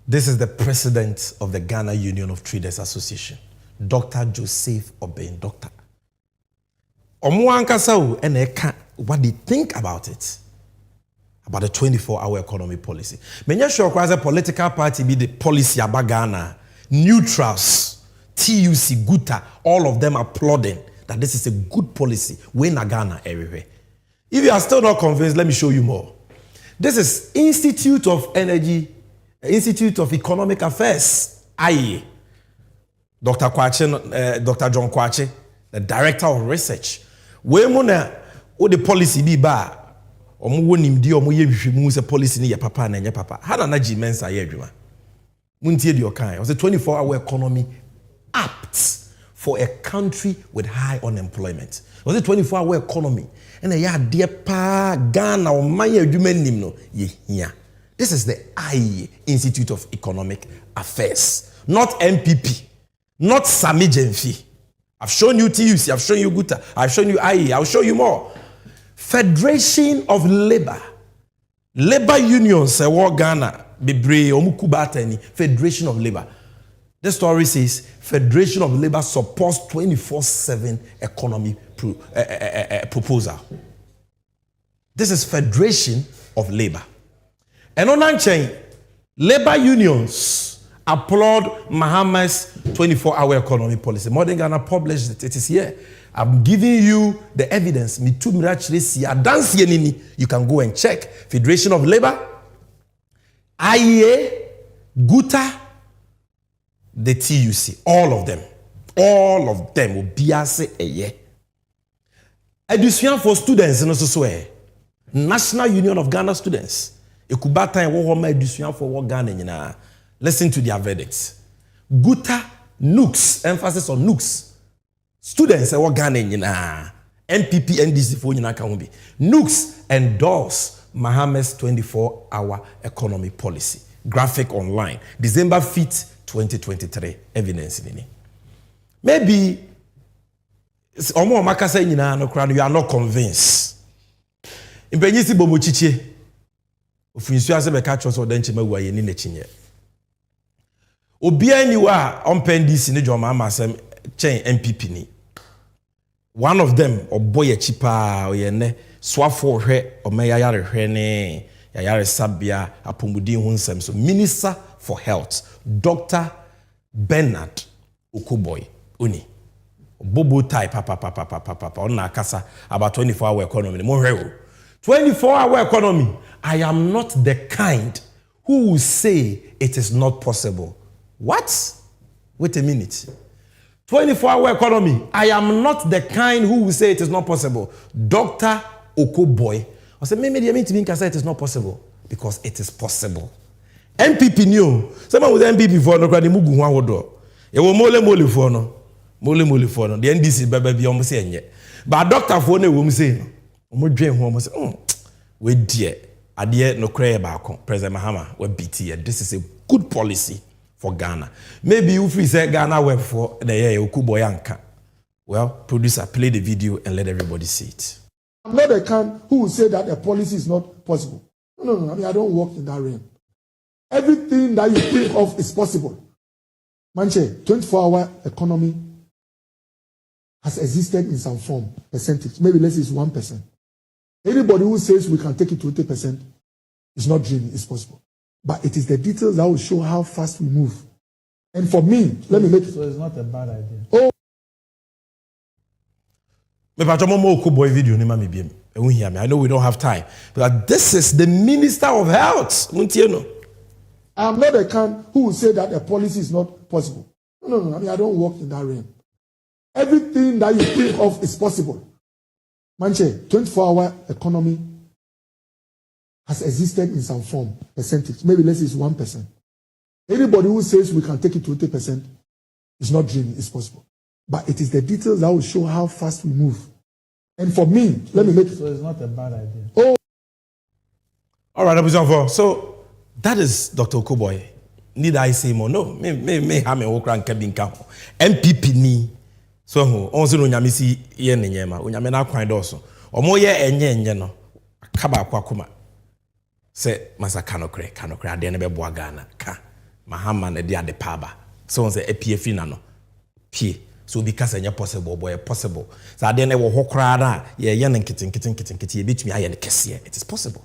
This is the president of the Ghana Union of Traders Association, Dr. Joseph Obeng, Doctor. What they think about it, about the 24-hour economy policy. Many sure as a political party be the policy about Ghana, neutrals, TUC, Guta, all of them applauding that this is a good policy. We in Ghana everywhere. If you are still not convinced, let me show you more. This is Institute of Economic Affairs, IE. Dr. Kwache, Dr. John Kwache, the director of research. We muna o the policy be ba. Omu wonim di omu ye hwehwemu se policy ni ye papa na nye papa. Hana na ji mensa ye adwuma. Muntie di okan. O say 24-hour economy apt for a country with high unemployment. O say 24-hour economy. And ya dear pa Ghana o man ye adwuma nim no ye hia. This is the IE, Institute of Economic Affairs, not MPP, not Sami Jenfi. I've shown you TUC, I've shown you Guta, I've shown you IE, I'll show you more. Federation of Labor. Labor unions, Ghana, Bibre, Omukubatani, Federation of Labor. The story says Federation of Labor supports 24/7 economy proposal. This is Federation of Labor. And on that chain, labor unions applaud Mahama's 24-hour economy policy. Modern Ghana published it. It is here. I'm giving you the evidence. Me too, me actually see a dance. You can go and check. Federation of Labor, IEA, Guta, the TUC. All of them will be as a year. Education for students in also National Union of Ghana Students. Ekubata and Wahoma Education for Ghana. Listen to their verdicts. Guta, NUCS, emphasis on NUCS. Students are Ghana. MPP, NDC for Yinakambi. NUCS endorse Mahama's 24-hour economy policy. Graphic online. December 5th, 2023. Evidence in it. Maybe you are not convinced. In Benyisi Bomochiche. Ofinsu ase be catch us odanche mawu aye ni nechinye obi aniwa ompendisi ne John Mahama asem chen MPP ni one of them oboye chipa oyene swafo hwe omeyayare hwe ne yayare sabia apomudin hu nsem so Minister for Health Dr. Bernard Okuboy oni bobo tie papa on na kasa about 24-hour economy mo hwe 24-hour economy. I am not the kind who will say it is not possible. What? Wait a minute. 24-hour economy. I am not the kind who will say it is not possible. Dr. Okoboy I said, maybe the mean can say it is not possible because it is possible. MPP knew. Someone with MPP for no crowd mugu one wodo. It will mole for no. Mole for no. The NDC baby almost saying yet. But doctor for no woman say, "Omo dream home say, we dear, adie no cry about President Mahama we BT. This is a good policy for Ghana. Maybe if we say Ghana web for the year Okuboyanka. Well, producer, play the video and let everybody see it.
I'm not a can who will say that a policy is not possible. No. I mean, I don't work in that realm. Everything that you think of is possible. Manche, 24-hour economy has existed in some form, percentage. Maybe let's say it's 1%. Anybody who says we can take it to 80% is not dreaming, it's possible. But it is the details that will show how fast we move. And for me, let me make it.
So it's not a bad idea.
Oh.
I know we don't have time, but this is the Minister of Health.
I'm not a can who will say that a policy is not possible. No. I mean, I don't work in that realm. Everything that you think of is possible. Manche, 24-hour economy has existed in some form, percentage. Maybe let's say it's 1%. Anybody who says we can take it to 80% is not dreaming, it's possible. But it is the details that will show how fast we move. And for me, let me make it.
So it's not a bad idea.
Oh.
All right, so that is Dr. Okuboy. Need I say more? No. Me have me okra and kebin ka. MPP ni. So onse no nyame si ye ne nyema. Onyame na kwan doso. Omo ye enye no. Kaba kwa kuma. Se masa kanokre ade ne beboa Ghana ka. Mahama na dia de paba. So onse EPF na no. Pie. So because enya possible boy possible. So ade ne wo hokra na ye ne nkitin ye betumi aye ne kese. It is possible.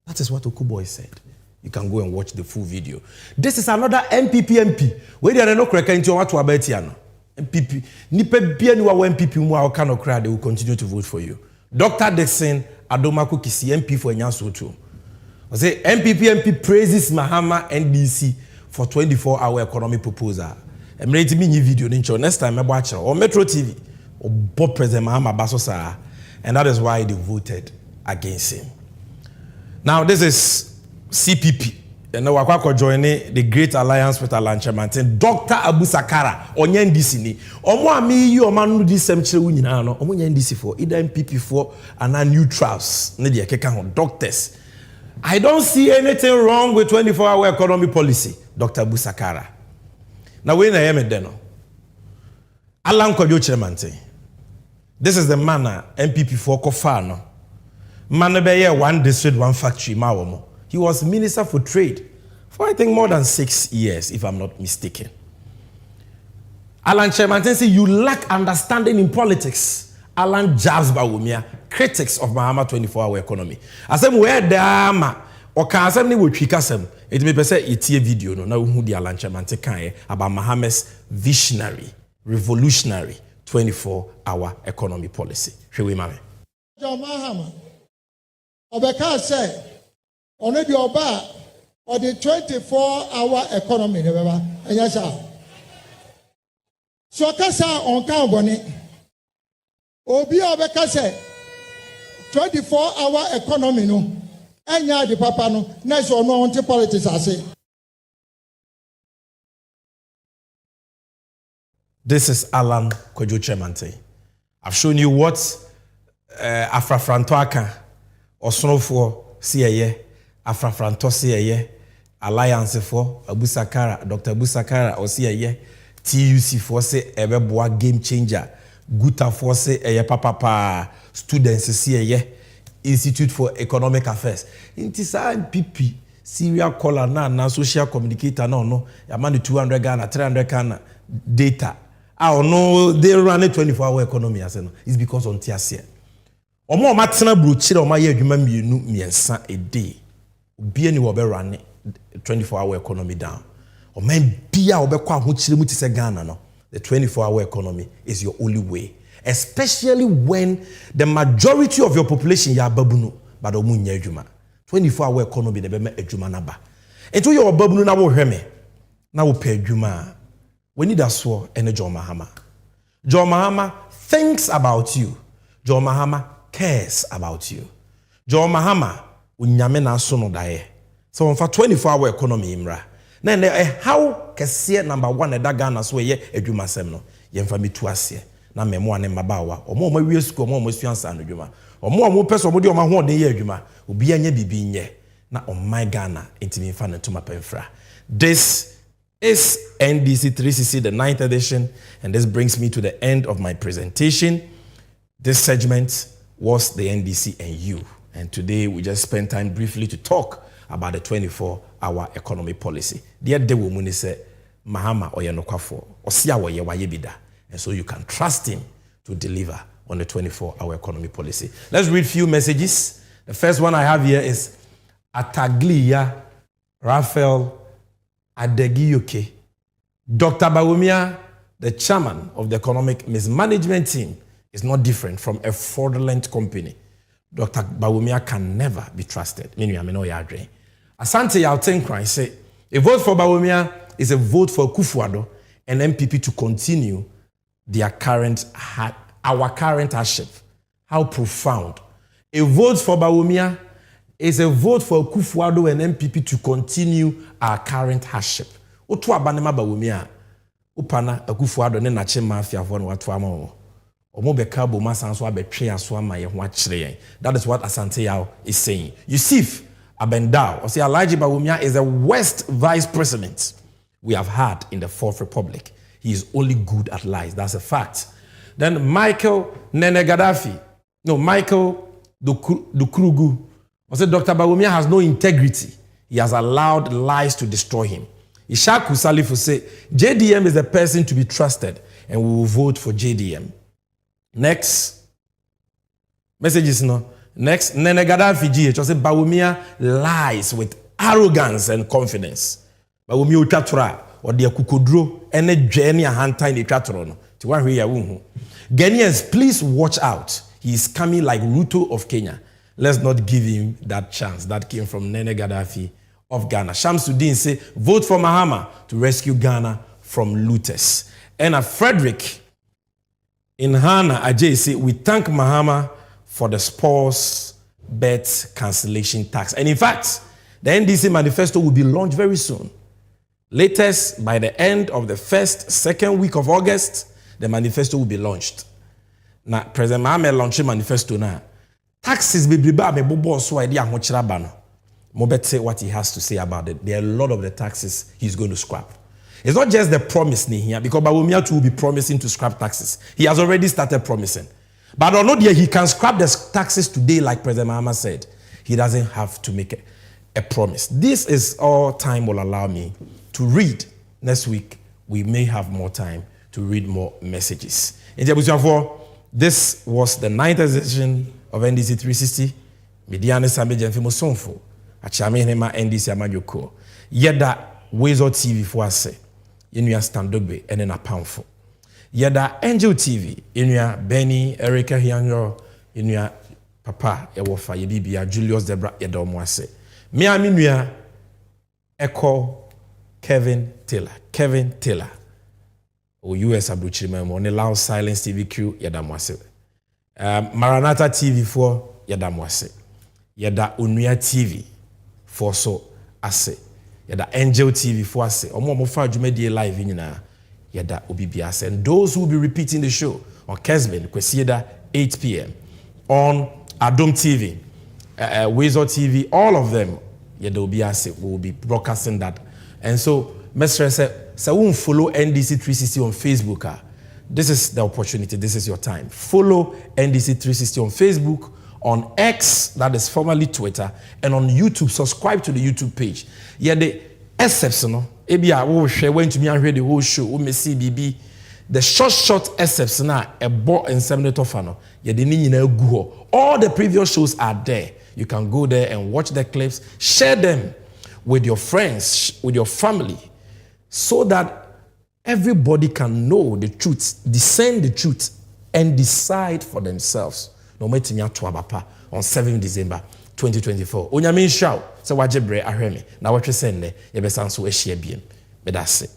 That is what Okuboy said. You can go and watch the full video. This is another MP. Where there are no crack into what to about here. MPP. Nipe bia ni wa MPP mu a kind of crowd they will continue to vote for you. Dr. Dixon Adomaku Kisi MP for Nyanso too. I say MP praises Mahama NDC for 24-hour economic proposal. I'm ready to me video next time I watch or Metro TV or Bob President Mahama Basosa, and that is why they voted against him. Now this is CPP. And now we're joining the Great Alliance with Alan Chairman. Dr. Abu Sakara, onye NDC ni. Omo ami you omanu di semchire wu nyina no. Omo nya NDC for either MPP for and neutrals. Ne de keka ho doctors. I don't see anything wrong with 24-hour economy policy, Dr. Abu Sakara. Now we na hear me no. Alan Kwadwo Chairman. This is the manner MPP for kofa no. Man be one district, one factory, mawomo. He was Minister for Trade for I think more than 6 years, if I'm not mistaken. Alan Chairman says you lack understanding in politics. Alan jabs Bawumia, critics of Mahama 24-hour economy. I said where the ama or can say we trikasem. It may be say it's a video no now who the Alan Chairman can about Mahama's visionary, revolutionary 24-hour economy policy. Shall we mame?
John Mahama. Obeka said on the oba or the 24-hour economy never yes sir. So kasa on kan boni obi obeka say 24-hour economy no enya di papa no na so no on politics ase.
This is Alan Kwadwo Chairman. I've shown you what Afrafrantoaka Osonofo CAA Afrafranto CAA Alliance for Abu Sakara Dr. Abu Sakara or CAA TUC for say ebeboa game changer Guta for say papa students CAA Institute for Economic Affairs intisa MPP serial caller na social communicator no yamani 200 Ghana 300 Ghana data no they run a 24-hour economy as no it's because on tiasia omo matena brochire omo ye adwuma mienu miensa a day obi ani wo be run 24-hour economy down oman bia wo be kwa ahochire mu ti se Ghana no the 24-hour economy is your only way, especially when the majority of your population ya babunu but omu nya adwuma 24-hour economy de be me adwuma na ba ento your babunu na wo hweme na wo pe adwuma we need aso ene John Mahama. John Mahama thinks about you. John Mahama cares about you. John Mahama unyame na so no dae. So on for 24-hour economy imra. Na how kese number 1 eda Ghana so ye adwumasem no. Ye mfa metu ase. Na memo ane mabawa. Omo wie school omo suansa no dwuma. Omo person omo de omo ho den ye adwuma. Obi anya bibi nye. Na on my Ghana intimi mfa no tuma pemfra. This is NDC 360, the 9th edition, and this brings me to the end of my presentation. This segment was the NDC and you, and today we just spent time briefly to talk about the 24-hour economy policy. Dear Dewumuni said, Mahama oyenokafo, osia woye waye bida, and so you can trust him to deliver on the 24-hour economy policy. Let's read few messages. The first one I have here is Ataglia Raphael Adegiyoke. Dr. Bawumia, the chairman of the economic mismanagement team, is not different from a fraudulent company. Dr. Bawumia can never be trusted. Meaning, I know you're agreeing. Asante Yaltenkran say, a vote for Bawumia is a vote for Kufuado and MPP to continue our current hardship. How profound. A vote for Bawumia is a vote for Kufuado and MPP to continue our current hardship. Otu abanema Bawumia, upana Kufuado ne nache mafia fo no watu ama omo beka bo masanso abetwe aso ama ye ho akire. That is what Asante Yao is saying. Yusuf Abendao, or say Alhaji Bawumia is the worst vice president we have had in the Fourth Republic. He is only good at lies. That's a fact. Then Michael Gaddafi, Dukrugu, I said Dr. Bawumia has no integrity. He has allowed lies to destroy him. Ishaku Salifu say, JDM is the person to be trusted, and we will vote for JDM. Next. Messages no. Next. Nene Gaddafi GH. I said Bawumia lies with arrogance and confidence. Bawumia utatura or the kukodro ene journey a hanta in the tratron. To one way Ghanaians, please watch out. He is coming like Ruto of Kenya. Let's not give him that chance. That came from Nene Gaddafi of Ghana. Shamsuddin say, vote for Mahama to rescue Ghana from looters. And Frederick in Hana Ajay say, we thank Mahama for the sports bet cancellation tax. And in fact, the NDC manifesto will be launched very soon. Latest by the end of the second week of August, the manifesto will be launched. Now, President Mahama launching manifesto now. Taxes be bobo so idea hochirabano. Mobet what he has to say about it. There are a lot of the taxes he's going to scrap. It's not just the promise here, because Bawumia too will be promising to scrap taxes. He has already started promising. But on no day he can scrap the taxes today, like President Mahama said. He doesn't have to make a promise. This is all time will allow me to read. Next week, we may have more time to read more messages. In this was the 9th edition of NDC 360. Mediane Sambe Jenfimo Sonfo. Achame Nema NDC Amajoko. Yeda Wezo TV for us. Inuya Standogbe and then a poundful. Yeda Angel TV. Inuya Benny, Erica Hianyo. Inuya Papa Ewofa Yebibia Julius Debra Yedomwase. Miami Nuya Echo Kevin Taylor. O US Abruchima on the Loud Silence TV Q Yadamwase. Maranatha TV for Yadamwase. Yada Unuya TV for so ase. Yada Angel TV for ase. Omo mofa Jumedi live in Yada Obibiase. And those who will be repeating the show on Kesben, Kwesieda, 8 p.m. on Adom TV, Wezo TV, all of them, Yada Obiase will be broadcasting that. And so, Mr. said, so won't follow NDC 360 on Facebook. This is the opportunity. This is your time. Follow NDC 360 on Facebook, on X, that is formerly Twitter, and on YouTube. Subscribe to the YouTube page. Yeah, the exceptional. Maybe I will share when to me and read the whole show. We may see BB. The short exceptional. A bought and 7 fano. Yeah, the Nini all the previous shows are there. You can go there and watch the clips. Share them with your friends, with your family, so that everybody can know the truth, discern the truth, and decide for themselves. No matter what, on 7 December 2024. Onyamin shout, so wajebre ahwemi. Na watwe sende, yebe sanso ehye biem. Medase.